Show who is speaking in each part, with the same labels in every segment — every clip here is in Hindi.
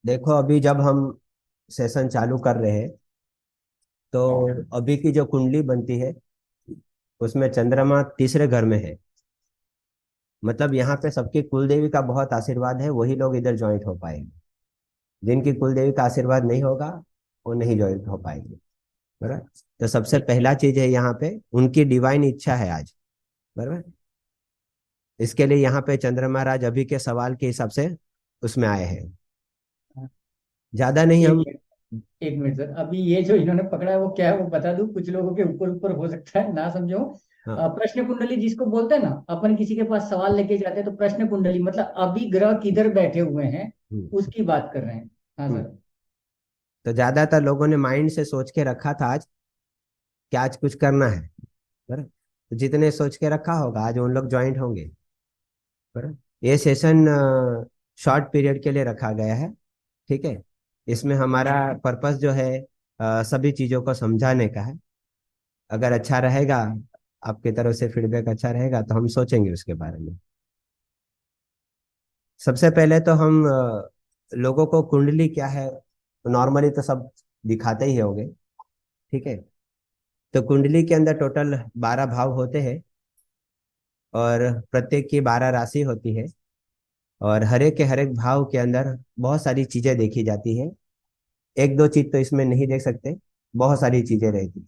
Speaker 1: देखो, अभी जब हम सेशन चालू कर रहे हैं तो अभी की जो कुंडली बनती है उसमें चंद्रमा तीसरे घर में है। मतलब यहाँ पे सबकी कुलदेवी का बहुत आशीर्वाद है, वही लोग इधर ज्वाइंट हो पाएंगे। जिनकी कुलदेवी का आशीर्वाद नहीं होगा वो नहीं ज्वाइंट हो पाएंगे। बराबर। तो सबसे पहला चीज है यहाँ पे उनकी डिवाइन इच्छा है आज। बराबर। इसके लिए यहाँ पे चंद्रमा राज अभी के सवाल के हिसाब से उसमें आए हैं। ज्यादा नहीं
Speaker 2: एक
Speaker 1: हम।
Speaker 2: मिनट, एक मिनट सर, अभी ये जो इन्होंने पकड़ा है वो क्या है वो बता दूं, कुछ लोगों के ऊपर ऊपर हो सकता है ना समझो।
Speaker 1: हाँ।
Speaker 2: प्रश्न कुंडली जिसको बोलते हैं ना, अपन किसी के पास सवाल लेके जाते हैं तो प्रश्न कुंडली मतलब अभी ग्रह किधर बैठे हुए हैं
Speaker 1: हम्म।
Speaker 2: उसकी बात कर रहे हैं। हाँ
Speaker 1: हम्म।
Speaker 2: सर।
Speaker 1: तो ज्यादातर लोगों ने माइंड से सोच के रखा था आज कि आज कुछ करना है। बराबर। तो जितने सोच के रखा होगा आज उन लोग ज्वाइंट होंगे। बराबर। ये सेशन शॉर्ट पीरियड के लिए रखा गया है। ठीक है। इसमें हमारा पर्पस जो है सभी चीजों को समझाने का है। अगर अच्छा रहेगा, आपकी तरफ से फीडबैक अच्छा रहेगा तो हम सोचेंगे उसके बारे में। सबसे पहले तो हम लोगों को कुंडली क्या है नॉर्मली तो सब दिखाते ही होंगे। ठीक है। तो कुंडली के अंदर टोटल 12 भाव होते हैं और प्रत्येक की 12 राशि होती है। और हर एक भाव के अंदर बहुत सारी चीजें देखी जाती है। एक दो चीज तो इसमें नहीं देख सकते, बहुत सारी चीजें रहती है।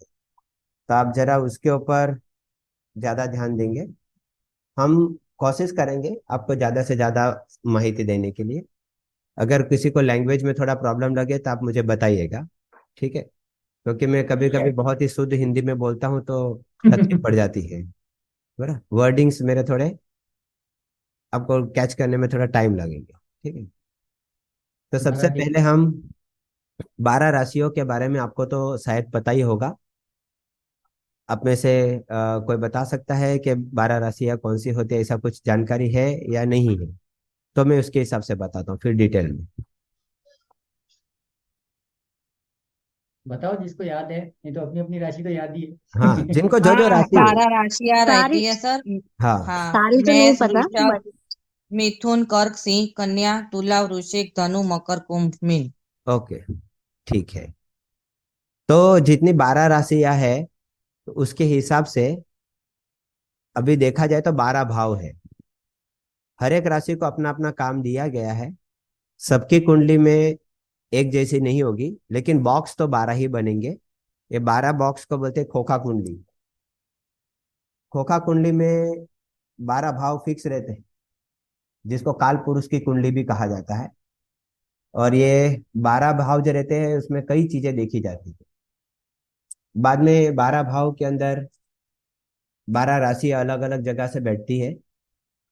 Speaker 1: तो आप जरा उसके ऊपर ज्यादा ध्यान देंगे। हम कोशिश करेंगे आपको ज्यादा से ज्यादा माहिती देने के लिए। अगर किसी को लैंग्वेज में थोड़ा प्रॉब्लम लगे तो आप मुझे बताइएगा। ठीक है। क्योंकि मैं कभी
Speaker 2: ठीक है।
Speaker 1: कभी बहुत ही शुद्ध हिंदी में बोलता हूँ तो तकलीफ पड़ जाती है। बरा वर्डिंग्स मेरे थोड़े आपको कैच करने में थोड़ा टाइम लगेंगे। ठीक है। तो सबसे
Speaker 2: मराठी
Speaker 1: पहले हम 12 राशियों के बारे में, आपको तो शायद पता ही होगा। आप में से कोई बता सकता है कि 12 राशियां कौन सी होती है, ऐसा कुछ जानकारी है या नहीं है? तो मैं उसके हिसाब से बताता हूँ फिर डिटेल में।
Speaker 2: बताओ जिसको याद है, नहीं तो अपनी अपनी राशि तो याद ही
Speaker 1: हाँ,
Speaker 2: है।
Speaker 1: जिनको जो जो
Speaker 3: हाँ,
Speaker 1: राशि हो।
Speaker 3: 12 राशियां
Speaker 4: सारी
Speaker 3: रहती है सर।
Speaker 1: हाँ।
Speaker 3: हाँ,
Speaker 4: सारी तो नहीं
Speaker 3: मेष
Speaker 4: पता
Speaker 3: वृषभ
Speaker 4: बट
Speaker 3: मिथुन कर्क सिंह कन्या तुला वृश्चिक धनु मकर कुंभ मीन।
Speaker 1: ओके। ठीक है। तो जितनी 12 राशियां है तो उसके हिसाब से अभी देखा जाए तो 12 भाव है। हर एक राशि को अपना अपना काम दिया गया है। सबकी कुंडली में एक जैसी नहीं होगी, लेकिन बॉक्स तो 12 ही बनेंगे। ये 12 बॉक्स को बोलते हैं खोखा कुंडली। खोखा कुंडली में 12 भाव फिक्स रहते हैं, जिसको काल पुरुष की कुंडली भी कहा जाता है। और ये 12 भाव जो रहते हैं उसमें कई चीजें देखी जाती है। बाद में 12 भाव के अंदर 12 राशि अलग अलग जगह से बैठती है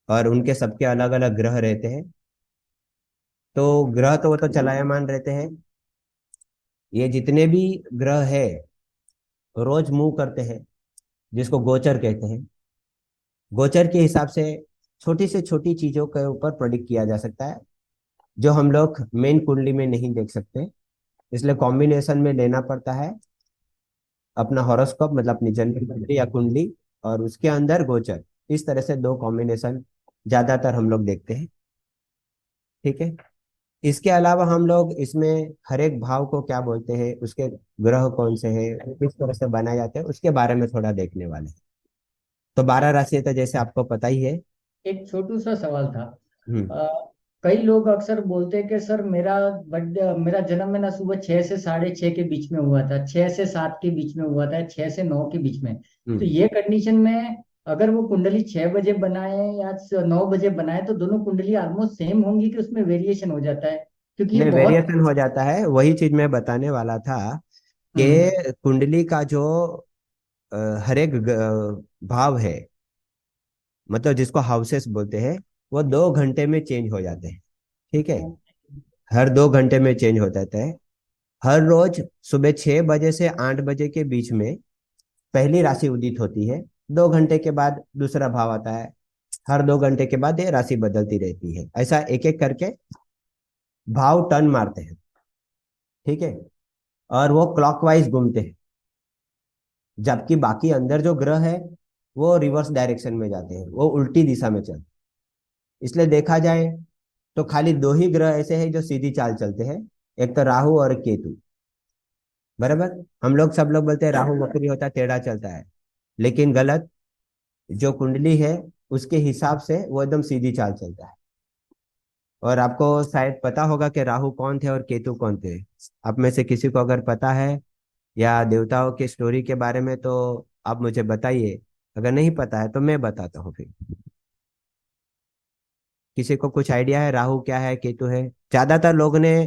Speaker 1: और उनके सबके अलग अलग ग्रह रहते हैं। तो ग्रह तो वो तो चलायमान रहते हैं। ये जितने भी ग्रह है रोज मूव करते हैं, जिसको गोचर कहते हैं। गोचर के हिसाब से छोटी से छोटी चीजों के ऊपर प्रोडिक्ट किया जा सकता है, जो हम लोग मेन कुंडली में नहीं देख सकते। इसलिए कॉम्बिनेशन में लेना पड़ता है अपना हॉरोस्कोप, मतलब अपनी जन्म कुंडली या कुंडली, और उसके अंदर गोचर। इस तरह से दो कॉम्बिनेशन ज्यादातर हम लोग देखते हैं। ठीक है। इसके अलावा हम लोग इसमें हर एक भाव को क्या बोलते हैं, उसके ग्रह कौन से हैं, किस तरह से बनाए जाते हैं, उसके बारे में थोड़ा देखने वाले हैं। तो 12 राशि तो जैसे आपको पता ही है।
Speaker 2: एक छोटू सा सवाल था।
Speaker 1: हम्म।
Speaker 2: कई लोग अक्सर बोलते हैं कि सर मेरा बर्थडे, मेरा जन्म है ना सुबह 6 से 6:30 के बीच में हुआ था, 6 से 7 के बीच में हुआ था, 6 से 9 के बीच में। तो
Speaker 1: हम्म।
Speaker 2: ये कंडीशन में अगर वो कुंडली 6 बजे बनाए या 9 बजे बनाए तो दोनों कुंडली ऑलमोस्ट सेम होंगी कि उसमें वेरिएशन हो जाता है? क्योंकि ये
Speaker 1: नहीं,
Speaker 2: बहुत।
Speaker 1: वेरिएशन हो जाता है, वही चीज मैं बताने वाला था
Speaker 2: हम्म।
Speaker 1: कि कुंडली का जो अ, हर एक भाव है, मतलब जिसको हाउसेस बोलते हैं, वो 2 घंटे में चेंज हो जाते हैं। ठीक है। हर 2 घंटे में चेंज हो जाता है। हर रोज सुबह 6 बजे से 8 बजे के बीच में पहली राशि उदित होती है। 2 घंटे के बाद दूसरा भाव आता है। हर 2 घंटे के बाद ये राशि बदलती रहती है, ऐसा एक एक करके भाव टर्न मारते हैं। ठीक है। और वो क्लॉकवाइज घूमते हैं, जबकि बाकी अंदर जो ग्रह है वो रिवर्स डायरेक्शन में जाते हैं, वो उल्टी दिशा में चलते हैं। इसलिए देखा जाए तो खाली दो ही ग्रह ऐसे हैं जो सीधी चाल चलते हैं, एक तो राहु और केतु। बराबर। हम लोग सब लोग बोलते हैं राहु वक्री होता है, टेढ़ा चलता है, लेकिन गलत। जो कुंडली है उसके हिसाब से वो एकदम सीधी चाल चलता है। और आपको शायद पता होगा कि राहु कौन थे और केतु कौन थे। आप में से किसी को अगर पता है या देवताओं की स्टोरी के बारे में तो आप मुझे बताइए। अगर नहीं पता है तो मैं बताता हूँ फिर। किसी को कुछ आइडिया है राहु क्या है केतु है? ज्यादातर लोग ने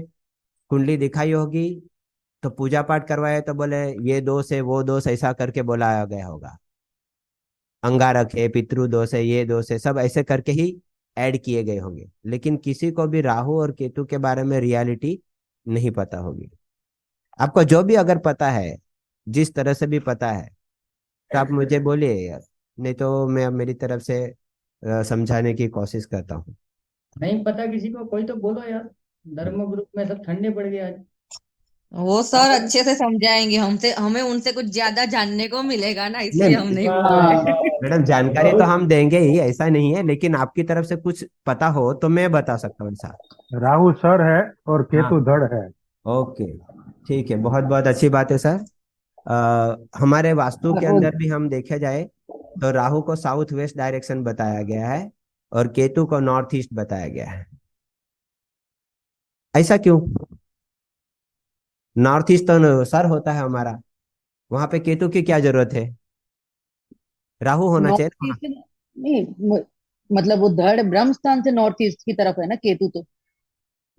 Speaker 1: कुंडली दिखाई होगी, तो पूजा पाठ करवाए तो बोले ये दोष है वो दोष ऐसा करके बोलाया गया होगा। अंगारक है, पितृ दोष है, ये दोष है, सब ऐसे करके ही ऐड किए गए होंगे, लेकिन किसी को भी राहु और केतु के बारे में रियलिटी नहीं पता होगी। आपको जो भी अगर पता है, जिस तरह से भी पता है, तो आप मुझे बोलिए यार, नहीं तो मैं अब मेरी तरफ से समझाने की कोशिश करता हूँ।
Speaker 2: नहीं पता किसी को, कोई तो बोलो यार। धर्म ग्रुप में सब ठंडे पड़ गए आज।
Speaker 3: वो सर अच्छे से समझाएंगे हमसे, हमें उनसे कुछ ज्यादा जानने को मिलेगा ना, इसलिए हम
Speaker 1: नहीं
Speaker 3: नहीं बोल रहे।
Speaker 2: हाँ,
Speaker 1: मैडम, जानकारी तो
Speaker 2: बहुत।
Speaker 1: हम देंगे ही, ऐसा नहीं है, लेकिन आपकी तरफ से कुछ पता हो तो मैं बता सकता हूँ ऐसा।
Speaker 4: राहु सर है और केतु
Speaker 1: हाँ।
Speaker 4: धड़ है।
Speaker 1: ओके। ठीक है, बहुत बहुत अच्छी बात है सर। हमारे वास्तु के अंदर भी हम देखे जाए तो राहु को साउथ वेस्ट डायरेक्शन बताया गया है और केतु को नॉर्थ ईस्ट बताया गया है। ऐसा क्यों? नॉर्थ ईस्ट तो सर होता है हमारा, वहां पे केतु की क्या जरूरत है? राहु होना चाहिए
Speaker 5: नॉर्थ
Speaker 1: ना वहाँ।
Speaker 5: ईस्ट नहीं, मतलब वो धड़ ब्रह्म स्थान से नॉर्थ ईस्ट की तरफ है ना केतु तो।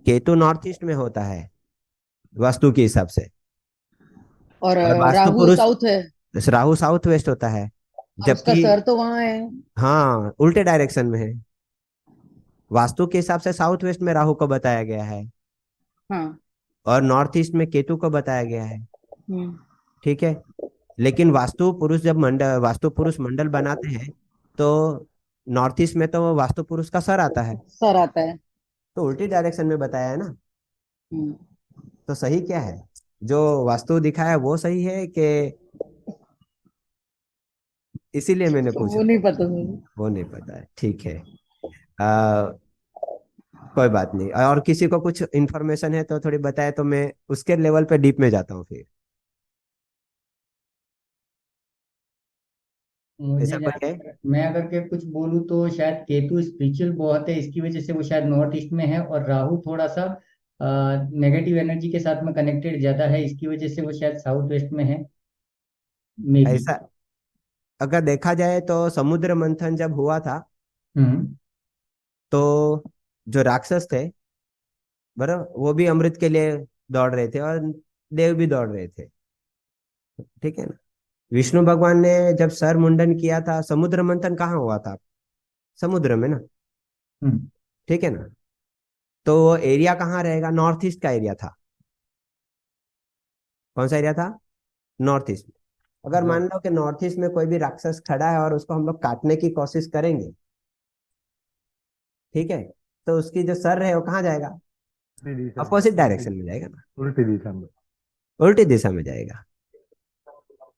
Speaker 1: केतु नॉर्थ ईस्ट में होता है वास्तु के हिसाब से।
Speaker 5: और
Speaker 1: और वास्तु
Speaker 5: राहु
Speaker 1: पुरुष,
Speaker 5: साउथ है।
Speaker 1: राहु साउथ वेस्ट होता है,
Speaker 5: और उसका
Speaker 1: जबकि
Speaker 5: सर तो वहां है।
Speaker 1: हाँ, उल्टे डायरेक्शन में है। वास्तु के हिसाब से साउथ वेस्ट में राहु को बताया गया है
Speaker 5: हाँ।
Speaker 1: और नॉर्थ ईस्ट में केतु को बताया गया है।
Speaker 5: हम्म।
Speaker 1: ठीक है। लेकिन वास्तु पुरुष जब मंडल, वास्तु पुरुष मंडल बनाते हैं, तो नॉर्थ ईस्ट में तो वास्तु पुरुष का सर आता है,
Speaker 5: सर आता है।
Speaker 1: तो उल्टी डायरेक्शन में बताया है ना।
Speaker 5: हम्म।
Speaker 1: तो सही क्या है? जो वास्तु दिखाया है वो सही है कि? इसीलिए मैंने
Speaker 5: वो
Speaker 1: पूछा।
Speaker 5: नहीं पता मुझे।
Speaker 1: वो नहीं पता है, ठीक है। आ, कोई बात नहीं, और किसी को कुछ इन्फॉर्मेशन है तो थोड़ी बताए तो मैं उसके लेवल पे डीप में जाता हूँ फिर।
Speaker 2: मुझे
Speaker 1: ऐसा कोई है?
Speaker 2: जहाँ मैं अगर के कुछ बोलूँ तो शायद केतु स्पिरिचुअल बहुत है, इसकी वजह से वो शायद नॉर्थ ईस्ट में है, और राहु थोड़ा सा नेगेटिव एनर्जी के साथ में कनेक्टेड ज्यादा है, इसकी वजह से वो शायद साउथ वेस्ट में है, मे बी।
Speaker 1: ऐसा अगर देखा जाए तो समुद्र मंथन जब हुआ था,
Speaker 2: हम्म।
Speaker 1: तो जो राक्षस थे, बराबर, वो भी अमृत के लिए दौड़ रहे थे और देव भी दौड़ रहे थे। ठीक है ना। विष्णु भगवान ने जब सर मुंडन किया था, समुद्र मंथन कहाँ हुआ था? समुद्र में ना।
Speaker 2: हम्म।
Speaker 1: ठीक है ना। तो वो एरिया कहाँ रहेगा? नॉर्थ ईस्ट का एरिया था। कौन सा एरिया था? North east. अगर मान लो कि नॉर्थ ईस्ट में कोई भी राक्षस खड़ा है और उसको हम लोग काटने की कोशिश करेंगे, ठीक है, तो उसकी जो सर है वो कहाँ जाएगा?
Speaker 4: उल्टी दिशा में,
Speaker 1: अपोजिट डायरेक्शन में जाएगा ना,
Speaker 4: उल्टी दिशा में।
Speaker 1: उल्टी दिशा में जाएगा।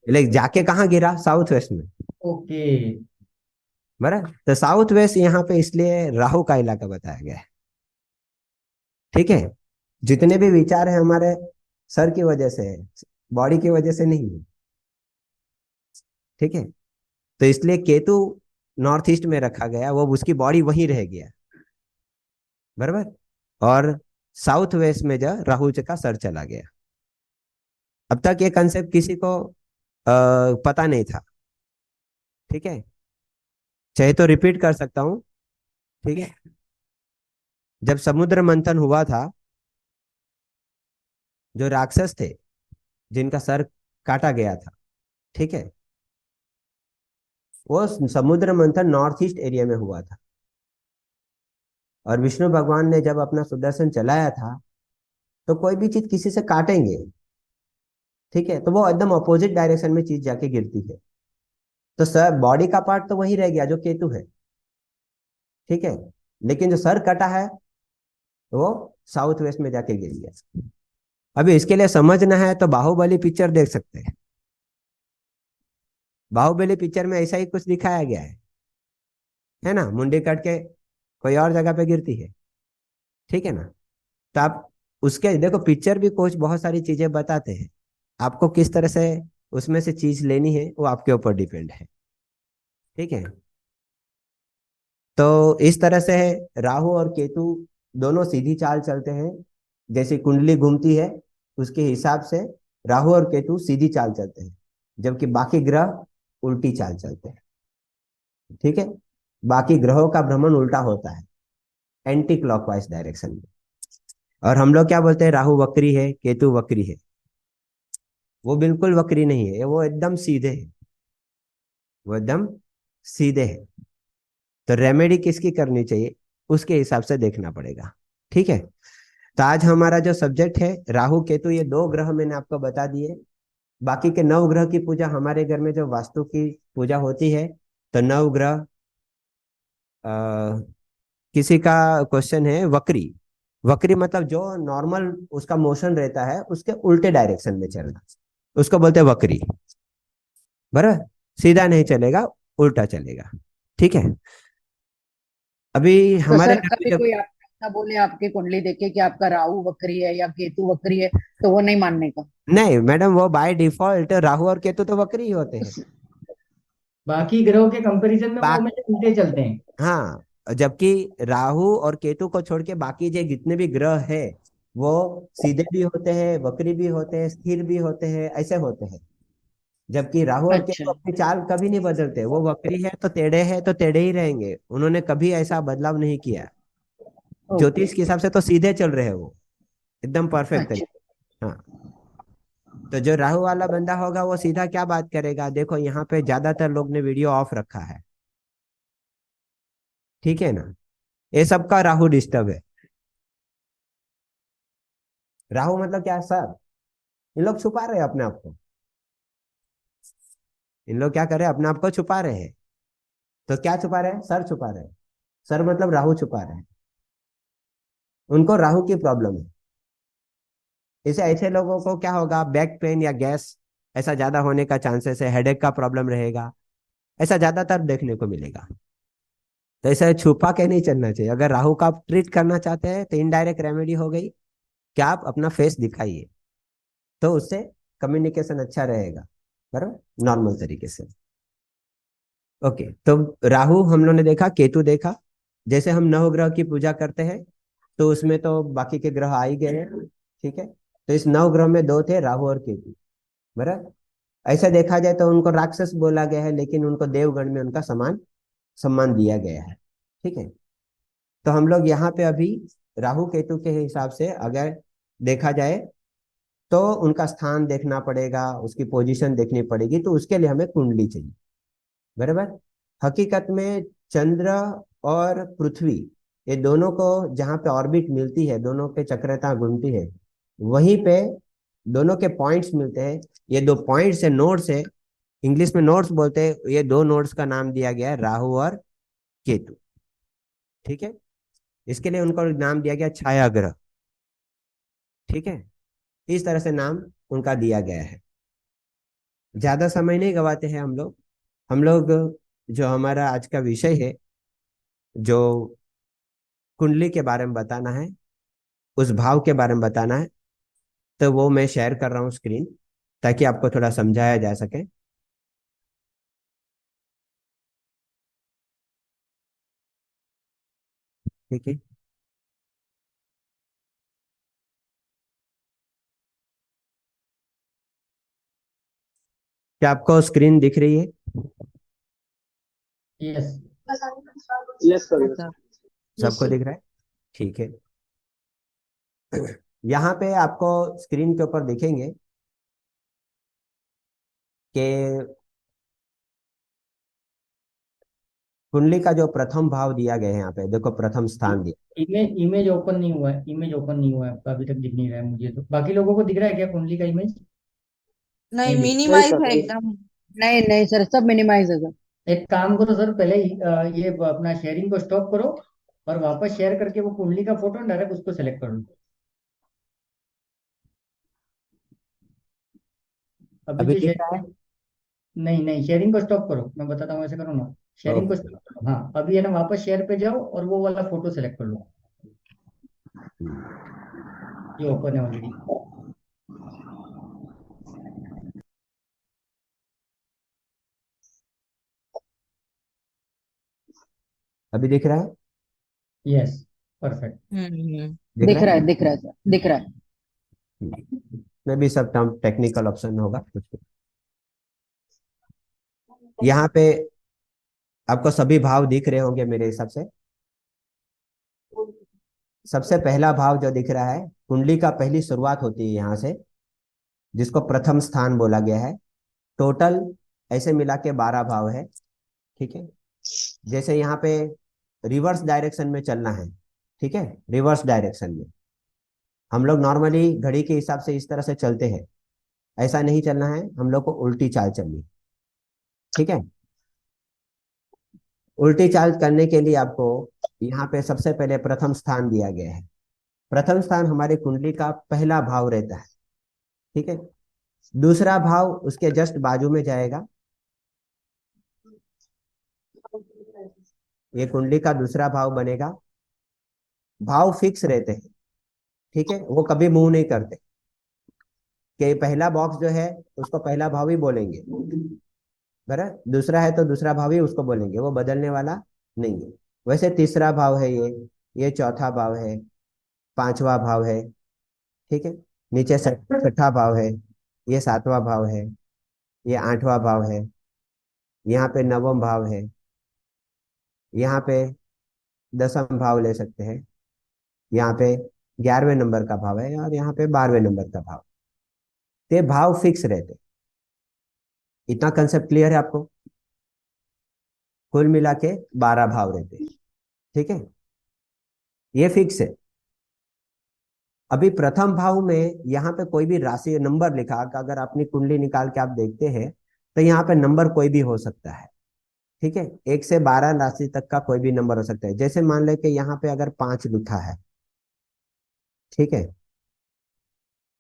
Speaker 1: लेकिन जाके कहाँ गिरा? साउथ वेस्ट में।
Speaker 2: ओके।
Speaker 1: बराबर। तो साउथ वेस्ट यहाँ पे इसलिए राहु का इलाका बताया गया है। ठीक है। जितने भी विचार है हमारे सर की वजह से है, बॉडी की वजह से नहीं है। ठीक है। तो इसलिए केतु नॉर्थ ईस्ट में रखा गया, वो उसकी बॉडी वहीं रह गया। बराबर। और साउथ वेस्ट में जो राहु जी का सर चला गया। अब तक ये कंसेप्ट किसी को पता नहीं था। ठीक है। चाहे तो रिपीट कर सकता हूँ। ठीक है। जब समुद्र मंथन हुआ था, जो राक्षस थे जिनका सर काटा गया था, ठीक है, वो समुद्र मंथन नॉर्थ ईस्ट एरिया में हुआ था। और विष्णु भगवान ने जब अपना सुदर्शन चलाया था, तो कोई भी चीज किसी से काटेंगे, ठीक है, तो वो एकदम अपोजिट डायरेक्शन में चीज जाके गिरती है। तो सर बॉडी का पार्ट तो वही रह गया जो केतु है। ठीक है। लेकिन जो सर कटा है वो साउथ वेस्ट में जाके गिर गया। अभी इसके लिए समझना है तो बाहुबली पिक्चर देख सकते हैं। बाहुबली पिक्चर में ऐसा ही कुछ दिखाया गया है ना, मुंडी कट के कोई और जगह पे गिरती है। ठीक है ना। तो आप उसके देखो पिक्चर भी कोच बहुत सारी चीजें बताते हैं, आपको किस तरह से उसमें से चीज लेनी है वो आपके ऊपर डिपेंड है। ठीक है। तो इस तरह से राहु और केतु दोनों सीधी चाल चलते हैं, जैसे कुंडली घूमती है उसके हिसाब से राहु और केतु सीधी चाल चलते हैं, जबकि बाकी ग्रह उल्टी चाल चलते हैं। ठीक है। बाकी ग्रहों का भ्रमण उल्टा होता है, एंटी क्लॉकवाइज डायरेक्शन में। और हम लोग क्या बोलते हैं, राहु वक्री है केतु वक्री है। वो बिल्कुल वक्री नहीं है, वो एकदम सीधे है, वो एकदम सीधे है। तो रेमेडी किसकी करनी चाहिए उसके हिसाब से देखना पड़ेगा। ठीक है। तो आज हमारा जो सब्जेक्ट है राहु केतु, ये दो ग्रह मैंने आपको बता दिए। बाकी के नौ ग्रह की पूजा हमारे घर में जो वास्तु की पूजा होती है, तो नौ ग्रह किसी का क्वेश्चन है वक्री। वक्री मतलब जो नॉर्मल उसका मोशन रहता है उसके उल्टे डायरेक्शन में चलना, उसको बोलते हैं वक्री। बराबर, सीधा नहीं चलेगा, उल्टा चलेगा। ठीक है। अभी
Speaker 5: तो
Speaker 1: हमारे
Speaker 5: सर
Speaker 1: घर में
Speaker 5: कभी
Speaker 1: जब,
Speaker 5: कोई आप ऐसा बोले आपकी कुंडली देखे कि आपका राहु वक्री है या केतु वक्री है, तो वो नहीं मानने का?
Speaker 1: नहीं मैडम, वो बाय डिफॉल्ट राहु और केतु तो वक्री ही होते हैं।
Speaker 2: बाकी ग्रहों के कंपैरिजन में वो
Speaker 1: बा
Speaker 2: हमेशा उल्टे चलते हैं।
Speaker 1: हाँ, जबकि राहु और केतु को छोड़ के बाकी जो जितने भी ग्रह है वो सीधे भी होते हैं, वक्री भी होते हैं, स्थिर भी होते हैं, ऐसे होते हैं। जबकि राहु और
Speaker 5: अच्छा।
Speaker 1: केतु अपनी चाल कभी नहीं बदलते, वो वक्री है तो टेढ़े है तो टेढ़े ही रहेंगे, उन्होंने कभी ऐसा बदलाव नहीं किया।
Speaker 5: ओके।
Speaker 1: ज्योतिष के हिसाब से तो सीधे चल रहे हैं वो, एकदम परफेक्ट
Speaker 5: अच्छा।
Speaker 1: तरीके। हाँ। तो जो राहु वाला बंदा होगा वो सीधा क्या बात करेगा, देखो यहाँ पे ज्यादातर लोग ने वीडियो ऑफ रखा है। ठीक है ना। ये सबका राहु डिस्टर्ब है। राहु मतलब क्या सर, इन लोग छुपा रहे हैं अपने आप को। इन लोग क्या कर रहे हैं, अपने आप को छुपा रहे हैं। तो क्या छुपा रहे हैं, सर छुपा रहे हैं। सर मतलब राहु छुपा रहे हैं, उनको राहु की प्रॉब्लम है। इसे ऐसे लोगों को क्या होगा, बैक पेन या गैस ऐसा ज्यादा होने का चांसेस है, हेडेक का प्रॉब्लम रहेगा, ऐसा ज्यादातर देखने को मिलेगा। तो ऐसा छुपा के नहीं चलना चाहिए। अगर राहु का आप ट्रीट करना चाहते हैं तो इनडायरेक्ट रेमेडी हो गई कि आप अपना फेस दिखाइए, तो उससे कम्युनिकेशन अच्छा रहेगा, बराबर, नॉर्मल तरीके से। ओके। तो राहु हम लोगों ने देखा, केतु देखा। जैसे हम नवग्रह की पूजा करते हैं तो उसमें तो बाकी के ग्रह आ ही गए हैं। ठीक है। तो इस नवग्रह में दो थे, राहु और केतु। बराबर। ऐसा देखा जाए तो उनको राक्षस बोला गया है, लेकिन उनको देवगण में उनका समान सम्मान दिया गया है। ठीक है। तो हम लोग यहाँ पे अभी राहु केतु के हिसाब से अगर देखा जाए तो उनका स्थान देखना पड़ेगा, उसकी पोजीशन देखनी पड़ेगी, तो उसके लिए हमें कुंडली चाहिए। बराबर। हकीकत में चंद्र और पृथ्वी, ये दोनों को जहाँ पे ऑर्बिट मिलती है, दोनों पे चक्रता घूमती है, वहीं पे दोनों के पॉइंट्स मिलते हैं। ये दो पॉइंट्स है, नोड्स है, इंग्लिश में नोड्स बोलते हैं। ये दो नोड्स का नाम दिया गया है राहु और केतु। ठीक है। इसके लिए उनको नाम दिया गया छाया ग्रह। ठीक है। इस तरह से नाम उनका दिया गया है। ज्यादा समय नहीं गवाते हैं हम लोग जो हमारा आज का विषय है, जो कुंडली के बारे में बताना है, उस भाव के बारे में बताना है, तो वो मैं शेयर कर रहा हूँ स्क्रीन, ताकि आपको थोड़ा समझाया जा सके। ठीक है। क्या आपको स्क्रीन दिख रही है?
Speaker 2: Yes.
Speaker 4: Yes sir, yes.
Speaker 3: Sir.
Speaker 5: Yes
Speaker 1: सबको
Speaker 5: सर।
Speaker 1: दिख रहा है? ठीक है। यहाँ पे आपको स्क्रीन के ऊपर दिखेंगे कि कुंडली का जो प्रथम भाव दिया गया है, यहाँ पे देखो प्रथम स्थान दिया।
Speaker 2: इमेज इमेज ओपन नहीं हुआ है, इमेज ओपन नहीं हुआ है आपका, अभी तक दिख नहीं रहा है मुझे। तो बाकी लोगों को दिख रहा है क्या कुंडली का इमेज?
Speaker 3: नहीं,
Speaker 2: नहीं दिख।
Speaker 4: नहीं
Speaker 3: मिनिमाइज है
Speaker 4: सर।
Speaker 3: एकदम।
Speaker 5: नहीं नहीं सर, सब मिनिमाइज है सर।
Speaker 2: एक काम करो सर, पहले ही ये अपना शेयरिंग को स्टॉप करो और वापस शेयर करके वो कुंडली का फोटो डायरेक्ट उसको सेलेक्ट कर लो। अभी
Speaker 1: अभी
Speaker 2: जो
Speaker 1: दिख रहा है?
Speaker 2: शेयरिंग, नहीं नहीं, शेयरिंग को स्टॉप करो, मैं बताता हूँ ऐसे करो ना। शेयरिंग को
Speaker 1: ओके।
Speaker 2: स्टॉप करो, हाँ, अभी है ना, वापस शेयर पे जाओ और वो वाला फोटो सेलेक्ट कर लो। ये ओपन है ऑलरेडी।
Speaker 1: अभी दिख रहा है?
Speaker 2: Yes, perfect.
Speaker 1: दिख
Speaker 5: दिख
Speaker 1: रहा
Speaker 5: रहा
Speaker 1: है?
Speaker 5: है, दिख रहा है सर, दिख रहा है।
Speaker 1: में भी सब टर्म टेक्निकल ऑप्शन होगा कुछ भी। यहाँ पे आपको सभी भाव दिख रहे होंगे मेरे हिसाब से। सबसे पहला भाव जो दिख रहा है, कुंडली का पहली शुरुआत होती है यहाँ से, जिसको प्रथम स्थान बोला गया है। टोटल ऐसे मिला के 12 भाव है। ठीक है। जैसे यहाँ पे रिवर्स डायरेक्शन में चलना है, ठीक है, रिवर्स डायरेक्शन में हम लोग नॉर्मली घड़ी के हिसाब से इस तरह से चलते हैं, ऐसा नहीं चलना है, हम लोग को उल्टी चाल चलनी है। ठीक है। उल्टी चाल करने के लिए आपको यहाँ पे सबसे पहले प्रथम स्थान दिया गया है। प्रथम स्थान हमारी कुंडली का पहला भाव रहता है। ठीक है। दूसरा भाव उसके जस्ट बाजू में जाएगा। ये कुंडली का दूसरा भाव बनेगा। भाव फिक्स रहते हैं, ठीक है, वो कभी मूव नहीं करते कि पहला बॉक्स जो है उसको पहला भाव ही बोलेंगे, बराबर, दूसरा है तो दूसरा भाव ही उसको बोलेंगे, वो बदलने वाला नहीं है। वैसे तीसरा भाव है ये चौथा भाव है, पांचवा भाव है, ठीक है, नीचे छठा भाव है, ये सातवां भाव है, ये आठवां भाव है, यहाँ पे नवम भाव है, यहाँ पे दसम भाव ले सकते हैं, यहाँ पे 11वें नंबर का भाव है और यहाँ पे 12वें नंबर का भाव। ते भाव फिक्स रहते। इतना कंसेप्ट क्लियर है आपको? कुल मिला के 12 भाव रहते हैं। ठीक है, ये फिक्स है। अभी प्रथम भाव में यहाँ पे कोई भी राशि नंबर लिखा, अगर अपनी कुंडली निकाल के आप देखते हैं तो यहाँ पे नंबर कोई भी हो सकता है। ठीक है, 1 से 12 राशि तक का कोई भी नंबर हो सकता है। जैसे मान ले कि यहाँ पे अगर 5 लिखा है, ठीक है,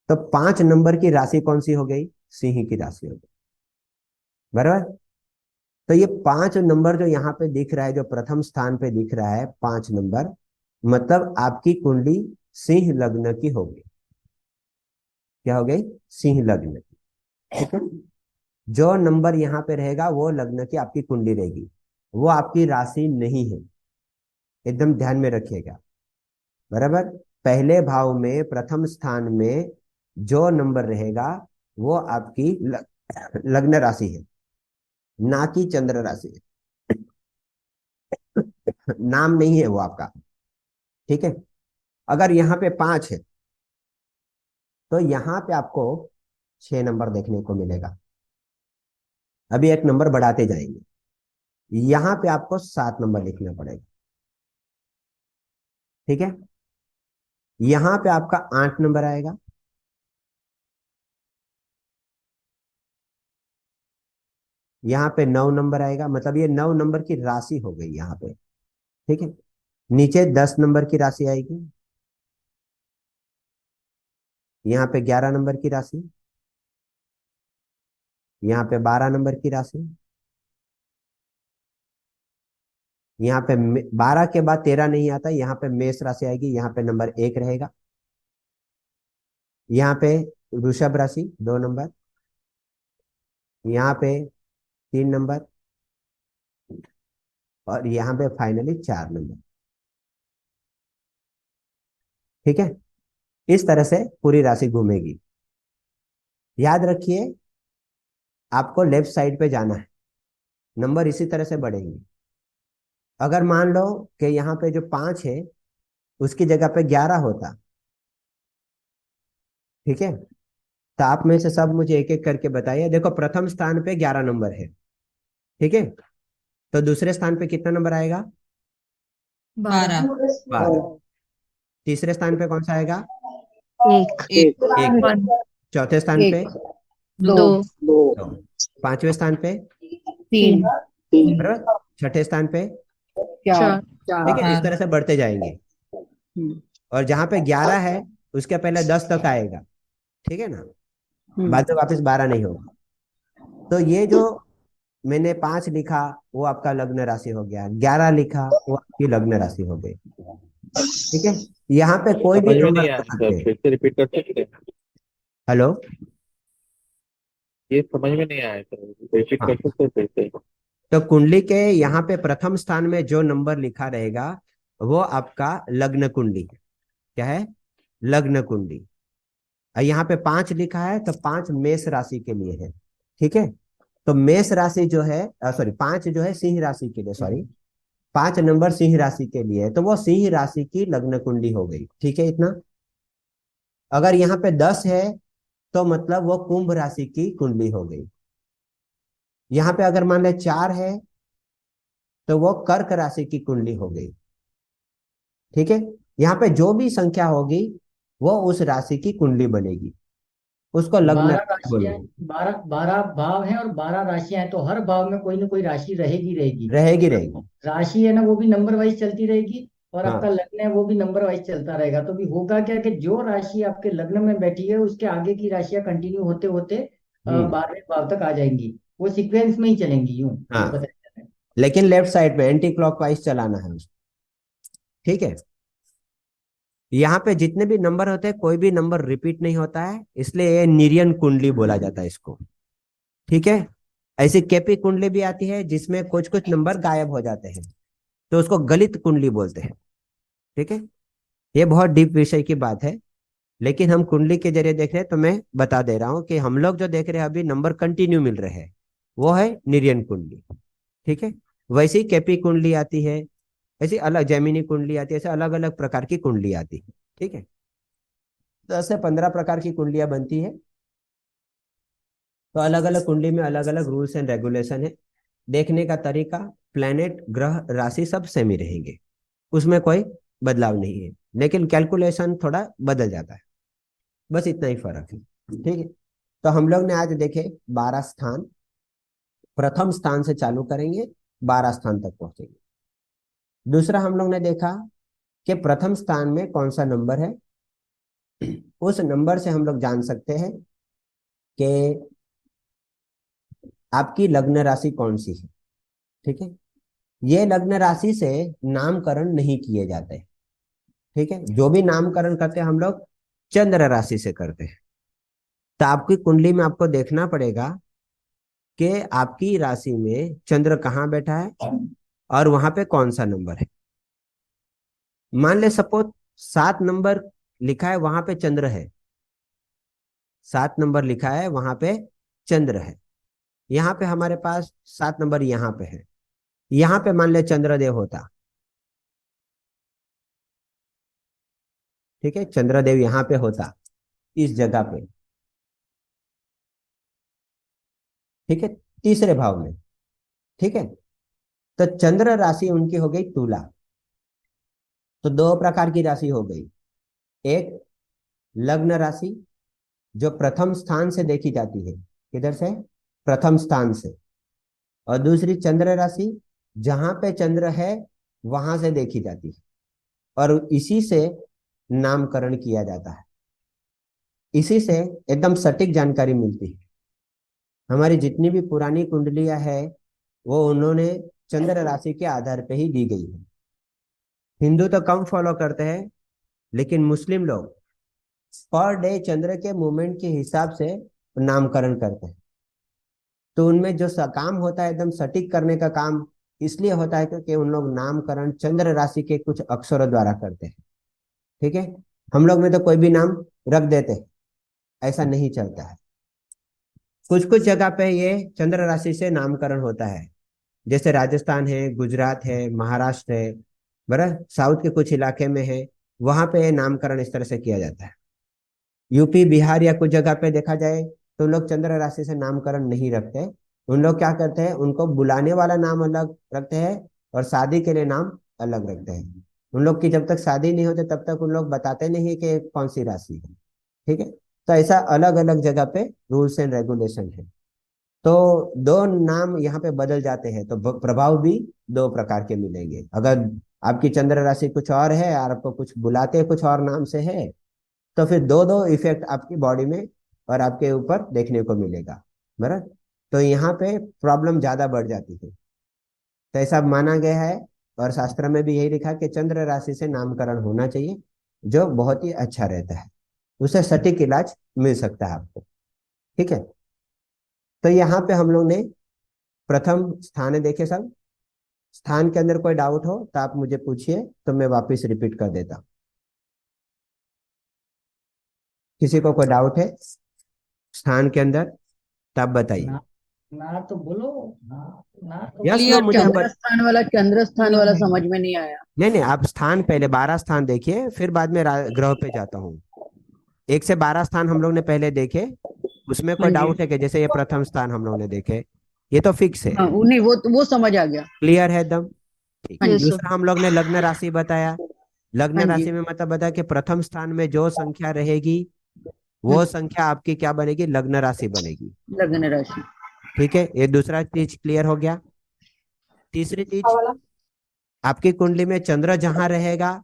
Speaker 1: तो 5 नंबर की राशि कौन सी हो गई? सिंह की राशि हो गई, बराबर। तो ये 5 नंबर जो यहाँ पे दिख रहा है, जो प्रथम स्थान पे दिख रहा है 5 नंबर, मतलब आपकी कुंडली सिंह लग्न की हो गई। क्या हो गई? सिंह लग्न की। ठीक है। जो नंबर यहाँ पे रहेगा वो लग्न की आपकी कुंडली रहेगी, वो आपकी राशि नहीं है, एकदम ध्यान में रखिएगा, बराबर। पहले भाव में प्रथम स्थान में जो नंबर रहेगा वो आपकी लग्न राशि है, ना कि चंद्र राशि है। नाम नहीं है वो आपका। ठीक है। अगर यहाँ पे 5 है तो यहाँ पे आपको 6 नंबर देखने को मिलेगा। अभी एक नंबर बढ़ाते जाएंगे, यहाँ पे आपको 7 नंबर लिखना पड़ेगा। ठीक है। यहाँ पे आपका 8 नंबर आएगा, यहाँ पे 9 नंबर आएगा, मतलब ये 9 नंबर की राशि हो गई यहाँ पे। ठीक है। नीचे 10 नंबर की राशि आएगी, यहाँ पे 11 नंबर की राशि, यहाँ पे 12 नंबर की राशि, यहाँ पे 12 के बाद 13 नहीं आता, यहाँ पे मेष राशि आएगी, यहाँ पे नंबर 1 रहेगा, यहाँ पे वृषभ राशि 2 नंबर, यहाँ पे 3 नंबर, और यहाँ पे फाइनली 4 नंबर। ठीक है। इस तरह से पूरी राशि घूमेगी। याद रखिए, आपको लेफ्ट साइड पे जाना है, नंबर इसी तरह से बढ़ेंगे। अगर मान लो कि यहाँ पे जो 5 है उसकी जगह पे 11 होता, ठीक है, तो आप में से सब मुझे एक एक करके बताइए। देखो, प्रथम स्थान पे 11 नंबर है, ठीक है, तो दूसरे स्थान पे कितना नंबर आएगा?
Speaker 3: 12।
Speaker 1: 12। तीसरे स्थान पे कौन सा आएगा?
Speaker 3: एक।
Speaker 1: एक।
Speaker 3: वन।
Speaker 1: चौथे स्थान पे
Speaker 5: एक, दो,
Speaker 3: दो।
Speaker 1: 2। पांचवें स्थान पे,
Speaker 5: तीन,
Speaker 1: बराबर, छठे स्थान पे,
Speaker 5: चार,
Speaker 1: ठीक है, इस
Speaker 3: चार।
Speaker 1: तरह से बढ़ते जाएंगे। और जहां पे 11 है उसके पहले 10 तक आएगा, ठीक है ना, बाद में वापस 12 नहीं होगा। तो ये जो मैंने 5 लिखा वो आपका लग्न राशि हो गया, 11 लिखा वो आपकी लग्न राशि हो गई। ठीक है, यहाँ पे कोई भी
Speaker 6: समझ में
Speaker 1: नंबर
Speaker 6: नहीं
Speaker 1: हो
Speaker 6: आया
Speaker 1: सकते
Speaker 6: सर,
Speaker 1: हैं।
Speaker 6: फिर से रिपीट कर सकते हैं?
Speaker 1: हेलो।
Speaker 6: ये समझ में नहीं आया सर, रिपीट कर
Speaker 1: हाँ,
Speaker 6: सकते हैं फिर से?
Speaker 1: तो कुंडली के यहाँ पे प्रथम स्थान में जो नंबर लिखा रहेगा वो आपका लग्न कुंडली है। क्या है? लग्न कुंडली। और यहाँ पे 5 लिखा है तो 5 मेष राशि के लिए है। ठीक है, तो मेष राशि जो है, सॉरी 5 जो है सिंह राशि के लिए, सॉरी 5 नंबर सिंह राशि के लिए है, तो वो सिंह राशि की लग्न कुंडली हो गई। ठीक है इतना। अगर यहाँ पे 10 है तो मतलब वो कुंभ राशि की कुंडली हो गई। यहाँ पे अगर मान ले 4 है तो वो कर्क राशि की कुंडली हो गई। ठीक है, यहाँ पे जो भी संख्या होगी वो उस राशि की कुंडली बनेगी, उसको लग्न
Speaker 2: 12
Speaker 1: राशि
Speaker 2: राशियां,
Speaker 1: बोलेंगे।
Speaker 2: 12 भाव हैं और 12 राशियां हैं, तो हर भाव में कोई ना कोई राशि रहेगी रहेगी।
Speaker 1: रहेगी रहेगी।
Speaker 2: राशि है ना, वो भी नंबर वाइज चलती रहेगी, और आपका
Speaker 1: हाँ।
Speaker 2: लग्न है वो भी नंबर वाइज चलता रहेगा। तो भी होगा क्या कि जो राशि आपके लग्न में बैठी है उसके आगे की राशियां कंटिन्यू होते होते
Speaker 1: हम्म।
Speaker 2: 12वें भाव तक आ जाएंगी। वो सीक्वेंस में ही चलेंगी, यूं ये
Speaker 1: हाँ,
Speaker 2: बताया जाता है।
Speaker 1: लेकिन लेफ्ट साइड पे एंटी क्लॉकवाइज चलाना है उसको। ठीक है, यहाँ पे जितने भी नंबर होते हैं कोई भी नंबर रिपीट नहीं होता है, इसलिए ये निर्यन कुंडली बोला जाता है इसको। ठीक है, ऐसी केपी कुंडली भी आती है जिसमें कुछ कुछ नंबर गायब हो जाते हैं, तो उसको गलित कुंडली बोलते हैं। ठीक है, ये बहुत डीप विषय की बात है, लेकिन हम कुंडली के जरिए देख रहे हैं तो मैं बता दे रहा हूं कि हम लोग जो देख रहे हैं अभी नंबर कंटिन्यू मिल रहे हैं, वो है निर्यन कुंडली। ठीक है, वैसी केपी कुंडली आती है, ऐसी अलग जैमिनी कुंडली आती है, ऐसे अलग अलग प्रकार की कुंडली आती है। ठीक है, 10 से 15 प्रकार की कुंडलियां बनती है। तो अलग अलग कुंडली में अलग अलग रूल्स एंड रेगुलेशन है। देखने का तरीका, प्लैनेट, ग्रह, राशि सब सेम ही रहेंगे, उसमें कोई बदलाव नहीं है, लेकिन कैलकुलेशन थोड़ा बदल जाता है, बस इतना ही फर्क है। ठीक है, तो हम लोग ने आज देखे 12 स्थान, प्रथम स्थान से चालू करेंगे, 12 स्थान तक पहुंचेंगे। दूसरा हम लोग ने देखा कि प्रथम स्थान में कौन सा नंबर है, उस नंबर से हम लोग जान सकते हैं कि आपकी लग्न राशि कौन सी है। ठीक है, ये लग्न राशि से नामकरण नहीं किए जाते। ठीक है, जो भी नामकरण करते हैं हम लोग चंद्र राशि से करते हैं। तो आपकी कुंडली में आपको देखना पड़ेगा कि आपकी राशि में चंद्र कहाँ बैठा है और वहां पे कौन सा नंबर है। मान ले सपोज 7 नंबर लिखा है, वहां पे चंद्र है, 7 नंबर लिखा है वहां पे चंद्र है। यहाँ पे हमारे पास 7 नंबर यहाँ पे है, यहाँ पे मान ले चंद्रदेव होता। ठीक है, चंद्रदेव यहाँ पे होता, इस जगह पे। ठीक है, तीसरे भाव में। ठीक है, तो चंद्र राशि उनकी हो गई तुला। तो 2 प्रकार की राशि हो गई, एक लग्न राशि जो प्रथम स्थान से देखी जाती है, किधर से? प्रथम स्थान से। और दूसरी चंद्र राशि, जहां पे चंद्र है वहां से देखी जाती है, और इसी से नामकरण किया जाता है, इसी से एकदम सटीक जानकारी मिलती है। हमारी जितनी भी पुरानी कुंडलियां है वो उन्होंने चंद्र राशि के आधार पे ही दी गई है। हिंदू तो कम फॉलो करते हैं, लेकिन मुस्लिम लोग पर डे चंद्र के मूवमेंट के हिसाब से नामकरण करते हैं। तो उनमें जो काम होता है एकदम सटीक करने का काम इसलिए होता है क्योंकि उन लोग नामकरण चंद्र राशि के कुछ अक्षरों द्वारा करते हैं। ठीक है, हम लोग में तो कोई भी नाम रख देते हैं, ऐसा नहीं चलता है। कुछ कुछ जगह पे ये चंद्र राशि से नामकरण होता है, जैसे राजस्थान है, गुजरात है, महाराष्ट्र है, बराबर साउथ के कुछ इलाके में है, वहां पे नामकरण इस तरह से किया जाता है। यूपी बिहार या कुछ जगह पे देखा जाए तो उन लोग चंद्र राशि से नामकरण नहीं रखते। उन लोग क्या करते हैं, उनको बुलाने वाला नाम अलग रखते हैं और शादी के लिए नाम अलग रखते हैं। उन लोग की जब तक शादी नहीं होते तब तक उन लोग बताते नहीं कि कौन सी राशि है। ठीक है, तो ऐसा अलग अलग जगह पे रूल्स एंड रेगुलेशन है। तो 2 नाम यहाँ पे बदल जाते हैं तो प्रभाव भी 2 प्रकार के मिलेंगे। अगर आपकी चंद्र राशि कुछ और है और आपको कुछ बुलाते हैं कुछ और नाम से है, तो फिर दो दो इफेक्ट आपकी बॉडी में और आपके ऊपर देखने को मिलेगा। बराबर, तो यहाँ पे प्रॉब्लम ज्यादा बढ़ जाती है। तो ऐसा माना गया है और शास्त्र में भी यही लिखा कि चंद्र राशि से नामकरण होना चाहिए, जो बहुत ही अच्छा रहता है, उससे सटीक इलाज मिल सकता है आपको। ठीक है, तो यहाँ पे हम लोग ने प्रथम स्थान देखे सब। स्थान के अंदर कोई डाउट हो तो आप मुझे पूछिए, तो मैं वापस रिपीट कर देता हूँ। किसी को कोई डाउट है स्थान के अंदर तो आप बताइए।
Speaker 2: ना ना तो बोलो। ना ना तो
Speaker 1: यस नो
Speaker 3: क्लियर
Speaker 1: मुझे
Speaker 3: डाउट।
Speaker 5: चंद्र स्थान वाला समझ में नहीं आया।
Speaker 1: नहीं नहीं, आप स्थान पहले 12 स्थान देखिए, फिर बाद में ग्रह पे जाता हूँ। 1 से 12 स्थान हम लोग ने पहले देखे, उसमें
Speaker 5: हाँ
Speaker 1: कोई
Speaker 5: जी।
Speaker 1: डाउट है कि जैसे ये प्रथम स्थान हम लोग ने देखे, ये तो फिक्स है,
Speaker 5: हाँ नहीं, वो समझ आ गया।
Speaker 1: क्लियर है एकदम। ठीक।
Speaker 5: हाँ
Speaker 3: यस
Speaker 5: जी।
Speaker 3: सर।
Speaker 1: दूसरा हम लोग ने लग्न राशि बताया।
Speaker 5: हाँ
Speaker 1: लग्न
Speaker 5: जी।
Speaker 1: राशि में मतलब बताया कि प्रथम स्थान में जो संख्या रहेगी वो
Speaker 5: हम्म,
Speaker 1: संख्या आपकी क्या बनेगी, लग्न राशि बनेगी।
Speaker 5: लग्न राशि।
Speaker 1: ठीक है, ये दूसरा चीज क्लियर हो गया। तीसरी चीज, आपकी कुंडली में चंद्र जहां रहेगा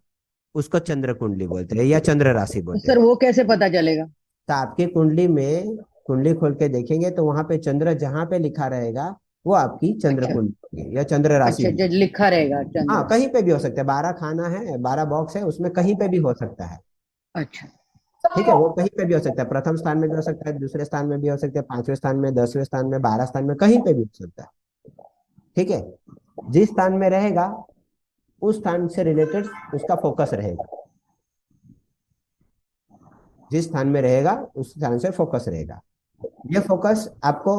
Speaker 1: उसको चंद्र कुंडली बोलते हैं या चंद्र राशि
Speaker 5: तो
Speaker 1: बोलते
Speaker 5: सर
Speaker 1: हैं।
Speaker 5: वो कैसे पता चलेगा?
Speaker 1: तो आपकी कुंडली में, कुंडली खोल के देखेंगे तो वहां पे चंद्र जहां पे लिखा रहेगा वो आपकी चंद्र
Speaker 5: अच्छा।
Speaker 1: कुंडली होगी या चंद्र राशि
Speaker 5: अच्छा,
Speaker 1: होगी।
Speaker 5: जो लिखा रहेगा
Speaker 1: हाँ,
Speaker 5: चंद्र।
Speaker 1: कहीं पे भी हो सकता है, 12 खाना है, 12 बॉक्स है, उसमें कहीं पे भी हो सकता है।
Speaker 5: अच्छा।
Speaker 1: ठीक है, वो कहीं पे भी हो सकता है, प्रथम स्थान में भी हो सकता है, दूसरे स्थान में भी हो सकता है, 5वें स्थान में, 10वें स्थान में, 12 स्थान में, कहीं पे भी हो सकता है। ठीक है, जिस स्थान में रहेगा उस स्थान से रिलेटेड उसका फोकस रहेगा। जिस स्थान में रहेगा उस स्थान से फोकस रहेगा। ये फोकस आपको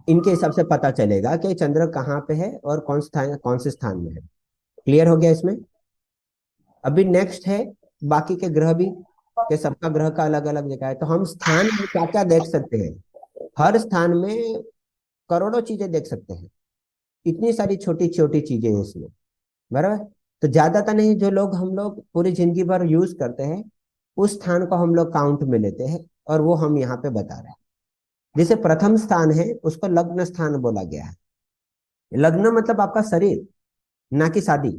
Speaker 1: इनके हिसाब से पता चलेगा कि चंद्र कहाँ पे है और कौन से स्थान में है। क्लियर हो गया इसमें। अभी नेक्स्ट है बाकी के ग्रह भी, कि सबका ग्रह का अलग अलग जगह है, तो हम स्थान में क्या क्या देख सकते हैं। हर स्थान में करोड़ों चीजें देख सकते हैं, इतनी सारी छोटी छोटी चीजें हैं इसमें, बराबर। तो ज्यादातर नहीं, जो लोग हम लोग पूरी जिंदगी भर यूज करते हैं उस स्थान को हम लोग काउंट में लेते हैं, और वो हम यहाँ पे बता रहे हैं। जैसे प्रथम स्थान है उसको लग्न स्थान बोला गया है। लग्न मतलब आपका शरीर, ना कि शादी।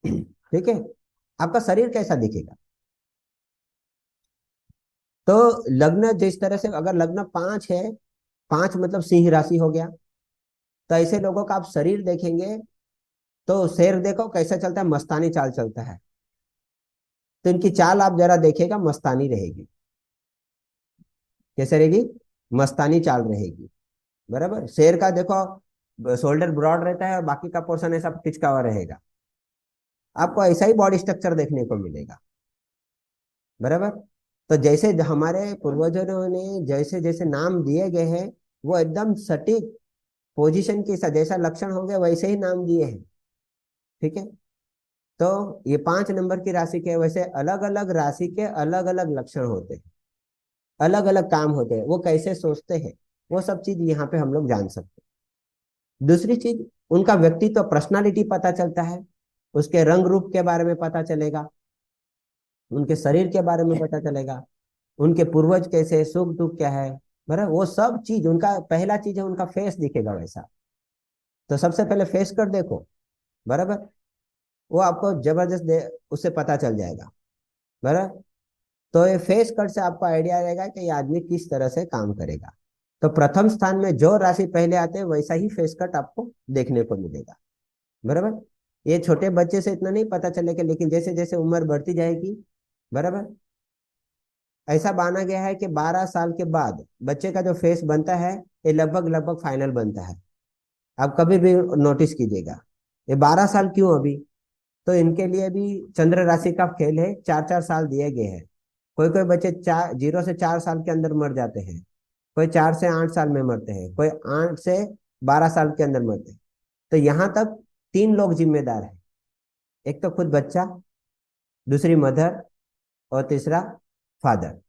Speaker 1: ठीक है, आपका शरीर कैसा दिखेगा। तो लग्न जिस तरह से, अगर लग्न 5 है, 5 मतलब सिंह राशि हो गया, तो ऐसे लोगों का आप शरीर देखेंगे तो शेर देखो कैसा चलता है, मस्तानी चाल चलता है, तो इनकी चाल आप जरा देखिएगा, मस्तानी रहेगी। कैसे रहेगी, मस्तानी चाल रहेगी, बराबर। शेर का देखो शोल्डर ब्रॉड रहता है और बाकी का पोर्शन ऐसा पिचका हुआ रहेगा, आपको ऐसा ही बॉडी स्ट्रक्चर देखने को मिलेगा, बराबर। तो जैसे हमारे पूर्वजों ने जैसे जैसे नाम दिए गए हैं, वो एकदम सटीक पोजीशन के साथ जैसा लक्षण होंगे वैसे ही नाम दिए हैं। ठीक है, तो ये 5 नंबर की राशि के, वैसे अलग अलग राशि के अलग अलग लक्षण होते हैं, अलग अलग काम होते हैं, वो कैसे सोचते हैं, वो सब चीज यहाँ पे हम लोग जान सकते हैं। दूसरी चीज, उनका व्यक्तित्व, पर्सनालिटी पता चलता है, उसके रंग रूप के बारे में पता चलेगा, उनके शरीर के बारे में पता चलेगा, उनके पूर्वज कैसे, सुख दुख क्या है, बराबर। वो सब चीज, उनका पहला चीज है उनका फेस दिखेगा वैसा, तो सबसे पहले फेस कर देखो, बराबर। वो आपको जबरदस्त उससे पता चल जाएगा, बराबर। तो ये फेस कट से आपको आइडिया रहेगा कि ये आदमी किस तरह से काम करेगा। तो प्रथम स्थान में जो राशि पहले आते हैं वैसा ही फेस कट आपको देखने को मिलेगा, बराबर। ये छोटे बच्चे से इतना नहीं पता चलेगा, लेकिन जैसे जैसे उम्र बढ़ती जाएगी, बराबर, ऐसा माना गया है कि 12 साल के बाद बच्चे का जो फेस बनता है ये लगभग लगभग फाइनल बनता है। आप कभी भी नोटिस कीजिएगा, ये 12 साल क्यों अभी, तो इनके लिए भी चंद्र राशि का खेल है, 4 4 साल दिए गए हैं। कोई कोई बच्चे 0 से 4 साल के अंदर मर जाते हैं, कोई 4 से 8 साल में मरते हैं, कोई 8 से 12 साल के अंदर मरते हैं। तो यहाँ तक 3 लोग जिम्मेदार हैं, एक तो खुद बच्चा, दूसरी मदर, और तीसरा फादर,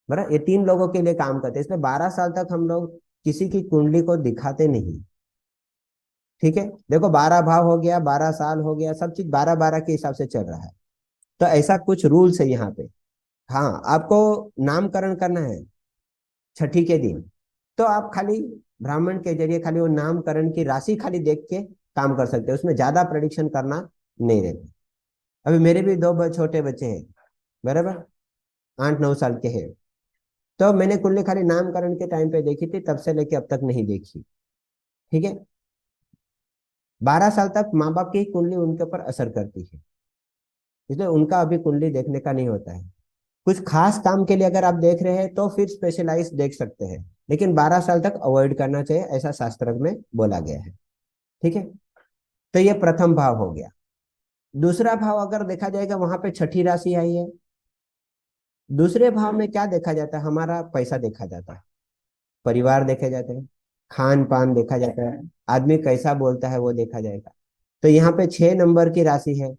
Speaker 1: बराबर। ये 3 लोगों के लिए काम करते हैं, इसलिए 12 साल तक हम लोग किसी की कुंडली को दिखाते नहीं। ठीक है, देखो 12 भाव हो गया, 12 साल हो गया, सब चीज 12 12 के हिसाब से चल रहा है। तो ऐसा कुछ रूल्स है यहाँ पे। हाँ, आपको नामकरण करना है छठी के दिन, तो आप खाली ब्राह्मण के जरिए खाली वो नामकरण की राशि खाली देख के काम कर सकते हैं, उसमें ज्यादा प्रेडिक्शन करना नहीं रहता। अभी मेरे भी 2 छोटे बच्चे हैं, बराबर, 8 9 साल के हैं, तो मैंने कुंडली खाली नामकरण के टाइम पे देखी थी, तब से लेके अब तक नहीं देखी। ठीक है, 12 साल तक माँ बाप की ही कुंडली उनके ऊपर असर करती है, इसलिए उनका अभी कुंडली देखने का नहीं होता है। कुछ खास काम के लिए अगर आप देख रहे हैं तो फिर स्पेशलाइज देख सकते हैं, लेकिन 12 साल तक अवॉइड करना चाहिए, ऐसा शास्त्र में बोला गया है। ठीक है, तो ये प्रथम भाव हो गया। दूसरा भाव अगर देखा जाएगा, वहां पे छठी राशि आई है। दूसरे भाव में क्या देखा जाता है? हमारा पैसा देखा जाता है, परिवार देखे जाते हैं, खान पान देखा जाता है, आदमी कैसा बोलता है वो देखा जाएगा। तो यहाँ पे 6 नंबर की राशि है,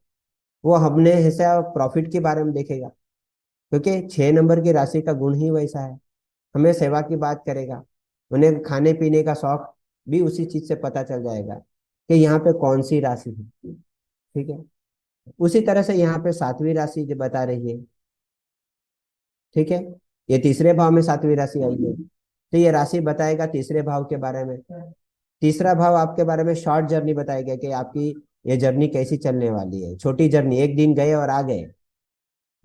Speaker 1: वो हमने हिस्सा प्रॉफिट के बारे में देखेगा, क्योंकि 6 नंबर की राशि का गुण ही वैसा है, हमें सेवा की बात करेगा। उन्हें खाने पीने का शौक भी उसी चीज से पता चल जाएगा कि यहाँ पे कौन सी राशि है। ठीक है, उसी तरह से यहाँ पे 7वीं राशि जो बता रही है। ठीक है, ये तीसरे भाव में 7वीं राशि आई है, तो ये राशि बताएगा तीसरे भाव के बारे में। तीसरा भाव आपके बारे में शॉर्ट जर्नी बताएगा कि आपकी ये जर्नी कैसी चलने वाली है। छोटी जर्नी, एक दिन गए और आ गए,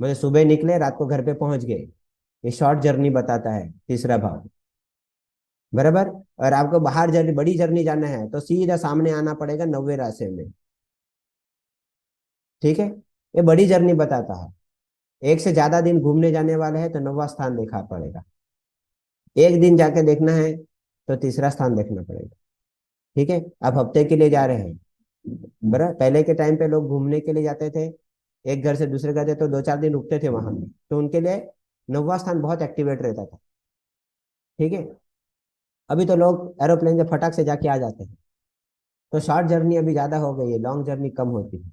Speaker 1: मतलब सुबह निकले रात को घर पे पहुंच गए, ये शॉर्ट जर्नी बताता है तीसरा भाव। बराबर। और आपको बाहर जर्नी, बड़ी जर्नी जाना है तो सीधा सामने आना पड़ेगा 9वें राशि में। ठीक है, ये बड़ी जर्नी बताता है। एक से ज्यादा दिन घूमने जाने वाले हैं तो 9वां स्थान देखा पड़ेगा। एक दिन जाके देखना है तो तीसरा स्थान देखना पड़ेगा। ठीक है, आप हफ्ते के लिए जा रहे हैं, बराबर। पहले के टाइम पे लोग घूमने के लिए जाते थे, एक घर से दूसरे घर थे तो 2-4 दिन रुकते थे वहां पे, तो उनके लिए 9वां स्थान बहुत एक्टिवेट रहता था। ठीक है, अभी तो लोग एरोप्लेन से फटाक से जाके आ जाते हैं, तो शॉर्ट जर्नी अभी ज्यादा हो गई है, लॉन्ग जर्नी कम होती है।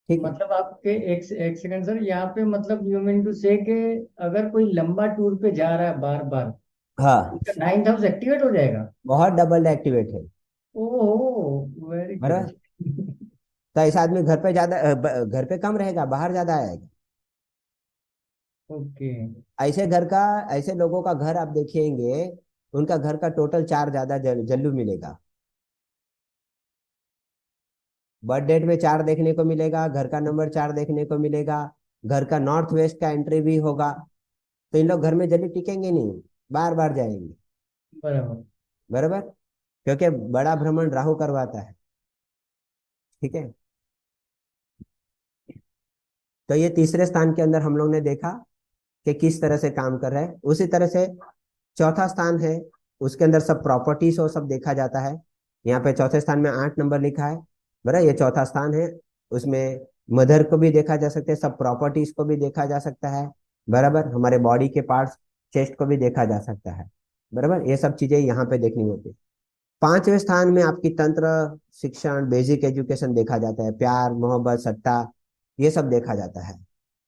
Speaker 1: ठीक है।
Speaker 2: मतलब आपके एक सेकंड सर, यहाँ पे मतलब यू मीन टू से कि अगर कोई लंबा टूर पे जा रहा है बार बार,
Speaker 1: हाँ,
Speaker 2: उसका 9th हाउस एक्टिवेट हो जाएगा।
Speaker 1: बहुत डबल एक्टिवेट है।
Speaker 2: ओह वेरी
Speaker 1: बराबर,
Speaker 2: गुड।
Speaker 1: तो ऐसा आदमी घर पे ज्यादा घर पे कम रहेगा, बाहर ज्यादा आएगा।
Speaker 2: ओके।
Speaker 1: ऐसे घर का, ऐसे लोगों का घर आप देखेंगे, उनका घर का टोटल 4 ज्यादा जल्लू मिलेगा। बर्थ डेट में 4 देखने को मिलेगा, घर का नंबर 4 देखने को मिलेगा, घर का नॉर्थ वेस्ट का एंट्री भी होगा। तो इन लोग घर में जल्दी टिकेंगे नहीं, बार बार जाएंगे।
Speaker 2: बराबर।
Speaker 1: बराबर, क्योंकि बड़ा भ्रमण राहु करवाता है। ठीक है, तो ये तीसरे स्थान के अंदर हम लोग ने देखा कि किस तरह से काम कर रहा है। उसी तरह से चौथा स्थान है, उसके अंदर सब प्रॉपर्टीज और सब देखा जाता है। यहाँ पे चौथे स्थान में 8 नंबर लिखा है, बराबर। ये चौथा स्थान है, उसमें मदर को भी देखा जा सकता है, सब प्रॉपर्टीज को भी देखा जा सकता है, बराबर। हमारे बॉडी के पार्ट्स, चेस्ट को भी देखा जा सकता है, बराबर। ये सब चीजें यहाँ पे देखनी होती है। 5वें स्थान में आपकी तंत्र, शिक्षण, बेसिक एजुकेशन देखा जाता है, प्यार मोहब्बत सट्टा, ये सब देखा जाता है,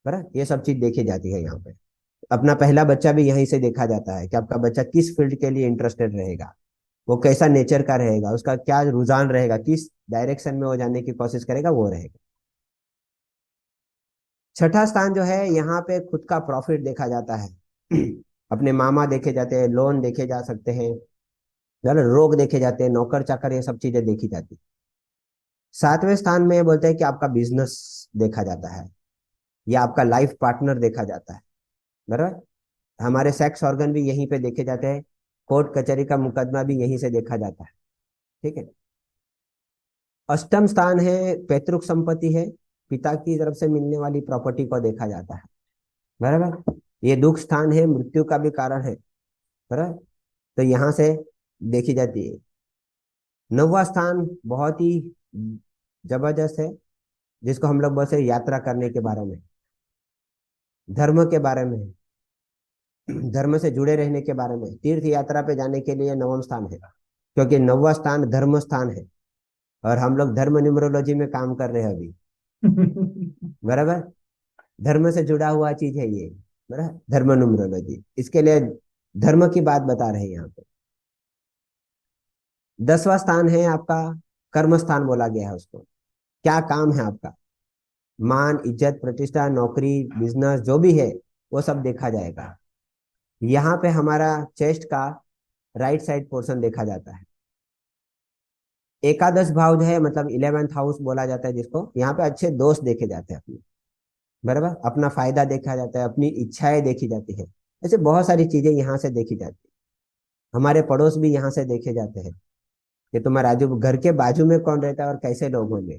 Speaker 1: बराबर। ये सब चीज देखी जाती है यहाँ पे। अपना पहला बच्चा भी यहीं से देखा जाता है कि आपका बच्चा किस फील्ड के लिए इंटरेस्टेड रहेगा, वो कैसा नेचर का रहेगा, उसका क्या रुझान रहेगा, किस डायरेक्शन में वो जाने की कोशिश करेगा, वो रहेगा। छठा स्थान जो है, यहाँ पे खुद का प्रॉफिट देखा जाता है। अपने मामा देखे जाते हैं, लोन देखे जा सकते हैं, रोग देखे जाते हैं, नौकर चाकर, ये सब चीजें देखी जाती है। 7वें स्थान में बोलते हैं कि आपका बिजनेस देखा जाता है, या आपका लाइफ पार्टनर देखा जाता है, बराबर। हमारे सेक्स ऑर्गन भी यहीं पे देखे जाते हैं, कोर्ट कचहरी का मुकदमा भी यहीं से देखा जाता है। ठीक है, अष्टम स्थान है, पैतृक संपत्ति है, पिता की तरफ से मिलने वाली प्रॉपर्टी को देखा जाता है, बराबर। ये दुख स्थान है, मृत्यु का भी कारण है, बराबर। तो यहाँ से देखी जाती है। 9वां स्थान बहुत ही जबरदस्त है, जिसको हम लोग बोलते हैं यात्रा करने के बारे में, धर्म के बारे में, धर्म से जुड़े रहने के बारे में, तीर्थ यात्रा पे जाने के लिए 9वां स्थान है, क्योंकि 9वां स्थान धर्म स्थान है, और हम लोग धर्म न्यूमरोलॉजी में काम कर रहे हैं अभी, बराबर। धर्म से जुड़ा हुआ चीज है ये, बराबर, धर्म न्यूमरोलॉजी, इसके लिए धर्म की बात बता रहे हैं यहाँ पे। 10वां स्थान है आपका कर्म स्थान, बोला गया है उसको। क्या काम है आपका, मान इज्जत प्रतिष्ठा नौकरी बिजनेस जो भी है, वो सब देखा जाएगा। यहाँ पे हमारा चेस्ट का राइट साइड पोर्शन देखा जाता है। एकादश भाव जो है, मतलब 11th हाउस बोला जाता है जिसको, यहाँ पे अच्छे दोस्त देखे जाते हैं अपने, बराबर। अपना फायदा देखा जाता है, अपनी इच्छाएं देखी जाती है, ऐसे बहुत सारी चीजें यहाँ से देखी जाती है। हमारे पड़ोस भी यहाँ से देखे जाते हैं, कि तुम्हारे घर के बाजू में कौन रहता है और कैसे लोग होंगे,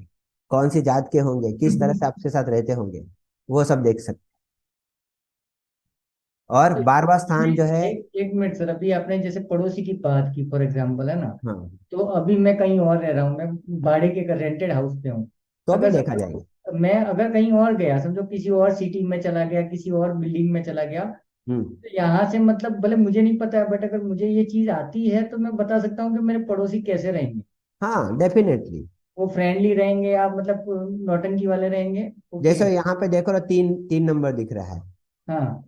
Speaker 1: कौन सी जात के होंगे, किस तरह से आपके साथ रहते होंगे, वो सब देख सकते। और 12वां स्थान जो है,
Speaker 2: एक मिनट सर, अभी आपने जैसे पड़ोसी की बात की फॉर एग्जांपल, है ना?
Speaker 1: हाँ,
Speaker 2: तो अभी मैं कहीं और रह रहा हूँ, मैं भाड़े के रेंटेड हाउस पे हूँ।
Speaker 1: तो भी
Speaker 2: अगर
Speaker 1: देखा जाएगा।
Speaker 2: सपोज मैं अगर कहीं और गया, समझो किसी और सिटी में चला गया, किसी और बिल्डिंग में चला गया,
Speaker 1: हम्म।
Speaker 2: तो यहाँ से मतलब भले मुझे नहीं पता है, बट अगर मुझे ये चीज आती है तो मैं बता सकता हूँ कि मेरे पड़ोसी कैसे रहेंगे।
Speaker 1: हाँ, डेफिनेटली।
Speaker 2: वो फ्रेंडली रहेंगे, आप मतलब नौटंकी वाले रहेंगे? ओके।
Speaker 1: जैसे यहाँ पे देखो ना, तीन तीन नंबर दिख रहा है,
Speaker 2: हाँ।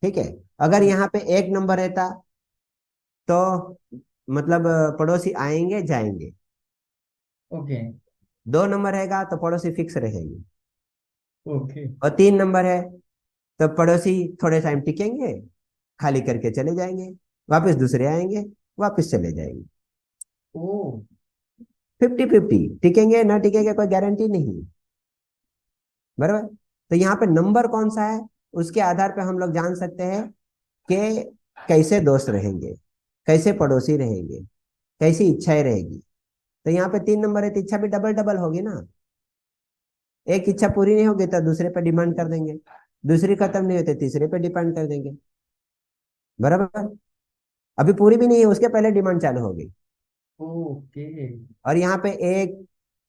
Speaker 1: ठीक है। अगर यहाँ पे एक नंबर रहता तो मतलब पड़ोसी आएंगे जाएंगे।
Speaker 2: ओके।
Speaker 1: 2 नंबर रहेगा तो पड़ोसी फिक्स रहेंगे।
Speaker 2: ओके।
Speaker 1: और 3 नंबर है तो पड़ोसी थोड़े टाइम टिकेंगे, खाली करके चले जाएंगे, वापस दूसरे आएंगे, वापस चले जाएंगे।
Speaker 2: ओ।
Speaker 1: 50-50, टिकेंगे ना टिकेंगे कोई गारंटी नहीं। बराबर। तो यहाँ पे नंबर कौन सा है, उसके आधार पे हम लोग जान सकते हैं कि कैसे दोस्त रहेंगे, कैसे पड़ोसी रहेंगे, कैसी इच्छाएं रहेगी। तो यहाँ पे 3 नंबर है तो इच्छा भी डबल डबल होगी ना। एक इच्छा पूरी नहीं होगी तो दूसरे पे डिमांड कर देंगे, दूसरी खत्म नहीं होती तीसरे पे डिपेंड कर देंगे। बराबर। अभी पूरी भी नहीं है, उसके पहले डिमांड चालू होगी।
Speaker 2: ओके।
Speaker 1: और यहाँ पे 1,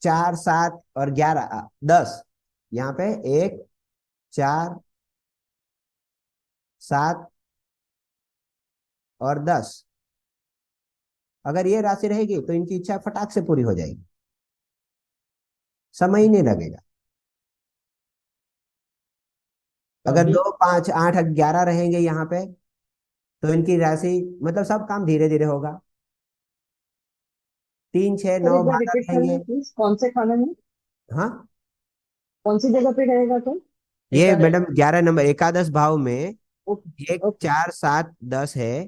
Speaker 1: 4, 7 और 11, 10। यहाँ पे 1, 4, 7 और 10, अगर ये राशि रहेगी तो इनकी इच्छा फटाक से पूरी हो जाएगी, समय ही नहीं लगेगा। अगर
Speaker 2: अभी
Speaker 1: 2, 5, 8, 11 रहेंगे यहाँ पे तो इनकी राशि मतलब सब काम धीरे धीरे होगा। 3, 6,
Speaker 5: सर
Speaker 1: 9,
Speaker 5: एक बार
Speaker 1: 12
Speaker 5: रिपीट करना
Speaker 1: रहेंगे।
Speaker 5: प्लीज, कौन से खाने में,
Speaker 1: हाँ,
Speaker 5: कौन सी जगह पे रहेगा तो?
Speaker 1: ये
Speaker 2: एकादश।
Speaker 1: मैडम 11 नंबर एकादश भाव में
Speaker 5: ओके।
Speaker 1: 1, 4, 7, 10 है।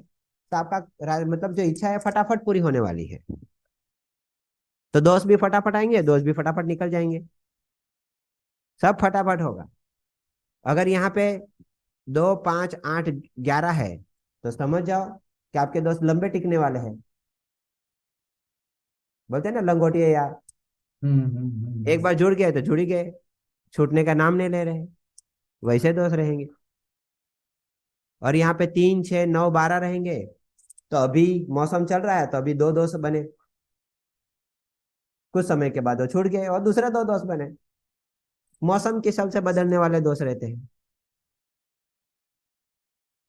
Speaker 1: तो आपका मतलब जो इच्छा है फटाफट पूरी होने वाली है। तो दोस्त भी फटाफट आएंगे, दोस्त भी फटाफट निकल जाएंगे, सब फटाफट होगा। अगर यहाँ पे 2, 5, 8, 11 है तो समझ जाओ कि आपके दोस्त लंबे टिकने वाले हैं। बोलते हैं ना लंगोटी है यार, एक बार जुड़ गए तो जुड़ ही गए, छूटने का नाम नहीं ले रहे, वैसे दोस्त रहेंगे। और यहाँ पे 3, 6, 9, 12 रहेंगे तो अभी मौसम चल रहा है तो अभी दो दोस्त बने, कुछ समय के बाद वो छूट गए और दूसरे दो दोस्त बने। मौसम के हिसाब से बदलने वाले दोस्त रहते हैं।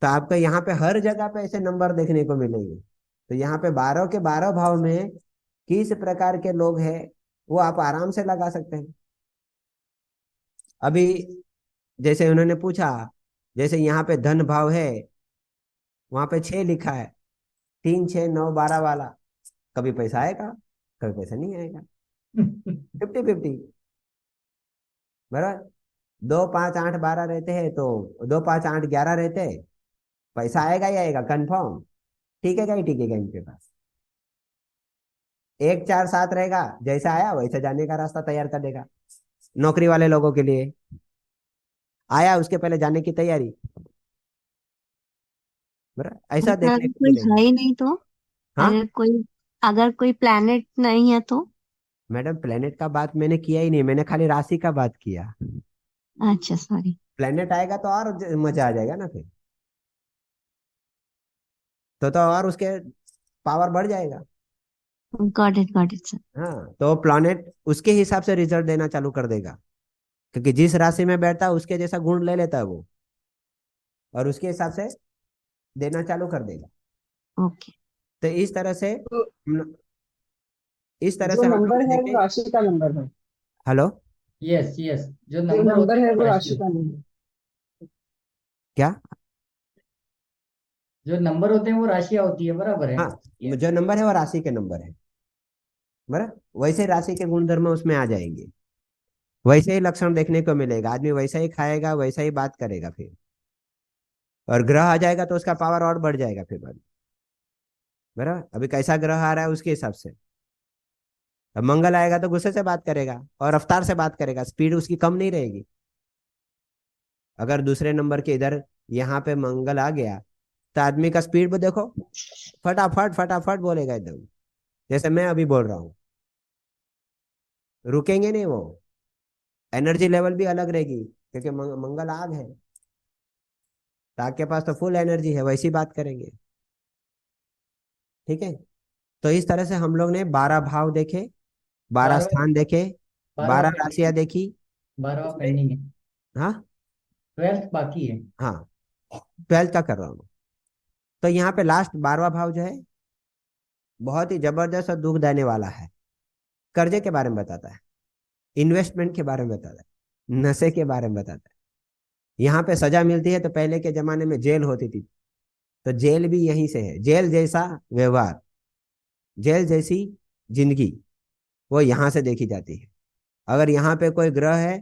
Speaker 1: तो आपको यहाँ पे हर जगह पे ऐसे नंबर देखने को मिलेंगे। तो यहाँ पे 12 के 12 भाव में किस प्रकार के लोग हैं वो आप आराम से लगा सकते हैं। अभी जैसे उन्होंने पूछा, जैसे यहाँ पे धन भाव है, वहां पे 6 लिखा है, 3, 6, 9, 12 वाला, कभी पैसा आएगा कभी पैसा नहीं आएगा, 50-50। बराबर। 2, 5, 8, 12 रहते हैं तो 2, 5, 8, 11 रहते हैं, पैसा आएगा ही आएगा कंफर्म, टिकेगा ही टिकेगा इनके पास। 1, 4, 7 रहेगा, जैसा आया वैसे जाने का रास्ता तैयार कर देगा। नौकरी वाले लोगों के लिए आया उसके पहले जाने की तैयारी। बराबर, ऐसा
Speaker 7: अगर
Speaker 1: देखने को
Speaker 7: कोई
Speaker 1: मिलेगा।
Speaker 7: है ही नहीं तो,
Speaker 1: हाँ
Speaker 7: अगर कोई प्लेनेट नहीं है तो?
Speaker 1: मैडम, प्लेनेट का बात मैंने किया ही नहीं, मैंने खाली राशि का बात किया।
Speaker 7: अच्छा सॉरी।
Speaker 1: प्लेनेट आएगा तो और मजा आ जाएगा ना फिर, तो और उसके पावर बढ़ जाएगा।
Speaker 7: Got it sir.
Speaker 1: हाँ, तो प्लैनेट उसके हिसाब से रिजल्ट देना चालू कर देगा, क्योंकि जिस राशि में बैठता है उसके जैसा गुण ले लेता है वो, और उसके हिसाब से देना चालू कर देगा।
Speaker 7: ओके।
Speaker 1: तो इस तरह से
Speaker 5: तो
Speaker 1: इस तरह
Speaker 5: जो
Speaker 1: से हम लोग
Speaker 5: नंबर
Speaker 1: ने
Speaker 5: है वो
Speaker 1: देखे।
Speaker 5: राशि का नंबर है,
Speaker 1: हेलो।
Speaker 2: यस यस, जो
Speaker 5: जो
Speaker 2: नंबर होते
Speaker 5: नंबर
Speaker 2: हैं
Speaker 5: है
Speaker 2: वो
Speaker 5: वो
Speaker 2: राशि
Speaker 5: राशि का
Speaker 2: होती है।
Speaker 5: नंबर।
Speaker 1: क्या?
Speaker 2: जो नंबर होते हैं वो राशियां होती है, बराबर है।
Speaker 1: हाँ, जो नंबर है वो राशि के नंबर है। बराबर, वैसे राशि के गुणधर्म उसमें आ जाएंगे, वैसे ही लक्षण देखने को मिलेगा, आदमी वैसा ही खाएगा वैसा ही बात करेगा फिर। और ग्रह आ जाएगा तो उसका पावर और बढ़ जाएगा फिर बाद में। बराबर, अभी कैसा ग्रह आ रहा है उसके हिसाब से। अब मंगल आएगा तो गुस्से से बात करेगा और रफ्तार से बात करेगा, स्पीड उसकी कम नहीं रहेगी। अगर दूसरे नंबर के इधर यहाँ पे मंगल आ गया तो आदमी का स्पीड भी देखो, फटाफट फटाफट बोलेगा एकदम। जैसे मैं अभी बोल रहा हूँ, रुकेंगे नहीं वो, एनर्जी लेवल भी अलग रहेगी, क्योंकि मंगल आग है, तो आग के पास तो फुल एनर्जी है, वैसी बात करेंगे। ठीक है, तो इस तरह से हम लोग ने 12 भाव देखे, 12
Speaker 2: 12वां
Speaker 1: स्थान देखे,
Speaker 2: 12वां
Speaker 1: 12
Speaker 2: पेंडिंग
Speaker 1: राशियां
Speaker 2: है।
Speaker 1: देखी।
Speaker 2: 12वां पेंडिंग है।
Speaker 1: हाँ
Speaker 2: 12th बाकी है।
Speaker 1: हाँ, 12 का कर रहा हूँ। तो यहाँ पे लास्ट 12वां भाव जो है, बहुत ही जबरदस्त और दुख देने वाला है। कर्जे के बारे में बताता है, इन्वेस्टमेंट के बारे में बताता है, नशे के बारे में बताता है। यहाँ पे सजा मिलती है, तो पहले के जमाने में जेल होती थी, तो जेल भी यहीं से है। जेल जैसा व्यवहार, जेल जैसी जिंदगी, वो यहाँ से देखी जाती है। अगर यहाँ पे कोई ग्रह है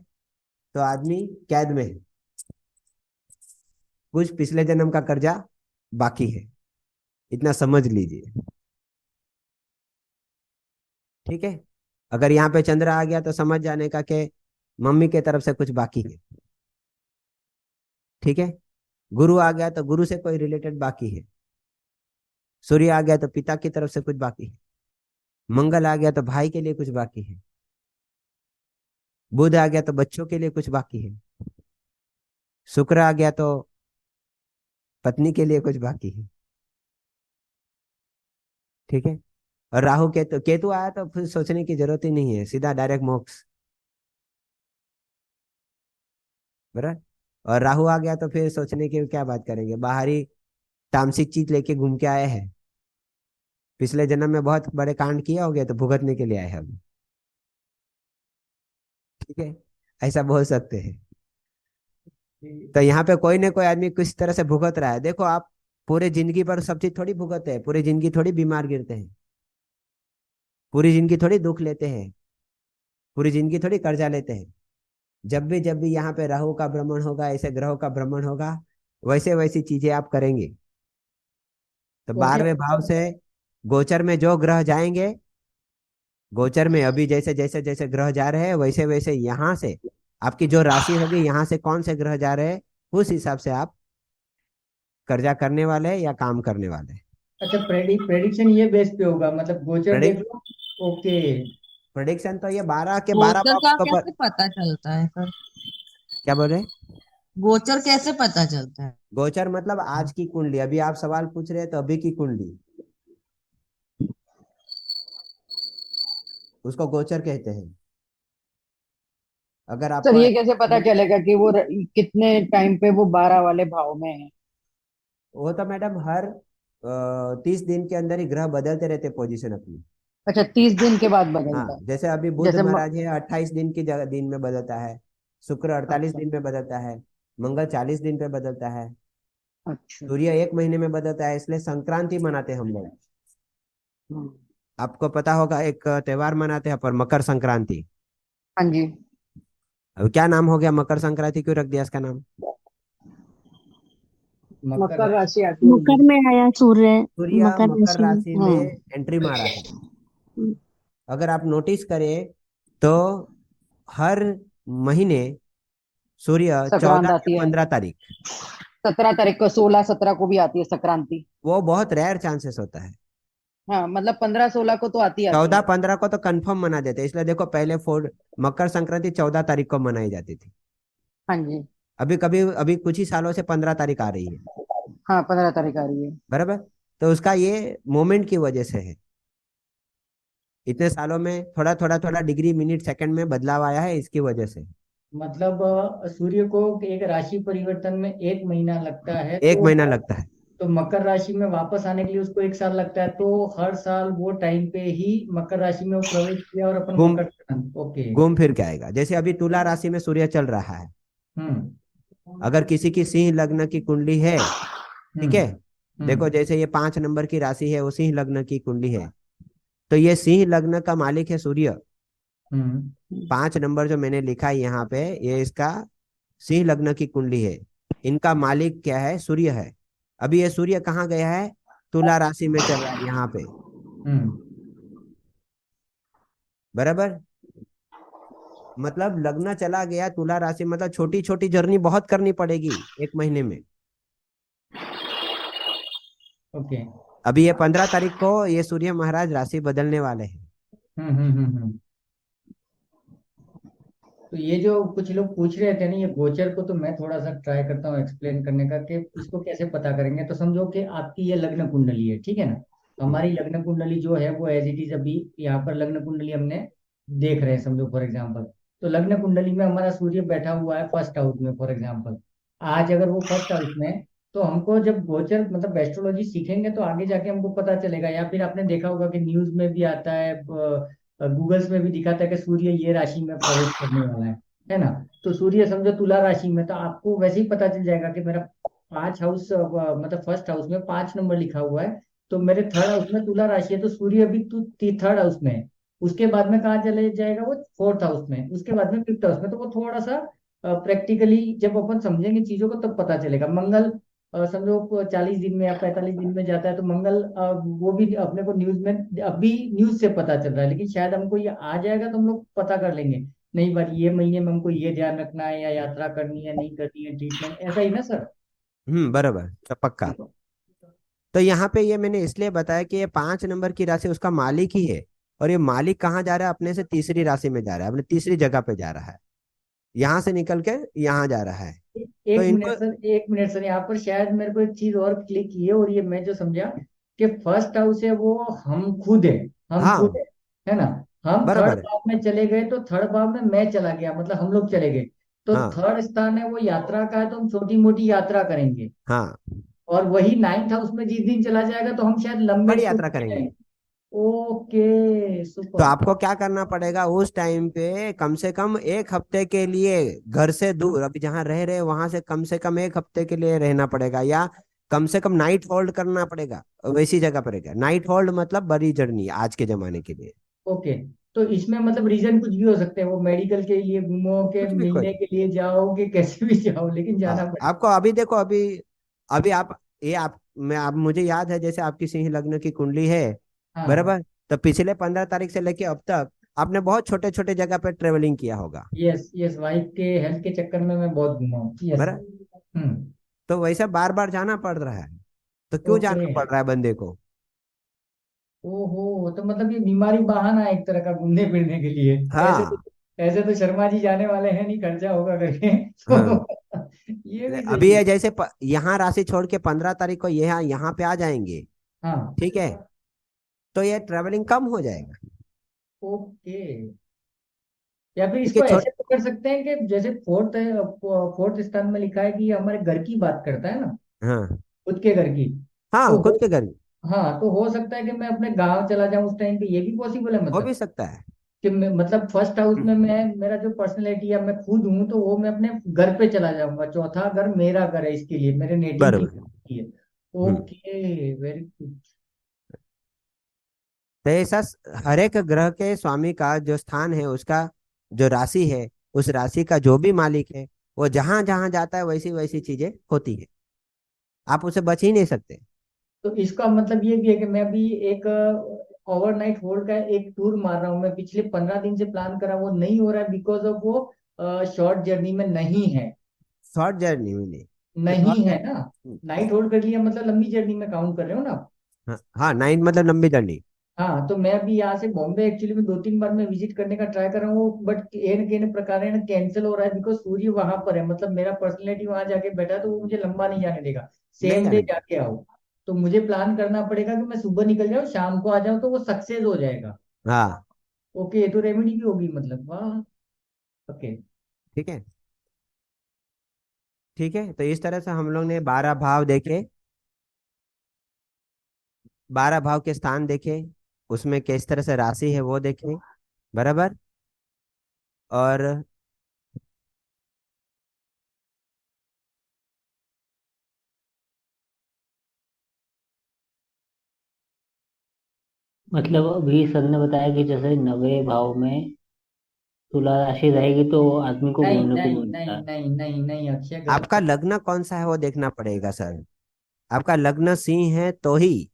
Speaker 1: तो आदमी कैद में है, कुछ पिछले जन्म का कर्जा बाकी है, इतना समझ लीजिए। ठीक है, अगर यहाँ पे चंद्र आ गया तो समझ जाने का कि मम्मी के तरफ से कुछ बाकी है। ठीक है, गुरु आ गया तो गुरु से कोई रिलेटेड बाकी है। सूर्य आ गया तो पिता की तरफ से कुछ बाकी है। मंगल आ गया तो भाई के लिए कुछ बाकी है। बुध आ गया तो बच्चों के लिए कुछ बाकी है। शुक्र आ गया तो पत्नी के लिए कुछ बाकी है। ठीक है, और राहु केतु, केतु आया तो फिर सोचने की जरूरत ही नहीं है, सीधा डायरेक्ट मोक्ष। बराबर, और राहु आ गया तो फिर सोचने की क्या बात करेंगे, बाहरी तामसिक चीज लेके घूम के आए हैं, पिछले जन्म में बहुत बड़े कांड किए हो गए तो भुगतने के लिए आए हैं अभी। ठीक है, ऐसा बोल सकते हैं। तो यहाँ पे कोई ना कोई आदमी किस तरह से भुगत रहा है। देखो आप, पूरे जिंदगी पर सब चीज थोड़ी भुगतते हैं, पूरी जिंदगी थोड़ी बीमार गिरते हैं, पूरी जिंदगी थोड़ी दुख लेते हैं, पूरी जिंदगी थोड़ी कर्जा लेते हैं। जब भी यहाँ पे राहु का भ्रमण होगा, ऐसे ग्रहों का भ्रमण होगा, वैसे वैसी चीजें आप करेंगे। तो
Speaker 2: ओके।
Speaker 1: 12वें भाव से गोचर में जो ग्रह जाएंगे, गोचर में अभी जैसे जैसे जैसे ग्रह जा रहे हैं, वैसे वैसे यहाँ से आपकी जो राशि होगी, यहाँ से कौन से ग्रह जा रहे हैं, उस हिसाब से आप कर्जा करने वाले हैं या काम करने वाले हैं।
Speaker 2: अच्छा, प्रेडिक्शन ये बेस पे होगा, मतलब गोचर देख
Speaker 1: प्रेडिक्ट
Speaker 2: लो। ओके।
Speaker 1: प्रोडिक्शन तो ये 12 के 12
Speaker 3: गोचर
Speaker 1: बॉक्स
Speaker 3: का
Speaker 1: के ऊपर।
Speaker 3: कैसे पता चलता है सर?
Speaker 1: क्या बोल रहे हैं?
Speaker 3: गोचर कैसे पता चलता है?
Speaker 1: गोचर मतलब आज की कुंडली, अभी आप सवाल पूछ रहे हैं तो अभी की कुंडली, उसको गोचर कहते हैं। अगर
Speaker 5: सर
Speaker 1: आपको
Speaker 5: ये कैसे पता चलेगा कि वो कितने टाइम पे वो 12 वाले भाव में है?
Speaker 1: वो तो मैडम हर 30 दिन के अंदर ही ग्रह बदलते रहते पोजीशन अपनी।
Speaker 5: अच्छा, 30 दिन के बाद बदलता
Speaker 1: हाँ,
Speaker 5: है?
Speaker 1: जैसे अभी बुध
Speaker 5: जैसे
Speaker 1: महाराज है, 28 दिन की जगह दिन में बदलता है। शुक्र 48
Speaker 5: अच्छा।
Speaker 1: दिन में बदलता है। मंगल 40 दिन पे बदलता है।
Speaker 5: अच्छा।
Speaker 1: सूर्य 1 महीने में बदलता है, इसलिए संक्रांति मनाते हैं हम लोग।
Speaker 5: हम्म।
Speaker 1: आपको पता होगा, एक त्योहार मनाते हैं पर मकर संक्रांति।
Speaker 5: हाँ जी।
Speaker 1: अब क्या नाम हो गया, मकर संक्रांति क्यों रख दिया इसका नाम?
Speaker 2: मकर
Speaker 5: मकर
Speaker 2: राशि।
Speaker 5: राशि आती होगी।
Speaker 7: मकर में आया सूर्य।
Speaker 1: सूर्य
Speaker 7: मकर
Speaker 1: मकर
Speaker 7: राशि में।
Speaker 1: राशि में एंट्री मारा है।
Speaker 7: हम्म,
Speaker 1: अगर आप नोटिस करें तो हर महीने सूर्य
Speaker 5: संक्रांत
Speaker 1: 14 या
Speaker 5: आती है।
Speaker 1: 15 तारीख,
Speaker 5: 17 तारीख को, 16 17 को भी आती है संक्रांति।
Speaker 1: वो बहुत रेयर चांसेस होता है।
Speaker 5: हाँ, मतलब 15 16 को तो आती आती
Speaker 1: 14
Speaker 5: है।
Speaker 1: 15 को तो कंफर्म मना देते हैं, इसलिए देखो पहले मकर संक्रांति 14 तारीख को मनाई जाती थी।
Speaker 5: हाँ जी।
Speaker 1: अभी कुछ ही सालों से 15 तारीख आ रही है।
Speaker 5: हाँ, 15 तारीख आ रही है।
Speaker 1: बराबर, तो उसका ये मोमेंट की वजह से है। इतने सालों में थोड़ा थोड़ा थोड़ा डिग्री मिनट सेकंड में बदलाव आया है, इसकी वजह से।
Speaker 2: मतलब सूर्य को एक राशि परिवर्तन में 1 महीना लगता है,
Speaker 1: 1 महीना लगता है।
Speaker 2: तो मकर राशि में वापस आने के लिए उसको 1 साल लगता है, तो हर साल वो टाइम पे ही मकर राशि में वो प्रवेश किया और अपन
Speaker 1: घूम
Speaker 2: मकर संक्रांति। ओके।
Speaker 1: घूम फिर के आएगा। जैसे अभी तुला राशि में सूर्य चल रहा है, अगर किसी की सिंह लग्न की कुंडली है, ठीक है, देखो जैसे ये 5 नंबर की राशि है, वो सिंह लग्न की कुंडली है, तो ये सिंह लग्न का मालिक है सूर्य। 5 नंबर जो मैंने लिखा है यहाँ पे, ये इसका सिंह लग्न की कुंडली है। इनका मालिक क्या है? सूर्य है। अभी ये सूर्य कहाँ गया है? तुला राशि में चल रहा है यहाँ पे। बराबर, मतलब लग्न चला गया तुला राशि, मतलब छोटी छोटी जर्नी बहुत करनी पड़ेगी 1 महीने में।
Speaker 2: ओके।
Speaker 1: अभी ये 15 तारीख को ये सूर्य महाराज राशि बदलने वाले हैं।
Speaker 2: हम्म। तो ये जो कुछ लोग पूछ रहे थे ना, ये गोचर को तो मैं थोड़ा सा ट्राई करता हूँ एक्सप्लेन करने का कि इसको कैसे पता करेंगे। तो समझो कि आपकी ये लग्न कुंडली है, ठीक है ना। हमारी लग्न कुंडली जो है वो एज इट इज अभी यहाँ पर लग्न कुंडली हमने देख रहे हैं, समझो फॉर एग्जाम्पल। तो लग्न कुंडली में हमारा सूर्य बैठा हुआ है फर्स्ट हाउस में फॉर एग्जाम्पल। आज अगर वो फर्स्ट हाउस में है, तो हमको जब गोचर मतलब एस्ट्रोलॉजी सीखेंगे तो आगे जाके हमको पता चलेगा। या फिर आपने देखा होगा कि न्यूज में भी आता है, गूगल्स में भी दिखाता है कि सूर्य ये राशि में प्रवेश करने वाला है ना। तो सूर्य समझो तुला राशि में, तो आपको वैसे ही पता चल जाएगा कि मेरा 5 हाउस मतलब फर्स्ट हाउस में 5 नंबर लिखा हुआ है, तो मेरे थर्ड हाउस में तुला राशि है, तो सूर्य अभी थर्ड हाउस में है। उसके बाद में कहाँ चले जाएगा वो, फोर्थ हाउस में, उसके बाद में फिफ्थ हाउस में। तो वो थोड़ा सा प्रैक्टिकली जब अपन समझेंगे चीजों को तब पता चलेगा। मंगल समझो 40 दिन में या 45 दिन में जाता है, तो मंगल वो भी अपने को न्यूज में अभी न्यूज से पता चल रहा है, लेकिन शायद हमको ये आ जाएगा तो हम लोग पता कर लेंगे। नहीं बात ये महीने में हमको ये ध्यान रखना है, या यात्रा करनी है नहीं करनी है, ट्रीटमेंट, ऐसा ही ना सर।
Speaker 1: बराबर, तो पक्का। तो यहाँ पे ये मैंने इसलिए बताया कि ये 5 नंबर की राशि उसका मालिक ही है। और ये मालिक कहाँ जा रहा है, अपने से तीसरी राशि में जा रहा है, अपने तीसरी जगह पे जा रहा है, यहाँ से निकल के यहाँ जा रहा है। तो
Speaker 2: एक
Speaker 1: इनको
Speaker 2: मिनट सर, एक मिनट सर, यहाँ पर शायद मेरे को एक चीज और क्लिक की है, और ये मैं जो समझा कि फर्स्ट हाउस है वो हम खुद है, हम खुद
Speaker 1: हाँ,
Speaker 2: है ना। हम थर्ड
Speaker 1: बराबर है।
Speaker 2: भाव में चले गए, तो थर्ड भाव में मैं चला गया, मतलब हम लोग चले गए। तो
Speaker 1: हाँ
Speaker 2: थर्ड स्थान है वो यात्रा का है, तो हम छोटी मोटी यात्रा करेंगे।
Speaker 1: हाँ,
Speaker 2: और वही नाइन्थ हाउस में जिस दिन चला जाएगा तो हम शायद लंबे
Speaker 1: बड़ी
Speaker 2: टूर
Speaker 1: यात्रा
Speaker 2: पे
Speaker 1: करेंगे।
Speaker 2: जाएंगे। ओके
Speaker 1: तो
Speaker 2: सुपर।
Speaker 1: आपको क्या करना पड़ेगा उस टाइम पे, कम से कम 1 हफ्ते के लिए घर से दूर, अभी जहाँ रह रहे वहां से कम 1 हफ्ते के लिए रहना पड़ेगा, या कम से कम नाइट होल्ड करना पड़ेगा वैसी जगह पर रहेगा। नाइट होल्ड मतलब बड़ी जर्नी आज के जमाने के लिए।
Speaker 2: ओके, तो इसमें मतलब रीजन कुछ भी हो सकते हैं, वो मेडिकल के लिए घूमो के
Speaker 1: कुछ भी कोई।
Speaker 2: मिलने के लिए जाओ कि कैसे भी जाओ, लेकिन जाना
Speaker 1: हाँ,
Speaker 2: पड़ेगा।
Speaker 1: आपको अभी देखो, अभी अभी आप ये आप मैं आप मुझे याद है जैसे आपकी सिंह लग्न की कुंडली है,
Speaker 2: हाँ।
Speaker 1: बराबर। तो पिछले 15 तारीख से लेके अब तक आपने बहुत छोटे छोटे जगह पे ट्रेवलिंग किया होगा,
Speaker 2: यस यस, वाइफ के हेल्थ के चक्कर में मैं बहुत घूमा हूँ, यस।
Speaker 1: बराबर।
Speaker 2: हम्म।
Speaker 1: तो वैसा बार बार जाना पड़ रहा है, तो क्यों
Speaker 2: ओके।
Speaker 1: जाना पड़ रहा है बंदे को?
Speaker 2: ओहो, तो मतलब ये बीमारी बहाना है एक तरह का घूमने फिरने के लिए। ऐसे तो
Speaker 1: हाँ
Speaker 2: ऐसे तो शर्मा जी जाने वाले हैं नहीं, खर्चा होगा करके
Speaker 1: हाँ।
Speaker 2: तो ये भी
Speaker 1: अभी
Speaker 2: सही है।
Speaker 1: ये जैसे यहाँ राशि छोड़ के 15 तारीख को यहाँ यहाँ पे आ जाएंगे,
Speaker 2: हाँ।
Speaker 1: ठीक है, तो ये ट्रेवलिंग कम हो जाएगा।
Speaker 2: ओके, या फिर
Speaker 1: क्योंकि
Speaker 2: इसको
Speaker 1: छोट
Speaker 2: ऐसे तो कर सकते हैं कि जैसे फोर्थ स्थान में लिखा है कि ये हमारे घर की बात करता है ना,
Speaker 1: हाँ
Speaker 2: खुद के घर की।
Speaker 1: हाँ,
Speaker 2: तो
Speaker 1: खुद के घर में
Speaker 2: हाँ, तो हो सकता है कि मैं अपने गांव चला जाऊं उस टाइम पे, ये भी पॉसिबल है
Speaker 1: हो भी
Speaker 2: मतलब।
Speaker 1: सकता है।
Speaker 2: कि मैं मतलब फर्स्ट हाउस में मैं, मेरा जो पर्सनैलिटी है मैं खुद हूँ, तो वो मैं अपने घर पे चला जाऊंगा। चौथा घर मेरा घर है, इसके लिए मेरे नेटिव
Speaker 1: बराबर।
Speaker 2: की है।
Speaker 1: हम्म।
Speaker 2: Okay, very good.
Speaker 1: तो ऐसा हर एक ग्रह के स्वामी का जो स्थान है, उसका जो राशि है, उस राशि का जो भी मालिक है, वो जहां जहां जाता है वैसी वैसी चीजें होती है। आप उसे बच ही नहीं सकते।
Speaker 2: तो इसका मतलब ये भी है कि मैं अभी एक ओवरनाइट होल्ड का एक टूर मार रहा हूँ, मैं पिछले 15 दिन से प्लान कर रहा हूँ, वो नहीं हो रहा है बिकॉज ऑफ वो शॉर्ट जर्नी में नहीं है।
Speaker 1: शॉर्ट जर्नी में नहीं।
Speaker 2: नहीं है ना।
Speaker 1: हम्म,
Speaker 2: नाइट होल्ड कर लिया मतलब लंबी जर्नी में काउंट कर रहे हो ना आप?
Speaker 1: हाँ हाँ, 9 मतलब लंबी जर्नी।
Speaker 2: हाँ, तो मैं अभी यहाँ से बॉम्बे एक्चुअली में 2-3 बार मैं विजिट करने का ट्राई कर रहा हूँ, बट एन प्रकार कैंसिल हो रहा है बिकॉज सूर्य वहां पर है, मतलब मेरा पर्सनैलिटी वहां जाके बैठा है, तो वो मुझे लंबा नहीं जाने देगा।
Speaker 1: नहीं
Speaker 2: सेम डे
Speaker 1: जाने दे।
Speaker 2: जाके आओ। तो मुझे प्लान करना पड़ेगा कि मैं सुबह निकल जाऊँ शाम को आ जाऊँ, तो वो सक्सेस हो जाएगा।
Speaker 1: हाँ,
Speaker 2: ओके, ये तो रेमेडी भी होगी मतलब, वाह। ओके।
Speaker 1: ठीक है। ठीक है, तो इस तरह से हम लोग ने 12 भाव देखे, 12 भाव के स्थान देखे, उसमें किस तरह से राशि है वो देखे, बराबर। और
Speaker 8: मतलब अभी सर ने बताया कि जैसे 9वें भाव में तुला राशि रहेगी तो आदमी को
Speaker 2: नहीं
Speaker 8: घूमने को
Speaker 2: नहीं
Speaker 8: मिलता
Speaker 2: नहीं
Speaker 8: है।
Speaker 2: नहीं नहीं नहीं, अक्षय गलत
Speaker 1: आपका
Speaker 2: है।
Speaker 1: लग्न कौन सा है वो देखना पड़ेगा सर। आपका लग्न सिंह है तो ही।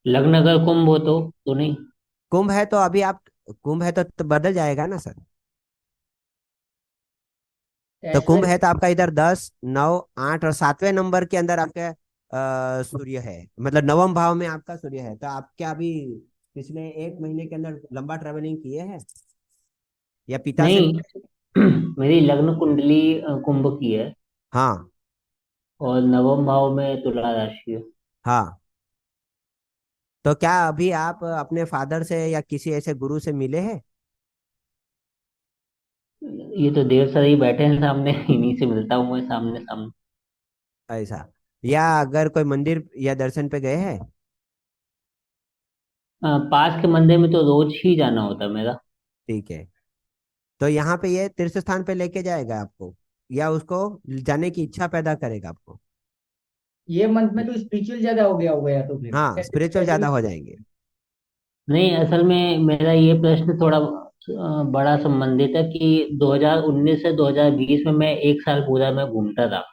Speaker 8: लग्न अगर कुंभ हो तो नहीं।
Speaker 1: कुंभ है तो अभी आप, कुंभ है तो बदल जाएगा ना सर। तो कुंभ
Speaker 2: ऐश्वर्य।
Speaker 1: है तो आपका इधर 10, 9, 8 और 7वें नंबर के अंदर आपके सूर्य है, मतलब नवम भाव में आपका सूर्य है। तो आप क्या अभी पिछले 1 महीने के अंदर लंबा ट्रेवलिंग किए हैं या पिता से
Speaker 8: नहीं।
Speaker 1: मिले?
Speaker 8: मेरी लग्न कुंडली कुंभ की है,
Speaker 1: हाँ
Speaker 8: और नवम भाव में तुला राशि है।
Speaker 1: हाँ। तो क्या अभी आप अपने फादर से या किसी ऐसे गुरु से मिले हैं?
Speaker 8: ये तो देर से ही बैठे हैं सामने, इन्हीं से मिलता हूँ मैं सामने सामने।
Speaker 1: ऐसा, या अगर कोई मंदिर या दर्शन पे गए हैं?
Speaker 8: पास के मंदिर में तो रोज ही जाना होता है मेरा।
Speaker 1: ठीक है। तो यहाँ पे ये तीर्थ स्थान पे लेके जाएगा आपको, या उसको जाने की इच्छा पैदा करेगा आपको?
Speaker 2: ये मंथ में तो स्पिरिचुअल ज्यादा हो गया होगा, या तो फिर
Speaker 1: हाँ,
Speaker 2: ऐसे
Speaker 1: स्पिरिचुअल
Speaker 2: स्पेशली।
Speaker 1: ज्यादा हो जाएंगे।
Speaker 8: नहीं, असल में मेरा ये प्रश्न थोड़ा बड़ा संबंधित है कि 2019 से 2020 में मैं 1 साल पूरा मैं घूमता था।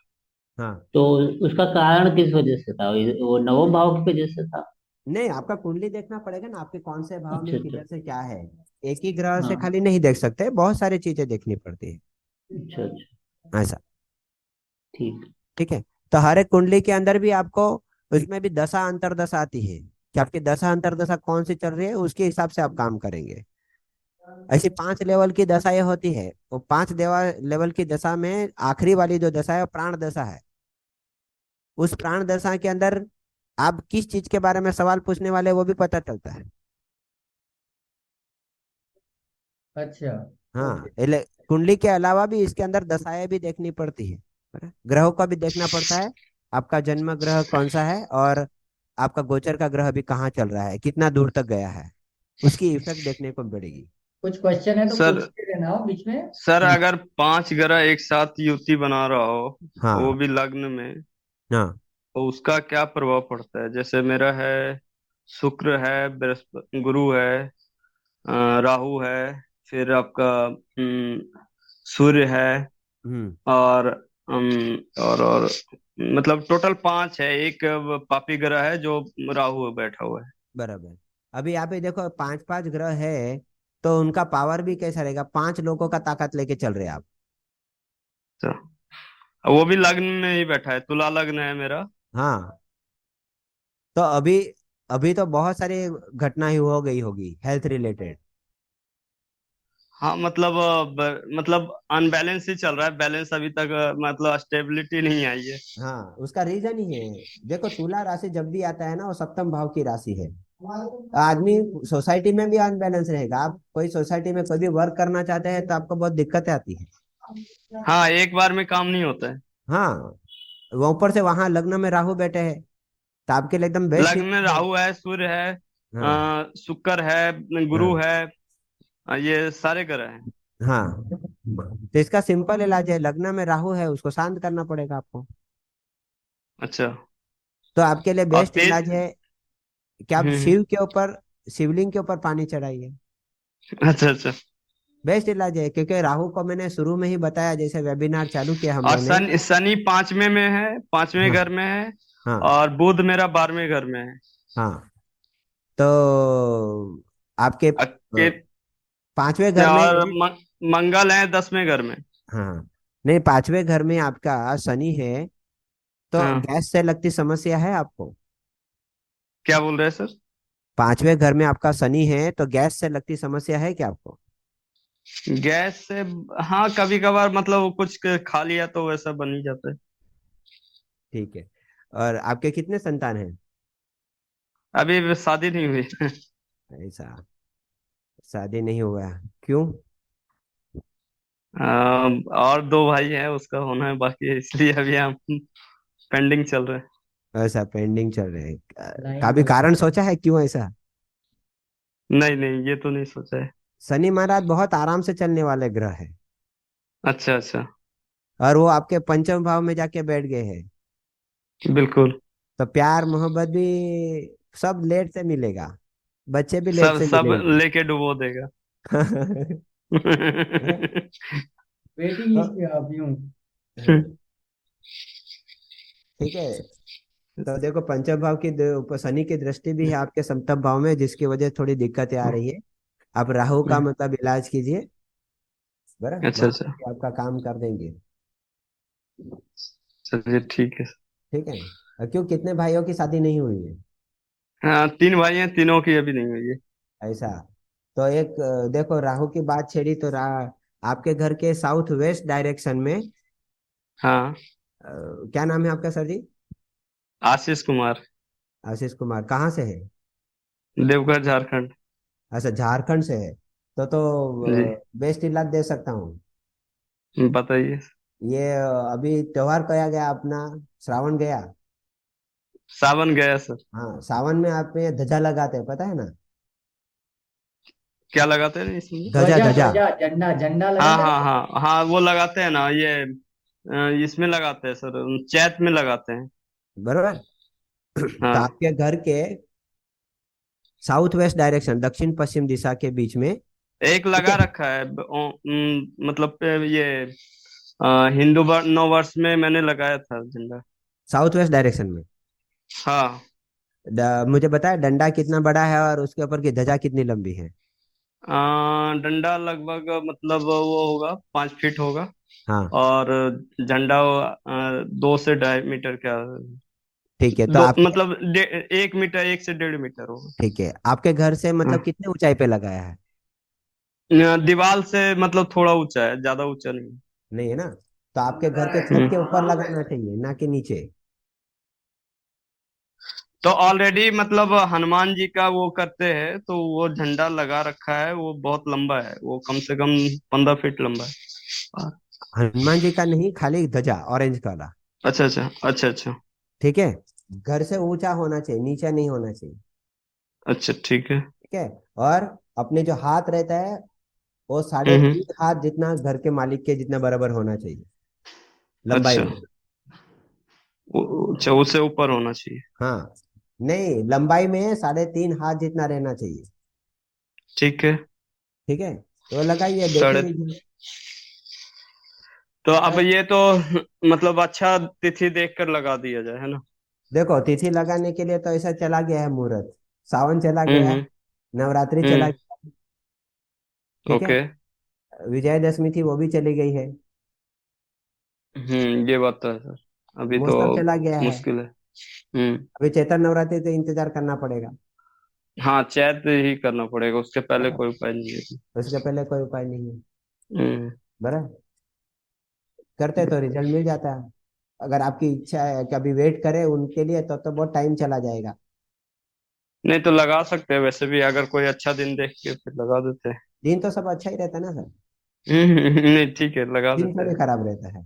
Speaker 1: हाँ,
Speaker 8: तो उसका कारण किस वजह से था? वो नवम भाव की वजह से था?
Speaker 1: नहीं आपका कुंडली देखना पड़ेगा ना, आपके कौन से भाव में
Speaker 8: अच्छा अच्छा।
Speaker 1: किधर से क्या है। एक ही ग्रह से
Speaker 8: हाँ।
Speaker 1: खाली नहीं देख सकते, बहुत सारी चीजें देखनी पड़ती है।
Speaker 8: अच्छा अच्छा।
Speaker 1: ऐसा।
Speaker 8: ठीक।
Speaker 1: ठीक है। तो हर एक कुंडली के अंदर भी आपको उसमें भी दशा अंतरदशा आती है कि आपकी दशा अंतरदशा कौन सी चल रही है, उसके हिसाब से आप काम करेंगे। ऐसी 5 लेवल की दशाएं होती है। वो 5 लेवल की दशा में आखिरी वाली जो दशा है वो प्राण दशा है। उस प्राण दशा के अंदर आप किस चीज के बारे में सवाल पूछने वाले वो भी पता चलता है।
Speaker 2: अच्छा।
Speaker 1: हाँ,
Speaker 2: ओके।
Speaker 1: कुंडली के अलावा भी इसके अंदर दशाएं भी देखनी पड़ती है, ग्रहों का भी देखना पड़ता है। आपका जन्म ग्रह कौन सा है, और आपका गोचर का ग्रह भी कहाँ चल रहा है, कितना दूर तक गया है, उसकी इफेक्ट देखने को पड़ेगी।
Speaker 2: कुछ क्वेश्चन है तो
Speaker 6: सर
Speaker 2: पूछते रहना हो बीच में।
Speaker 6: सर अगर 5 ग्रह एक साथ युति बना रहा हो, वो
Speaker 1: हाँ
Speaker 6: भी लग्न में,
Speaker 1: हाँ।
Speaker 6: तो उसका क्या प्रभाव पड़ता है? जैसे मेरा है, शुक्र है, बृहस्पति, गुरु है, राहु है, फिर आपका सूर्य है,
Speaker 1: हम्म।
Speaker 6: और और मतलब टोटल 5 है। एक पापी ग्रह है जो राहु बैठा हुआ है।
Speaker 1: बराबर। अभी यहाँ पे देखो 5 5 ग्रह है, तो उनका पावर भी कैसा रहेगा, 5 लोगों का ताकत लेके चल रहे हैं आप।
Speaker 6: अच्छा, वो भी लग्न में ही बैठा है, तुला लग्न है मेरा।
Speaker 1: हाँ। तो अभी अभी तो बहुत सारी घटना ही हो गई होगी हेल्थ रिलेटेड।
Speaker 6: हाँ मतलब मतलब अनबैलेंस ही चल रहा है, बैलेंस अभी तक मतलब स्टेबिलिटी नहीं आई है।
Speaker 1: हाँ, उसका रीजन ही है। देखो तुला राशि जब भी आता है ना, वो सप्तम भाव की राशि है। आदमी सोसाइटी में भी अनबैलेंस रहेगा। आप कोई सोसाइटी में कोई भी वर्क करना चाहते हैं तो आपको बहुत दिक्कतें आती है।
Speaker 6: हाँ, एक बार में काम नहीं होता है।
Speaker 1: हाँ, वो ऊपर से वहां लग्न में राहु बैठे हैं, तो आपके लिए एकदम बेस्ट
Speaker 6: लग्न
Speaker 1: ही
Speaker 6: में
Speaker 1: है।
Speaker 6: राहु है, सूर्य है,
Speaker 1: हाँ
Speaker 6: शुक्र है, गुरु
Speaker 1: हाँ
Speaker 6: है, ये सारे ग्रह हैं।
Speaker 1: हाँ। तो इसका सिंपल इलाज है, लग्न में राहु है उसको शांत करना पड़ेगा आपको।
Speaker 6: अच्छा।
Speaker 1: तो आपके लिए
Speaker 6: और
Speaker 1: बेस्ट
Speaker 6: तेज।
Speaker 1: इलाज है कि आप शिव के ऊपर, शिवलिंग के ऊपर पानी चढ़ाइए।
Speaker 6: अच्छा अच्छा।
Speaker 1: बेस्ट इलाज है, क्योंकि राहु को मैंने शुरू में ही बताया, जैसे वेबिनार चालू किया हम
Speaker 6: और
Speaker 1: लोग ने।
Speaker 6: शनि शनि 5वें में है, 5वें
Speaker 1: हाँ
Speaker 6: घर में है।
Speaker 1: हाँ
Speaker 6: और बुध मेरा 12वें घर में है।
Speaker 1: हाँ। तो आपके
Speaker 6: के
Speaker 1: 5वें घर में
Speaker 6: और मंगल है 10वें घर में।
Speaker 1: हाँ, नहीं 5वें घर में आपका शनि है, तो
Speaker 6: हाँ,
Speaker 1: गैस से लगती समस्या है आपको?
Speaker 6: क्या बोल रहे हैं सर?
Speaker 1: 5वें घर में आपका शनि है, तो गैस से लगती समस्या है क्या आपको?
Speaker 6: गैस से, हाँ कभी कभार मतलब कुछ खा लिया तो वैसा बन ही जाता है।
Speaker 1: ठीक है। और आपके कितने संतान हैं?
Speaker 6: अभी शादी नहीं हुई।
Speaker 1: ऐसा, शादी नहीं हुआ, क्यों?
Speaker 6: और 2 भाई हैं, उसका होना है बाकी है, इसलिए अभी हम पेंडिंग चल रहे हैं।
Speaker 1: ऐसा पेंडिंग चल रहे हैं?
Speaker 2: लाइन
Speaker 1: कभी
Speaker 2: लगा।
Speaker 1: कारण सोचा है क्यों ऐसा?
Speaker 6: नहीं नहीं, ये तो नहीं सोचा है।
Speaker 1: शनि महाराज बहुत आराम से चलने वाले ग्रह है,
Speaker 6: अच्छा अच्छा।
Speaker 1: और वो आपके पंचम भाव में जाके बैठ गए हैं।
Speaker 6: बिल्कुल।
Speaker 1: तो प्यार मोहब्बत भी सब लेट से मिलेगा, बच्चे भी लेट
Speaker 6: सब
Speaker 1: से
Speaker 6: सब
Speaker 1: मिलेंगे।
Speaker 6: लेके डुबो देगा।
Speaker 2: वेटिंग लिस्ट पे आप यूं।
Speaker 1: ठीक है। तो देखो पंचम भाव की शनि की दृष्टि भी है आपके सप्तम भाव में, जिसकी वजह से थोड़ी दिक्कतें आ रही है। आप राहु का मतलब इलाज कीजिए, बराबर,
Speaker 6: अच्छा अच्छा।
Speaker 1: महाराज आपका काम कर देंगे।
Speaker 6: चलिए ठीक है।
Speaker 1: ठीक है। क्यों, कितने भाइयों की शादी नहीं हुई है?
Speaker 6: हाँ, तीन भाई हैं, तीनों की अभी नहीं हुई है।
Speaker 1: ऐसा। तो एक देखो, राहु की बात छेड़ी तो आपके घर के साउथ वेस्ट डायरेक्शन में
Speaker 6: हाँ।
Speaker 1: क्या नाम है आपका सर जी?
Speaker 6: आशीष कुमार।
Speaker 1: आशीष कुमार, कहाँ से है?
Speaker 6: देवघर झारखंड।
Speaker 1: अच्छा, झारखंड से है।
Speaker 6: जी।
Speaker 1: बेस्ट इलाज दे सकता हूँ।
Speaker 6: बताइए।
Speaker 1: ये अभी त्योहार कया गया अपना, श्रावण गया।
Speaker 6: सावन गया सर।
Speaker 1: हाँ, सावन में आप ये ध्वजा लगाते हैं, पता है ना?
Speaker 6: क्या लगाते हैं इसमें?
Speaker 1: ध्वजा
Speaker 2: ध्वजा
Speaker 1: ध्वजा।
Speaker 2: ध्वजा झंडा झंडा
Speaker 6: हाँ
Speaker 2: लगाते
Speaker 6: हाँ
Speaker 2: हैं।
Speaker 6: हाँ हाँ, वो लगाते हैं ना ये, इसमें लगाते हैं सर, चैत में लगाते हैं।
Speaker 1: बरोबर। तो
Speaker 6: हाँ।
Speaker 1: आपके घर के साउथ वेस्ट डायरेक्शन, दक्षिण पश्चिम दिशा के बीच में।
Speaker 6: एक
Speaker 1: ठीक
Speaker 6: लगा
Speaker 1: है।
Speaker 6: रखा है मतलब ये हिंदू नव वर्ष में मैंने लगाया था झंडा।
Speaker 1: साउथ वेस्ट डायरेक्शन में।
Speaker 6: हाँ।
Speaker 1: मुझे बताया डंडा कितना बड़ा है और उसके ऊपर की ध्वजा कितनी लंबी है?
Speaker 6: डंडा लगभग मतलब वो होगा 5 फीट होगा।
Speaker 1: हाँ।
Speaker 6: और झंडा 2 से 2.5 मीटर का।
Speaker 1: ठीक है, तो
Speaker 6: दो
Speaker 1: आपके,
Speaker 6: मतलब 1 मीटर, 1 से 1.5 मीटर होगा।
Speaker 1: ठीक है, आपके घर से मतलब
Speaker 6: हाँ।
Speaker 1: कितने ऊंचाई पे लगाया है?
Speaker 6: दीवार से मतलब थोड़ा ऊंचा है, ज्यादा ऊंचा नहीं।
Speaker 1: नहीं है ना? तो आपके घर के छत के
Speaker 6: हम्म।
Speaker 1: ऊपर लगाना चाहिए, ना कि नीचे।
Speaker 6: तो ऑलरेडी मतलब हनुमान जी का वो करते हैं, तो वो झंडा लगा रखा है, वो बहुत लंबा है, वो कम से कम 15 फीट लंबा है।
Speaker 1: हनुमान जी का नहीं, खाली ध्वजा ऑरेंज वाला।
Speaker 6: अच्छा अच्छा अच्छा अच्छा।
Speaker 1: ठीक है। घर से ऊंचा होना चाहिए, नीचा नहीं होना चाहिए।
Speaker 6: अच्छा ठीक है।
Speaker 1: ठीक है। और अपने जो हाथ रहता है, वो साढ़े
Speaker 6: हम्म।
Speaker 1: तीन हाथ जितना घर के मालिक के जितना बराबर होना चाहिए, लंबाई
Speaker 6: अच्छा।
Speaker 1: में।
Speaker 6: अच्छा, उससे ऊपर होना चाहिए।
Speaker 1: हाँ, नहीं, लंबाई में 3.5 हाथ जितना रहना चाहिए।
Speaker 6: ठीक है।
Speaker 1: ठीक है, तो लगाइए, देखिए
Speaker 6: साढ़े
Speaker 1: रिजल्ट।
Speaker 6: तो अब ये तो मतलब अच्छा तिथि देख कर लगा दिया जाए, है ना?
Speaker 1: देखो, तिथि लगाने के लिए तो ऐसा चला गया है मुहूर्त, सावन चला गया,
Speaker 6: हम्म।
Speaker 1: नवरात्रि चला
Speaker 6: हम्म।
Speaker 1: गया। ठीक है।
Speaker 6: ओके।
Speaker 1: विजयदशमी थी, वो भी चली गई है।
Speaker 6: ये बात तो है सर। अभी तो
Speaker 1: महोत्सव चला गया है।
Speaker 6: मुश्किल है। हम्म।
Speaker 1: अभी चैत्र नवरात्रि का इंतजार करना पड़ेगा।
Speaker 6: हाँ, चैत ही करना पड़ेगा, उसके पहले कोई उपाय नहीं है।
Speaker 1: उसके पहले कोई उपाय नहीं है।
Speaker 6: हम्म।
Speaker 1: बराबर। करते तो रिजल्ट मिल जाता है। अगर आपकी इच्छा है कि अभी वेट करें उनके लिए, तो बहुत टाइम चला जाएगा।
Speaker 6: नहीं तो लगा सकते हैं वैसे भी, अगर कोई अच्छा दिन देख के फिर लगा देते हैं।
Speaker 1: दिन तो सब अच्छा ही रहता है ना सर।
Speaker 6: नहीं ठीक है, लगा
Speaker 1: दिन
Speaker 6: देते
Speaker 1: थोड़ी
Speaker 6: हैं।
Speaker 1: खराब रहता है।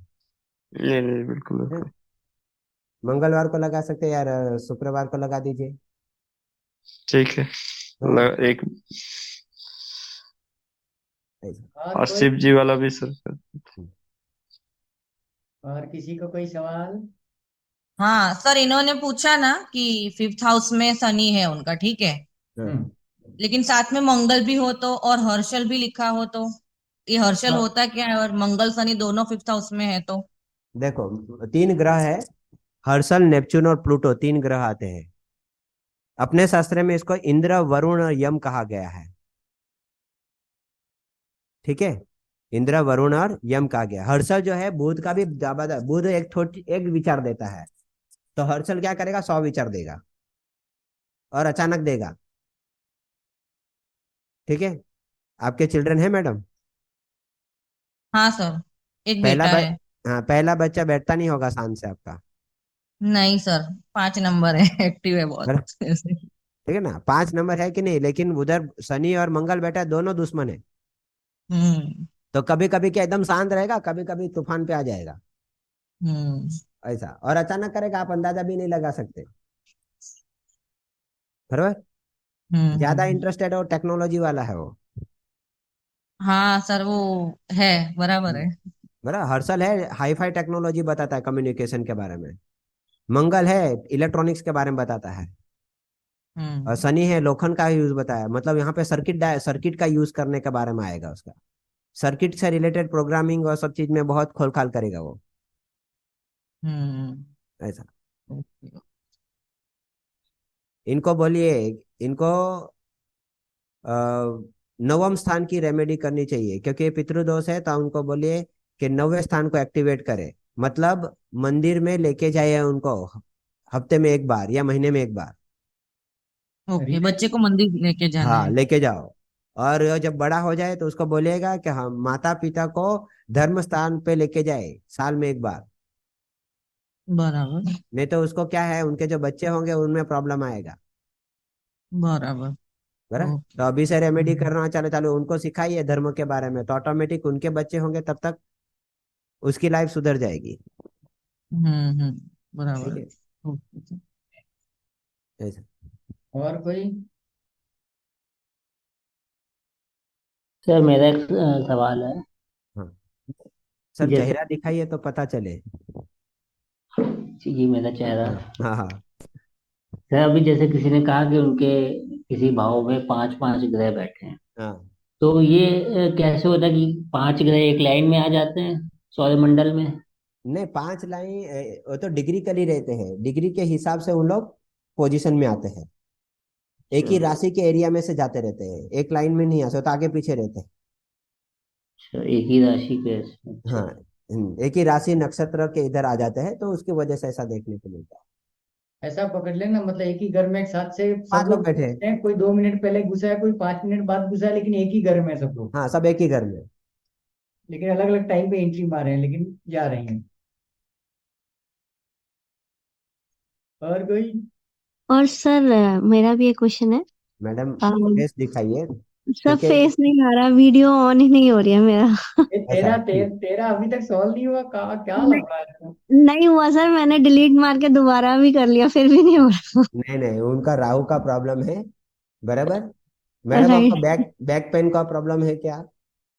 Speaker 6: नहीं नहीं, बिल्कुल
Speaker 1: हैं?
Speaker 6: बिल्कुल।
Speaker 1: मंगलवार को लगा सकते हैं यार, शुक्रवार को लगा दीजिए।
Speaker 6: ठीक है।
Speaker 1: हाँ,
Speaker 6: एक
Speaker 1: ऐसा।
Speaker 2: और
Speaker 6: और
Speaker 2: कोई,
Speaker 6: शिव जी वाला भी सर
Speaker 2: और किसी को कोई सवाल?
Speaker 3: हाँ सर, इन्होंने पूछा ना कि फिफ्थ हाउस में शनि है उनका, ठीक है,
Speaker 1: हाँ।
Speaker 2: हम्म।
Speaker 3: लेकिन साथ में मंगल भी हो तो और हर्षल भी लिखा हो तो ये हर्षल
Speaker 2: हाँ,
Speaker 3: होता क्या है, और मंगल शनि दोनों फिफ्थ हाउस में है तो?
Speaker 1: देखो, 3 ग्रह है, हर्षल, नेपच्यून और प्लूटो, 3 ग्रह आते हैं। अपने शास्त्र में इसको इंद्र, वरुण और यम कहा गया है। ठीक है। इंद्र, वरुण और यम कहा गया। हर्षल जो है बुध का भी ज्यादा, बुध एक विचार देता है। तो हर्षल क्या करेगा, 100 विचार देगा और अचानक देगा। ठीक है। आपके चिल्ड्रन है मैडम?
Speaker 3: हाँ सर, एक
Speaker 1: पहला
Speaker 3: बेटा
Speaker 1: ब...
Speaker 3: है।
Speaker 1: हाँ, पहला बच्चा बैठता नहीं होगा शान से आपका।
Speaker 3: नहीं सर, 5 नंबर है, एक्टिव है बहुत।
Speaker 1: बरा- ठीक है ना, 5 नंबर है कि नहीं, लेकिन उधर शनि और मंगल बैठा है, दोनों दुश्मन है।
Speaker 3: हम्म।
Speaker 1: तो कभी कभी क्या एकदम शांत रहेगा, कभी कभी तूफान पे आ जाएगा।
Speaker 3: हम्म।
Speaker 1: ऐसा, और अचानक करेगा, आप अंदाजा भी नहीं लगा सकते। बराबर। ज्यादा
Speaker 3: हम्म।
Speaker 1: इंटरेस्टेड है, वो टेक्नोलॉजी वाला है वो।
Speaker 3: हाँ सर, वो है, बराबर है।
Speaker 1: बराबर। हर्षल है, हाई फाई टेक्नोलॉजी बताता है कम्युनिकेशन के बारे में। मंगल है, इलेक्ट्रॉनिक्स के बारे में बताता है। और
Speaker 3: हम्म।
Speaker 1: शनि है, लोखंड का यूज बताया, मतलब यहाँ पे सर्किट का यूज करने के बारे में आएगा उसका। सर्किट से रिलेटेड प्रोग्रामिंग और सब चीज में बहुत खोल खाल करेगा वो।
Speaker 3: हम्म।
Speaker 1: ऐसा। इनको बोलिए, इनको अ, नवम स्थान की रेमेडी करनी चाहिए, क्योंकि ये पितृदोष है, तो उनको बोलिए कि 9वें स्थान को एक्टिवेट करे। मतलब मंदिर में लेके जाइए उनको, हफ्ते में एक बार या महीने में एक बार।
Speaker 3: ओके,
Speaker 2: रीजन
Speaker 3: बच्चे को मंदिर लेके जाना
Speaker 1: हाँ
Speaker 3: है।
Speaker 1: लेके जाओ। और जब बड़ा हो जाए तो उसको बोलिएगा कि हम माता पिता को धर्म स्थान पे लेके जाए साल में एक बार।
Speaker 3: बराबर।
Speaker 1: नहीं तो उसको क्या है, उनके जो बच्चे होंगे उनमें प्रॉब्लम आएगा।
Speaker 3: बराबर।
Speaker 1: बराबर। तो
Speaker 3: ओके।
Speaker 1: अभी से रेमेडी करना चालू चालू उनको सिखाइए धर्म के बारे में, तो ऑटोमेटिक उनके बच्चे होंगे तब तक उसकी लाइफ सुधर जाएगी। ठीक
Speaker 3: बराबर।
Speaker 1: है।
Speaker 3: ओके।
Speaker 1: ऐसा।
Speaker 2: और कोई?
Speaker 8: सर मेरा एक सवाल है।
Speaker 1: हाँ सर,
Speaker 8: जैसे
Speaker 1: चेहरा दिखाइए तो पता चले।
Speaker 8: ये मेरा चेहरा।
Speaker 1: हाँ हाँ हाँ।
Speaker 8: सर अभी जैसे किसी ने कहा कि उनके किसी भाव में पांच पांच ग्रह बैठे हैं,
Speaker 1: हाँ।
Speaker 8: तो ये कैसे होता है कि पांच ग्रह एक लाइन में आ जाते हैं सौरमंडल में?
Speaker 1: नहीं, 5 लाइन वो तो डिग्री कर ही रहते हैं, डिग्री के हिसाब से उन लोग पोजीशन में आते हैं। एक
Speaker 8: अच्छा।
Speaker 1: ही राशि के एरिया में से जाते रहते हैं, एक लाइन में नहीं आते, वो तो आगे पीछे रहते हैं।
Speaker 8: अच्छा, एक ही राशि के।
Speaker 1: हाँ।
Speaker 8: अच्छा।
Speaker 1: एक ही राशि नक्षत्र के इधर आ जाते हैं, तो उसकी वजह से ऐसा देखने को मिलता है।
Speaker 2: ऐसा पकड़ लेना, मतलब एक ही घर में एक साथ से सब
Speaker 1: 5 लोग
Speaker 2: लोग
Speaker 1: बैठे हैं।
Speaker 2: हैं, कोई 2 मिनट पहले घुसा है, कोई 5 मिनट बाद घुसा है, लेकिन एक ही घर में है सब लोग।
Speaker 1: हाँ सब एक ही घर में।
Speaker 2: लेकिन अलग अलग टाइम पे एंट्री मारे हैं, लेकिन जा रहे हैं। और कोई?
Speaker 7: और सर मेरा भी एक क्वेश्चन है।
Speaker 1: मैडम
Speaker 7: अम,
Speaker 1: फेस दिखाइए
Speaker 7: सर
Speaker 1: क्योंकि।
Speaker 7: फेस नहीं आ रहा, वीडियो ऑन ही नहीं हो रही है मेरा।
Speaker 2: ये
Speaker 1: ऐसा
Speaker 2: तेरा
Speaker 1: ठीक।
Speaker 2: तेरा अभी तक सॉल्व नहीं हुआ, क्या
Speaker 7: नहीं,
Speaker 2: लफड़ा है इसमें?
Speaker 7: नहीं हुआ सर, मैंने डिलीट मार के दोबारा भी कर लिया, फिर भी नहीं हो रहा।
Speaker 1: नहीं नहीं, उनका राहु का प्रॉब्लम है। बराबर। मैडम आपको
Speaker 7: राइट।
Speaker 1: बैक बैक पेन का प्रॉब्लम है क्या?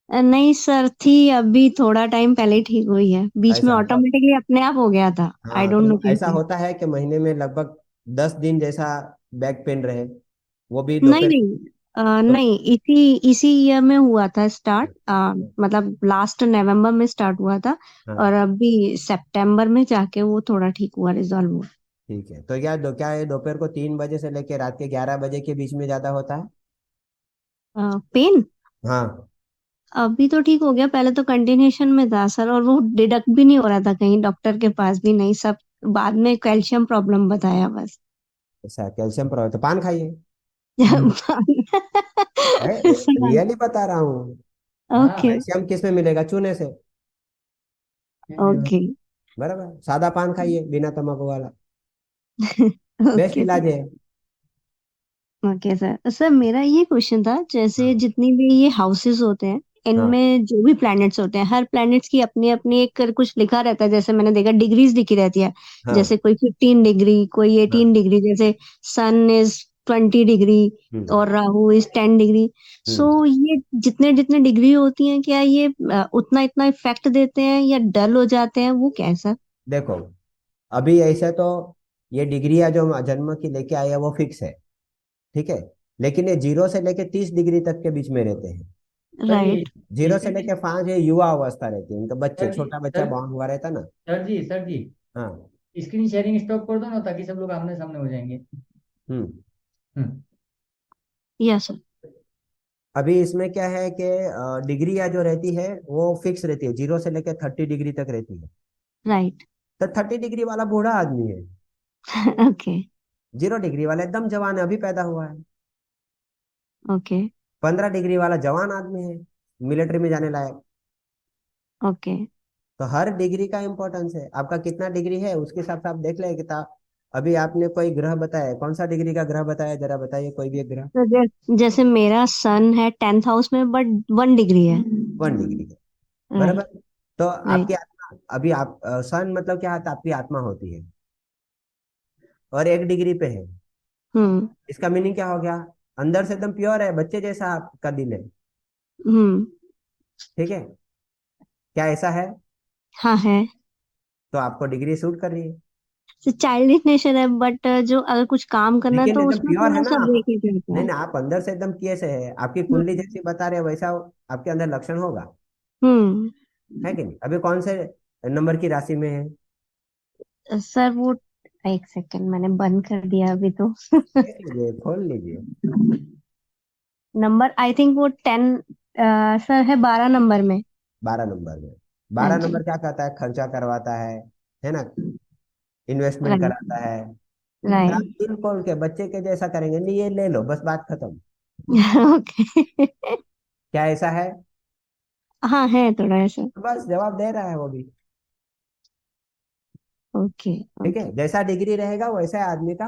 Speaker 7: नहीं सर, थी अभी थोड़ा टाइम पहले ठीक हुई है, बीच में
Speaker 1: ऐसा तो।
Speaker 7: ऑटोमेटिकली अपने आप हो गया था। आई
Speaker 1: हाँ
Speaker 7: डोंट नो
Speaker 1: तो ऐसा
Speaker 7: कैसे।
Speaker 1: होता है कि महीने में लगभग 10 दिन जैसा बैक पेन रहे, वो भी
Speaker 7: नहीं
Speaker 1: दोपहर।
Speaker 7: नहीं,
Speaker 1: तो
Speaker 7: नहीं, इसी इसी ईयर में हुआ था स्टार्ट, मतलब लास्ट नवंबर में स्टार्ट हुआ था। और
Speaker 1: हाँ
Speaker 7: अभी सितंबर में जाके वो थोड़ा ठीक हुआ, रिजॉल्व हुआ।
Speaker 1: ठीक है। तो क्या है, दोपहर को 3 बजे से लेकर रात के 11 बजे के बीच में ज्यादा होता है?
Speaker 7: पेन
Speaker 1: हाँ।
Speaker 7: अभी तो ठीक हो गया, पहले तो कंटिन्यूशन में था सर, और वो डिडक्ट भी नहीं हो रहा था, कहीं डॉक्टर के पास भी नहीं, सब बाद में कैल्शियम प्रॉब्लम बताया बस।
Speaker 1: ऐसा कैल्शियम प्रॉब्लम तो पान खाइए। रियली बता रहा हूँ।
Speaker 2: हाँ।
Speaker 7: ओके।
Speaker 1: कैल्शियम किस में मिलेगा? चूने से।
Speaker 7: ओके।
Speaker 1: बराबर, सादा पान खाइए बिना तंबाकू वाला। बेस्ट
Speaker 7: ओके
Speaker 1: इलाज
Speaker 7: सर।
Speaker 1: है।
Speaker 7: ओके सर, सर मेरा ये क्वेश्चन था, जैसे
Speaker 1: हाँ
Speaker 7: जितनी भी ये हाउसेस होते हैं,
Speaker 1: हाँ
Speaker 7: इनमें जो भी प्लैनेट्स होते हैं, हर प्लैनेट्स की अपनी अपनी एक कुछ लिखा रहता है, जैसे मैंने देखा डिग्रीज लिखी रहती है।
Speaker 1: हाँ
Speaker 7: जैसे कोई 15 डिग्री, कोई
Speaker 1: हाँ।
Speaker 7: 18 डिग्री, जैसे सन इज 20 डिग्री
Speaker 1: हम्म
Speaker 7: और राहु इज 10 डिग्री। सो
Speaker 1: हम्म।
Speaker 7: ये जितने जितने डिग्री होती हैं, क्या ये उतना इतना इफेक्ट देते हैं या डल हो जाते हैं, वो कैसा?
Speaker 1: देखो, अभी ऐसे तो ये डिग्रियां जो हम जन्म की लेके आए हैं वो फिक्स है। ठीक है। लेकिन ये 0 से लेके 30 डिग्री तक के बीच में रहते हैं।
Speaker 2: सर ये
Speaker 7: राइट।
Speaker 1: 0 से लेके 5 ये युवा अवस्था रहती है, उनका बच्चे,
Speaker 2: सर जी
Speaker 1: छोटा बच्चा
Speaker 2: सर
Speaker 1: बॉर्न हुआ रहता ना।
Speaker 2: सर जी
Speaker 1: हाँ।
Speaker 2: स्क्रीन शेयरिंग स्टॉप कर दो ना, ताकि सब लोग आमने सामने हो जाएंगे।
Speaker 1: हम्म।
Speaker 2: हम्म।
Speaker 7: Yes sir.
Speaker 1: अभी इसमें क्या है कि डिग्रियां जो रहती है वो फिक्स रहती है, 0 से लेके 30 डिग्री तक रहती है।
Speaker 7: राइट।
Speaker 1: तो 30 डिग्री वाला बूढ़ा आदमी है।
Speaker 7: ओके।
Speaker 1: 0 डिग्री वाला एकदम जवान है, अभी पैदा हुआ है।
Speaker 7: ओके।
Speaker 1: 15 डिग्री वाला जवान आदमी है, मिलिट्री में जाने लायक।
Speaker 7: ओके।
Speaker 1: तो हर डिग्री का इम्पोर्टेंस है, आपका कितना डिग्री है उसके हिसाब से आप देख लें किताब। अभी आपने कोई ग्रह बताया, कौन सा डिग्री का ग्रह बताया, जरा बताइए कोई भी एक ग्रह।
Speaker 7: तो जैसे मेरा सन है 10th हाउस में, बट 1 डिग्री है।
Speaker 1: 1 डिग्री है। बराबर।
Speaker 7: राइट।
Speaker 1: तो
Speaker 7: राइट।
Speaker 1: आपकी आत्मा, अभी आप सन मतलब क्या होता है, आपकी आत्मा होती है, और 1 डिग्री पे है।
Speaker 7: हम्म।
Speaker 1: इसका मीनिंग क्या हो गया? अंदर से एकदम प्योर है, बच्चे जैसा आपका दिल है।
Speaker 7: हम्म।
Speaker 1: ठीक है। क्या ऐसा है?
Speaker 7: हाँ है।
Speaker 1: तो आपको डिग्री सूट कर रही है।
Speaker 7: तो चाइल्डिश नेचर है, बट जो अगर कुछ काम करना है
Speaker 1: लेकिन
Speaker 7: तो
Speaker 1: एकदम
Speaker 7: उसमें
Speaker 1: प्योर है
Speaker 7: थोड़ा
Speaker 1: ना
Speaker 7: सा
Speaker 1: आप।
Speaker 7: ब्रेक रहता
Speaker 1: नहीं
Speaker 7: है।
Speaker 1: ना, आप अंदर से एकदम किए से है, आपकी कुंडली
Speaker 7: हम्म।
Speaker 1: जैसी बता रहे हैं वैसा आपके अंदर लक्षण होगा।
Speaker 7: हम्म।
Speaker 1: है कि नहीं? अभी कौन से नंबर की राशि में है?
Speaker 7: सर वो, एक सेकंड, मैंने बंद कर दिया अभी तो।
Speaker 1: देख लीजिए, खोल लीजिए।
Speaker 7: नंबर आई थिंक वो 10, सर है 12 नंबर में।
Speaker 1: 12 नंबर में।
Speaker 7: हाँ
Speaker 1: 12
Speaker 7: जी।
Speaker 1: नंबर क्या करता है, खर्चा करवाता है ना, इन्वेस्टमेंट
Speaker 7: राइट।
Speaker 1: कराता है। फिर आप
Speaker 7: राइट।
Speaker 1: दिल खोल के बच्चे के जैसा करेंगे, नहीं ये ले लो, बस बात खत्म।
Speaker 7: ओके।
Speaker 1: क्या ऐसा है?
Speaker 7: हाँ है थोड़ा ऐसा।
Speaker 1: बस जवाब दे रहा है वो भी।
Speaker 7: ओके।
Speaker 1: ठीक है,
Speaker 7: ओके।
Speaker 1: जैसा डिग्री रहेगा वैसा आदमी का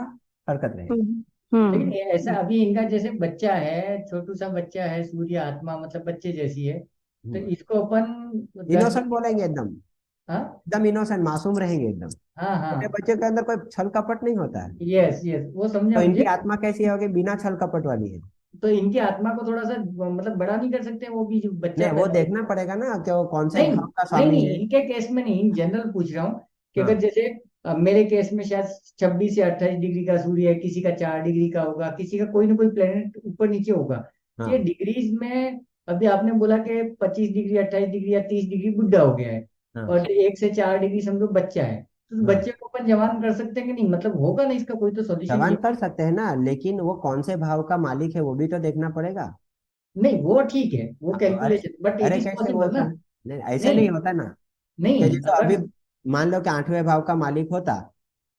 Speaker 1: हरकत रहेगी।
Speaker 7: हम्म।
Speaker 2: लेकिन ये ऐसा
Speaker 7: हम्म।
Speaker 2: अभी इनका जैसे बच्चा है, छोटू सा बच्चा है, सूर्य आत्मा मतलब बच्चे जैसी है, तो इसको अपन 10
Speaker 1: इनोसेंट बोलेंगे एकदम,
Speaker 2: हाँ
Speaker 1: एकदम इनोसेंट, मासूम रहेंगे एकदम।
Speaker 2: हाँ
Speaker 1: छोटे
Speaker 2: हाँ,
Speaker 1: बच्चे के अंदर कोई छल कपट नहीं होता है।
Speaker 2: यस यस, वो समझा
Speaker 1: तो इनकी
Speaker 2: मुझे।
Speaker 1: आत्मा कैसी होगी, बिना छल कपट वाली है।
Speaker 2: तो इनकी आत्मा को थोड़ा सा मतलब बड़ा नहीं कर सकते, वो भी जो बच्चा
Speaker 1: नहीं, वो
Speaker 2: पैदा
Speaker 1: देखना
Speaker 2: होता है।
Speaker 1: पड़ेगा ना कि वो कौन से
Speaker 2: नहीं
Speaker 1: भाव का
Speaker 2: नहीं
Speaker 1: स्वामी
Speaker 2: नहीं,
Speaker 1: है।
Speaker 2: इनके केस में नहीं, इन जनरल पूछ रहा हूँ कि अगर
Speaker 1: हाँ
Speaker 2: जैसे मेरे केस में शायद 26 से 28 डिग्री का सूर्य है, किसी का 4 डिग्री का होगा, किसी का कोई ना कोई प्लेनेट ऊपर नीचे होगा। ये
Speaker 1: हाँ
Speaker 2: डिग्रीज में अभी आपने बोला कि 25 डिग्री 28 डिग्री या 30 डिग्री बुढ़ा हो गया है,
Speaker 1: हाँ
Speaker 2: और 1 से 4 डिग्री समझो बच्चा है, तो उस
Speaker 1: हाँ,
Speaker 2: बच्चे को अपन जवान कर सकते हैं कि नहीं, मतलब होगा ना, इसका कोई तो सोल्यूशन
Speaker 1: जवान
Speaker 2: ये।
Speaker 1: कर सकते हैं ना, लेकिन वो कौन से भाव का मालिक है वो भी तो देखना पड़ेगा।
Speaker 2: नहीं वो ठीक है, वो
Speaker 1: अरे,
Speaker 2: कैलकुलेशन, बट इट
Speaker 1: अरे
Speaker 2: इज
Speaker 1: कैसे वो
Speaker 2: पॉसिबल
Speaker 1: होता
Speaker 2: ना।
Speaker 1: है? नहीं, ऐसे नहीं
Speaker 2: नहीं
Speaker 1: होता ना। कि
Speaker 2: नहीं,
Speaker 1: जैसे अभी
Speaker 2: अगर
Speaker 1: मान लो कि 8वें भाव का मालिक होता,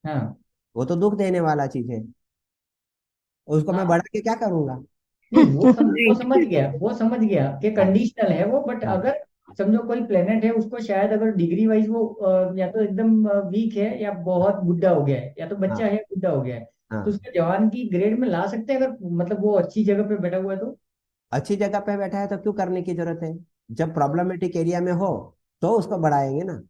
Speaker 2: हाँ
Speaker 1: वो तो दुख देने वाला चीज है, उसको मैं
Speaker 2: हाँ,
Speaker 1: बढ़ा के क्या करूंगा?
Speaker 2: नहीं वो
Speaker 7: राइट।
Speaker 2: समझ गया, वो समझ गया कि
Speaker 1: हाँ
Speaker 2: कंडीशनल है वो, बट
Speaker 1: हाँ
Speaker 2: अगर समझो कोई प्लेनेट है, उसको शायद अगर डिग्री वाइज वो या तो एकदम वीक है, या बहुत बुढ़ा हो गया है, या तो बच्चा
Speaker 1: हाँ
Speaker 2: है बुढ़ा हो गया है, तो
Speaker 1: हाँ।
Speaker 2: उसको जवान की ग्रेड में ला सकते हैं, अगर मतलब वो अच्छी जगह पे बैठा हुआ है तो।
Speaker 1: अच्छी जगह पे बैठा है तो क्यों करने की जरूरत है? जब प्रॉब्लमेटिक एरिया में हो तो उसको बढ़ाएंगे ना।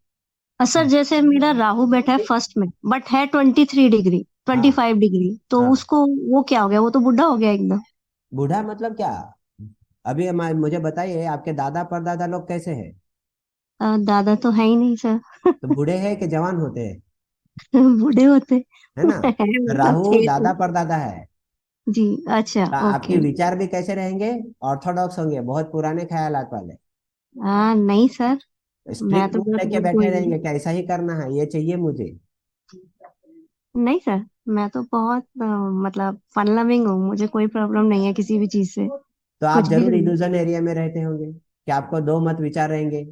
Speaker 7: सर जैसे मेरा राहु बैठा है फर्स्ट में बट है 23 डिग्री, ट्वेंटी
Speaker 1: हाँ
Speaker 7: फाइव डिग्री तो
Speaker 1: हाँ।
Speaker 7: उसको वो क्या हो गया, वो तो बुढ़ा हो गया एकदम।
Speaker 1: बूढ़ा मतलब क्या? अभी मुझे बताइए, आपके दादा परदादा लोग कैसे हैं?
Speaker 7: दादा तो है ही नहीं सर।
Speaker 1: तो बूढ़े हैं कि जवान होते हैं?
Speaker 7: बूढ़े होते।
Speaker 1: है ना।
Speaker 7: है मतलब
Speaker 1: राहु
Speaker 7: थे तो।
Speaker 1: दादा परदादा है।
Speaker 7: जी। अच्छा।
Speaker 1: तो आपके
Speaker 7: ओके।
Speaker 1: विचार भी कैसे रहेंगे? ऑर्थोडॉक्स होंगे, बहुत पुराने ख्यालात वाले।
Speaker 7: हाँ नहीं सर, मैं
Speaker 1: स्ट्रिक्ट
Speaker 7: तो
Speaker 1: रूल
Speaker 7: बहुत
Speaker 1: लेके
Speaker 7: गुड
Speaker 1: बैठे
Speaker 7: बॉय हूँ।
Speaker 1: रहेंगे कि ऐसा ही करना है, ये चाहिए मुझे।
Speaker 7: नहीं सर, मैं तो बहुत मतलब फन लविंग हूँ, मुझे कोई प्रॉब्लम नहीं है किसी भी चीज से।
Speaker 1: तो आप
Speaker 7: कुछ भी
Speaker 1: जरूर
Speaker 7: करूँ।
Speaker 1: इल्यूजन एरिया में रहते होंगे कि आपको दो मत विचार रहेंगे।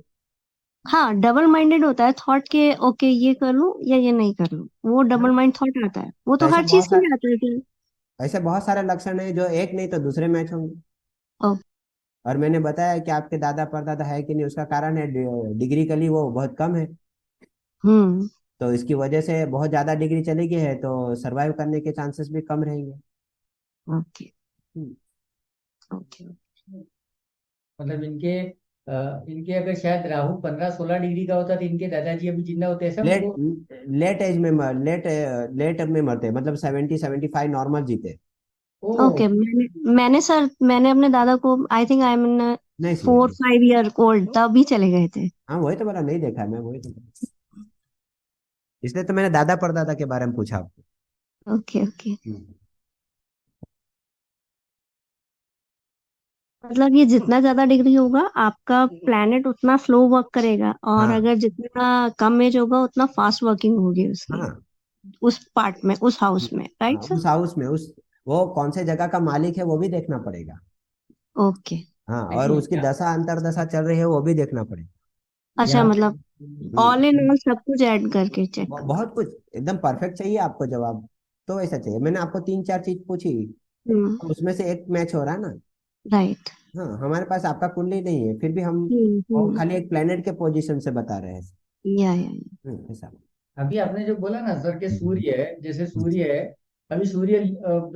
Speaker 7: हाँ डबल माइंडेड होता है थॉट के, ओके ये कर लूं या ये नहीं कर लूं, वो डबल
Speaker 1: हाँ,
Speaker 7: माइंड थॉट आता है, वो
Speaker 1: तो
Speaker 7: तो हर चीज के लिए आता है कि।
Speaker 1: ऐसे बहुत सारे लक्षण हैं जो एक नहीं तो दूसरे मैच होंगे।
Speaker 7: ओ।
Speaker 1: और मैंने बताया कि आपके दादा परदादा है कि नहीं, उसका कारण है डिग्री कली वो बहुत कम है।
Speaker 7: हम्म।
Speaker 1: तो इसकी वजह से बहुत ज्यादा डिग्री चली गई है तो सरवाइव करने के चांसेस भी कम रहेंगे।
Speaker 7: ओके।
Speaker 1: हम्म।
Speaker 7: ओके।
Speaker 2: मतलब इनके अगर शायद राहु 15-16 डिग्री का होता तो इनके दादाजी अभी जिंदा होते, ऐसा
Speaker 1: लेट
Speaker 2: हमको।
Speaker 1: लेट एज में लेट लेट में मरते, मतलब 70-75 नॉर्मल जीते।
Speaker 2: ओ,
Speaker 7: ओके। मैंने सर, मैंने अपने दादा को आई थिंक आई एम इन
Speaker 1: नहीं सी।
Speaker 7: 4 5 ईयर ओल्ड तभी चले गए थे।
Speaker 1: हाँ वही तो बोला, नहीं देखा है, मैं वही तो बोला। इसलिए तो मैंने दादा परदादा के बारे में पूछा आपको।
Speaker 7: ओके। ओके।
Speaker 1: हम्म।
Speaker 7: मतलब ये जितना ज्यादा डिग्री होगा आपका प्लैनेट उतना स्लो वर्क करेगा, और
Speaker 1: हाँ
Speaker 7: अगर जितना कम एज होगा उतना फास्ट वर्किंग होगी उसकी,
Speaker 1: हाँ
Speaker 7: उस पार्ट में, उस हाउस में,
Speaker 1: हाँ,
Speaker 7: राइट सर।
Speaker 1: उस हाउस में उस वो कौन से जगह का मालिक है वो भी देखना पड़ेगा।
Speaker 7: ओके।
Speaker 1: हाँ, और
Speaker 2: नहीं
Speaker 1: उसकी दशा अंतरदशा चल रही है वो भी देखना पड़ेगा।
Speaker 7: अच्छा
Speaker 2: यहाँ
Speaker 7: मतलब
Speaker 1: हम्म।
Speaker 7: ऑल इन ऑल सब कुछ ऐड करके चेक करना।
Speaker 1: बहुत कुछ एकदम परफेक्ट चाहिए आपको जवाब, तो वैसा चाहिए। मैंने आपको 3-4 चीज पूछी,
Speaker 7: हम्म।
Speaker 1: तो उसमें से एक मैच हो रहा है ना।
Speaker 7: राइट।
Speaker 1: हाँ, हमारे पास आपका कुंडली नहीं है, फिर भी हम वो
Speaker 7: हम्म।
Speaker 1: खाली एक प्लेनेट के पोजीशन से बता रहे हैं।
Speaker 7: या।
Speaker 1: ऐसा।
Speaker 2: अभी आपने जो बोला ना सर के सूर्य है, जैसे सूर्य है, अभी सूर्य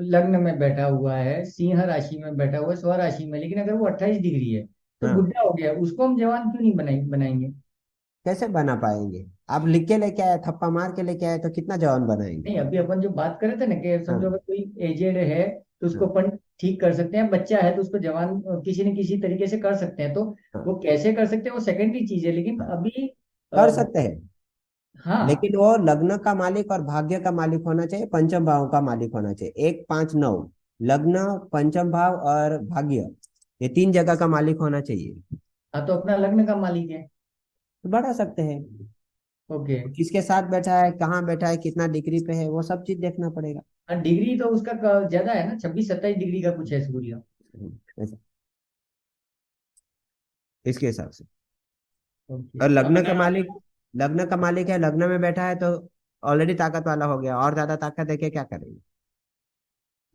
Speaker 2: लग्न में बैठा हुआ है, सिंह राशि में बैठा हुआ है, स्व राशि में, लेकिन अगर वो 28 डिग्री है तो
Speaker 1: हाँ,
Speaker 2: बुढ़ा हो गया, उसको हम जवान क्यों नहीं बनाएंगे?
Speaker 1: कैसे बना पाएंगे? आप लिख के लेके आए, थप्पा मार के लेके आए तो कितना जवान बनाएंगे?
Speaker 2: नहीं, अभी अपन जो बात कर रहे थे ना कि समझो
Speaker 1: हाँ
Speaker 2: अगर कोई एजेड है तो उसको
Speaker 1: हाँ
Speaker 2: अपन ठीक कर सकते हैं, बच्चा है तो उसको जवान किसी न किसी तरीके से कर सकते हैं, तो
Speaker 1: हाँ
Speaker 2: वो कैसे कर सकते हैं वो सेकेंडरी चीज है, लेकिन
Speaker 1: हाँ,
Speaker 2: अभी
Speaker 1: कर
Speaker 2: अ,
Speaker 1: सकते हैं।
Speaker 2: हाँ
Speaker 1: लेकिन वो लग्न का मालिक और भाग्य का मालिक होना चाहिए, पंचम भाव का मालिक होना चाहिए। 1 5 9, लग्न, पंचम भाव और भाग्य, ये 3 जगह का मालिक होना चाहिए।
Speaker 2: हाँ, तो अपना लग्न का मालिक है।
Speaker 1: तो बढ़ा सकते हैं।
Speaker 2: ओके।
Speaker 1: किसके साथ बैठा है, कहाँ बैठा है, कितना डिग्री पे है, वो सब चीज देखना पड़ेगा।
Speaker 2: हाँ, डिग्री तो उसका ज्यादा है ना, 26-27 डिग्री का कुछ है सूर्य।
Speaker 1: ऐसा, इसके हिसाब से।
Speaker 2: ओके।
Speaker 1: और लग्न का मालिक है, लग्न में बैठा है तो ऑलरेडी ताकत वाला हो गया, और ज्यादा ताकत देके क्या करेंगे।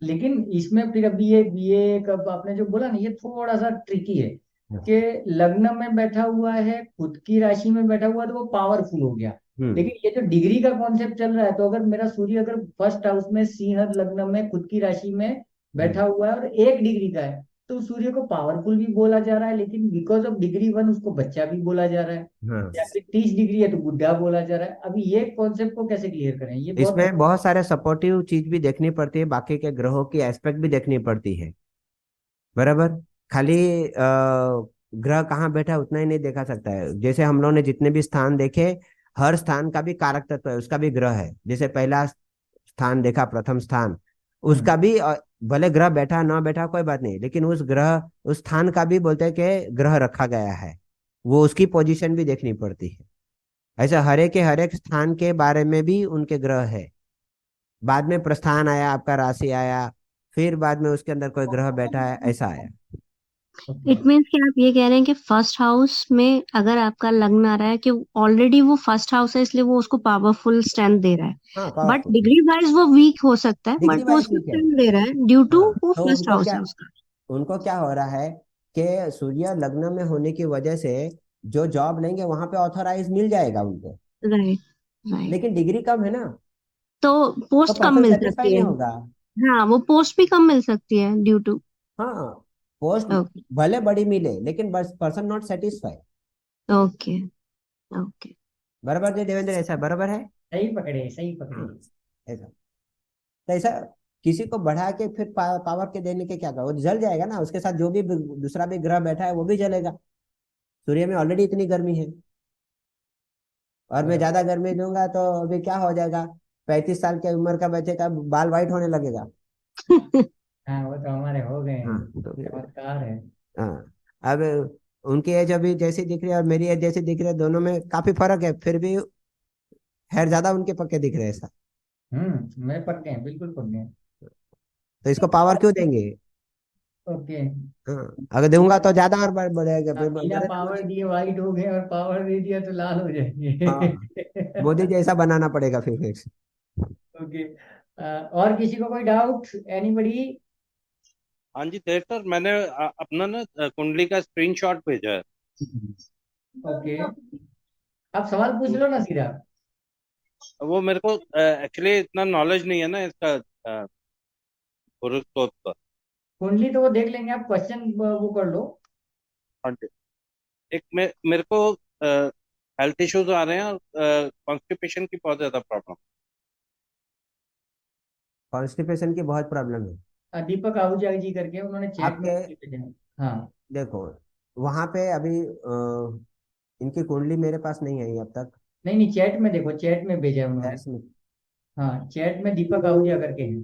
Speaker 2: लेकिन इसमें फिर अभी ये कब आपने जो बोला ना, ये थोड़ा सा ट्रिकी है कि लग्न में बैठा हुआ है, खुद की राशि में बैठा हुआ है, तो वो पावरफुल हो गया।
Speaker 1: हम्म।
Speaker 2: लेकिन ये जो डिग्री का कॉन्सेप्ट चल रहा है, तो अगर मेरा सूर्य अगर फर्स्ट हाउस में सिंह लग्न में खुद की राशि में बैठा
Speaker 1: हम्म।
Speaker 2: हुआ है और 1 डिग्री का है, तो सूर्य को पावरफुल भी बोला जा रहा है, लेकिन बिकॉज ऑफ डिग्री 1 उसको बच्चा भी बोला जा रहा है।
Speaker 1: हाँ,
Speaker 2: या फिर 30 डिग्री है तो बुढ़ा बोला जा रहा है। अभी ये कॉन्सेप्ट को कैसे क्लियर करें, ये बहुत।
Speaker 1: इसमें बहुत सारे सपोर्टिव चीज भी देखनी पड़ती है, बाकी के ग्रहों की एस्पेक्ट भी देखनी पड़ती है, बराबर। खाली ग्रह कहाँ बैठा है उतना ही नहीं देखा सकता है। जैसे हम लोगों ने जितने भी स्थान देखे, हर स्थान का भी कारक तत्व है, उसका भी ग्रह है। जैसे पहला स्थान देखा, प्रथम स्थान,
Speaker 2: हम्म।
Speaker 1: उसका भी भले ग्रह बैठा ना बैठा कोई बात नहीं, लेकिन उस स्थान का भी बोलते हैं कि ग्रह रखा गया है, वो उसकी पोजीशन भी देखनी पड़ती है। ऐसा हर एक स्थान के बारे में भी उनके ग्रह है। बाद में प्रस्थान आया, आपका राशि आया, फिर बाद में उसके अंदर कोई ग्रह बैठा है, ऐसा आया।
Speaker 7: इट मीन्स कि आप ये कह रहे हैं कि फर्स्ट हाउस में अगर आपका लग्न आ रहा है कि ऑलरेडी वो फर्स्ट हाउस है, इसलिए वो उसको पावरफुल स्ट्रेंथ दे रहा है,
Speaker 1: हाँ,
Speaker 7: बट
Speaker 1: पावरफुल।
Speaker 7: डिग्री वाइज वो वीक हो सकता है,
Speaker 1: डिग्री
Speaker 7: बट वो
Speaker 1: वाइज
Speaker 7: उसको
Speaker 1: ठीक है।
Speaker 7: स्ट्रेंथ दे रहा है ड्यू टू
Speaker 1: हाँ,
Speaker 7: वो
Speaker 1: तो
Speaker 7: फर्स्ट हाउस है उसका।
Speaker 1: उनको क्या हो रहा है कि सूर्य लग्न में होने की वजह से जो जॉब लेंगे वहां पे ऑथोराइज मिल जाएगा उनको,
Speaker 7: राइट, राइट।
Speaker 1: लेकिन डिग्री कम है ना,
Speaker 7: तो
Speaker 1: तो
Speaker 7: पोस्ट कम
Speaker 1: पर्सन
Speaker 7: मिल
Speaker 1: सेटिस्फाई
Speaker 7: सकती
Speaker 1: नहीं
Speaker 7: है।
Speaker 1: होगा।
Speaker 7: हाँ, वो पोस्ट भी कम मिल सकती है ड्यू टू।
Speaker 1: हाँ, पोस्ट
Speaker 7: ओके,
Speaker 1: भले बड़ी मिले, लेकिन बस person not satisfy.
Speaker 7: Okay, okay.
Speaker 1: बराबर जी देवेंद्र, ऐसा बराबर है।
Speaker 2: सही पकड़े, सही पकड़े।
Speaker 1: हाँ, ऐसा। तो ऐसा किसी को बढ़ा के फिर पावर के देने के क्या करो, वो जल जाएगा ना, उसके साथ जो भी दूसरा भी ग्रह बैठा है वो भी जलेगा। सूर्य में ऑलरेडी इतनी गर्मी है, और मैं ज्यादा गर्मी दूंगा तो अभी क्या हो जाएगा, 35 साल की उम्र का बच्चे का बाल वाइट होने लगेगा।
Speaker 2: हाँ, वो तो हमारे हो गए हैं,
Speaker 1: हाँ, तो फिर
Speaker 2: चमत्कार है।
Speaker 1: हाँ, अब उनकी एज अभी जैसी दिख रही है और मेरी एज जैसी दिख रही है, दोनों में काफी फर्क है, फिर भी हेयर ज्यादा उनके पक्के दिख रहे हैं ऐसा।
Speaker 2: मैं पक गए, बिल्कुल पक गए।
Speaker 1: तो इसको पावर क्यों देंगे।
Speaker 2: ओके।
Speaker 1: हाँ, अगर दूंगा तो ज्यादा और बढ़ेगा, फिर
Speaker 2: बिना
Speaker 1: बढ़ेगा
Speaker 2: पावर
Speaker 1: मुझे।
Speaker 2: दिए व्हाइट हो गए, और पावर दे दिया तो लाल हो
Speaker 1: हाँ,
Speaker 2: जाएंगे।
Speaker 1: मोदी जैसा बनाना पड़ेगा फिर।
Speaker 2: ओके। और किसी को कोई डाउट, एनीबडी?
Speaker 9: हाँ जी सर, मैंने अपना ना कुंडली का स्क्रीनशॉट भेजा है।
Speaker 2: ओके, आप सवाल पूछ लो ना सीधा।
Speaker 9: वो मेरे को एक्चुअली इतना नॉलेज नहीं है ना इसका, होरोस्कोप का।
Speaker 2: कुंडली तो वो देख लेंगे, आप क्वेश्चन वो कर लो।
Speaker 9: हाँ जी। एक मेरे को हेल्थ इश्यूज आ रहे हैं, और कॉन्स्टिपेशन की बहुत ज्यादा प्रॉब्लम।
Speaker 1: कॉन्स्टिपेशन की बहुत प्रॉब्लम है
Speaker 2: दीपक आहूजा जी करके, उन्होंने चैट में
Speaker 1: आपके।
Speaker 2: भेजा है। हाँ।
Speaker 1: देखो, वहां पे अभी इनकी कुंडली मेरे पास नहीं आई अब तक।
Speaker 2: नहीं नहीं, चैट में देखो, चैट में भेजा है उन्होंने।
Speaker 1: ऐसे में
Speaker 2: हाँ, चैट में दीपक आहूजा करके है।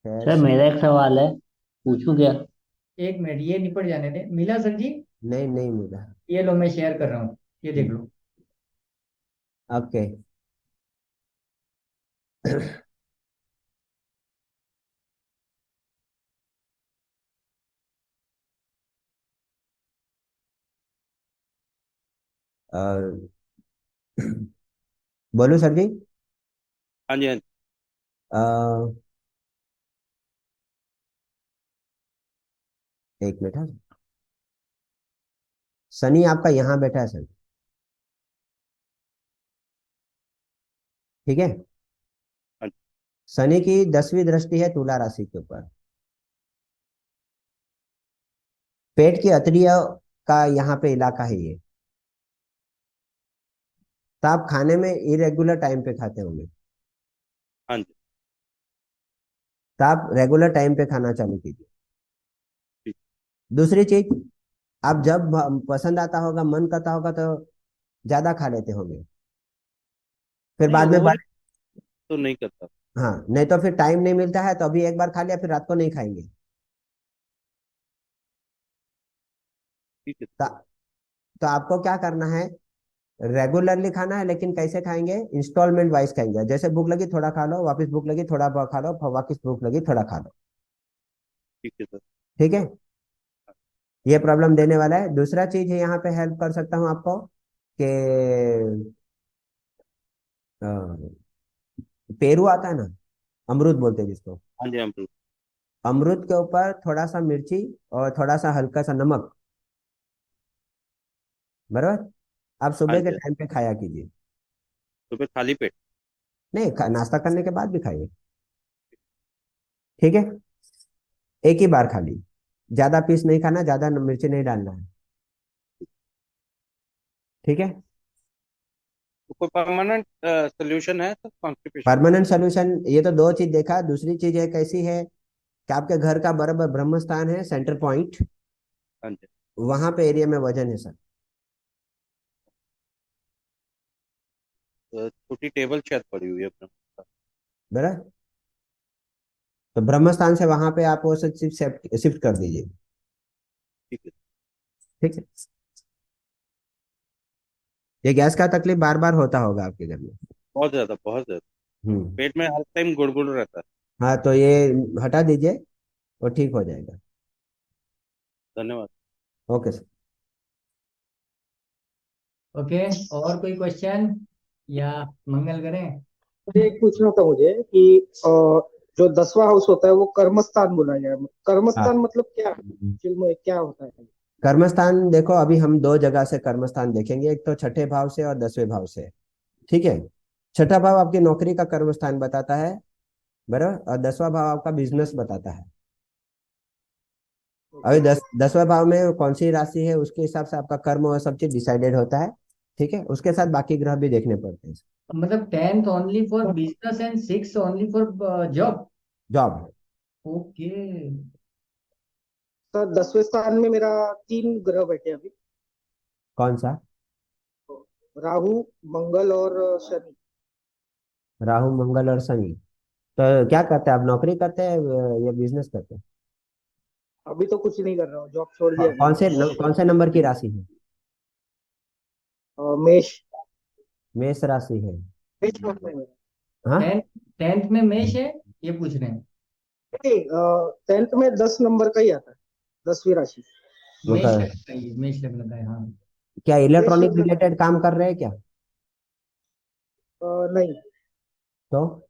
Speaker 8: सर
Speaker 1: कैसे।
Speaker 8: मेरा एक सवाल है, पूछूं क्या?
Speaker 2: 1 मिनट, ये निपट जाने दे। मिला सर जी?
Speaker 1: नहीं, नहीं मिला।
Speaker 2: ये लो, मैं शेयर कर रहा हूँ, ये देख लो।
Speaker 1: ओके। और बोलू सर जी।
Speaker 9: हाँ जी, हाँ जी।
Speaker 1: अ, एक मिनट। हाँ, शनि आपका यहाँ बैठा है सर, ठीक है।
Speaker 9: हाँ जी।
Speaker 1: शनि की 10वीं दृष्टि है तुला राशि के ऊपर। पेट की अतड़ियों का यहाँ पे इलाका है ये। तो आप खाने में इरेगुलर टाइम पे खाते होंगे,
Speaker 9: हाँ जी।
Speaker 1: तो आप रेगुलर टाइम पे खाना चालू कीजिए।
Speaker 9: ठीक।
Speaker 1: दूसरी चीज, आप जब पसंद आता होगा, मन करता होगा तो ज्यादा खा लेते होंगे, फिर
Speaker 9: नहीं,
Speaker 1: बाद में
Speaker 9: ओवर तो नहीं करता।
Speaker 1: हाँ, नहीं तो फिर टाइम नहीं मिलता है तो अभी एक बार खा लिया, फिर रात को नहीं खाएंगे।
Speaker 9: ठीक है।
Speaker 1: तो, तो आपको क्या करना है, रेगुलरली खाना है, लेकिन कैसे खाएंगे? इंस्टॉलमेंट वाइज खाएंगे। जैसे भूख लगी थोड़ा खा लो, वापस भूख लगी थोड़ा खा लो, फिर वापस भूख लगी थोड़ा खा लो।
Speaker 9: ठीक है सर।
Speaker 1: ठीक है, ये प्रॉब्लम देने वाला है। दूसरा चीज है, यहाँ पे हेल्प कर सकता हूँ आपको कि अ, पेरू आता है ना, अमरूद बोलते हैं जिसको,
Speaker 9: हाँ जी अमरूद।
Speaker 1: अमरूद के ऊपर थोड़ा सा मिर्ची और थोड़ा सा हल्का सा नमक, बराबर, आप
Speaker 9: हाँ
Speaker 1: सुबह के
Speaker 9: जी,
Speaker 1: टाइम पे खाया कीजिए।
Speaker 9: सुबह खाली पेट।
Speaker 1: नहीं, नाश्ता करने के बाद भी खाइए। ठीक है, एक ही बार खाली, ज्यादा पीस नहीं खाना, ज्यादा मिर्ची नहीं डालना है। ठीक है।
Speaker 9: तो कोई परमानेंट सोल्यूशन है सर कॉन्स्टिपेशन का?
Speaker 1: परमानेंट सोल्यूशन, ये तो दो चीज देखा। दूसरी चीज है कैसी है कि आपके घर का बराबर ब्रह्म स्थान है, सेंटर पॉइंट,
Speaker 9: हाँ जी।
Speaker 1: वहां पे एरिया में वजन है सर।
Speaker 9: छोटी टेबल चेयर पड़ी हुई है अपने पास।
Speaker 1: बराबर, तो ब्रह्म स्थान से वहां पे आप वो सब शिफ्ट शिफ्ट कर दीजिए।
Speaker 9: ठीक है।
Speaker 1: ठीक है, ये गैस का तकलीफ बार बार होता होगा आपके घर में।
Speaker 9: बहुत ज्यादा बहुत ज्यादा।
Speaker 1: हम्म।
Speaker 9: पेट में हर टाइम गुड़गुड़ रहता है।
Speaker 1: हाँ, तो ये हटा दीजिए और ठीक हो जाएगा।
Speaker 9: धन्यवाद।
Speaker 1: Okay sir.
Speaker 2: ओके, और कोई क्वेश्चन या मंगल करें?
Speaker 4: एक पूछना था मुझे कि जो 10वां हाउस होता है वो कर्मस्थान बोला गया है।
Speaker 1: हाँ,
Speaker 4: कर्मस्थान मतलब क्या है? एक्चुअल में क्या होता है?
Speaker 1: कर्मस्थान देखो, अभी हम दो जगह से कर्मस्थान देखेंगे, एक तो छठे भाव से और 10वें भाव से। ठीक है, छठा भाव आपकी नौकरी का कर्मस्थान बताता है, बराबर, और 10वां भाव आपका बिजनेस बताता है। अभी 10वां भाव में कौन सी राशि है, उसके हिसाब से आपका कर्म और सब चीज डिसाइडेड होता है। ठीक है, उसके साथ बाकी ग्रह भी देखने पड़ते हैं।
Speaker 2: मतलब 10th only for business and 6 only for job?
Speaker 1: Job.
Speaker 2: Okay.
Speaker 4: Sir 10वें स्थान में मेरा 3 ग्रह बैठे हैं अभी।
Speaker 1: कौन सा?
Speaker 4: राहु, मंगल और शनि।
Speaker 1: राहु मंगल और शनि। तो क्या करते हैं आप, नौकरी करते हैं या बिजनेस करते हैं?
Speaker 4: अभी तो कुछ नहीं कर रहा हूँ, जॉब छोड़ दिया
Speaker 1: कौन से नंबर की राशि है?
Speaker 4: मेष।
Speaker 1: मेष राशि है।
Speaker 4: मेष लग्न है मेरा।
Speaker 1: हाँ,
Speaker 2: 10th में मेष है, ये पूछ रहे हैं?
Speaker 4: नहीं, 10th में 10 नंबर का ही आता है, 10वीं राशि।
Speaker 2: मेष
Speaker 1: मतलब
Speaker 2: लग्न का ही, मेष लग्न का है, हाँ।
Speaker 1: क्या
Speaker 4: मेष
Speaker 1: इलेक्ट्रॉनिक
Speaker 4: लग्न का।
Speaker 1: रिलेटेड काम कर रहे हैं क्या?
Speaker 4: नहीं,
Speaker 1: तो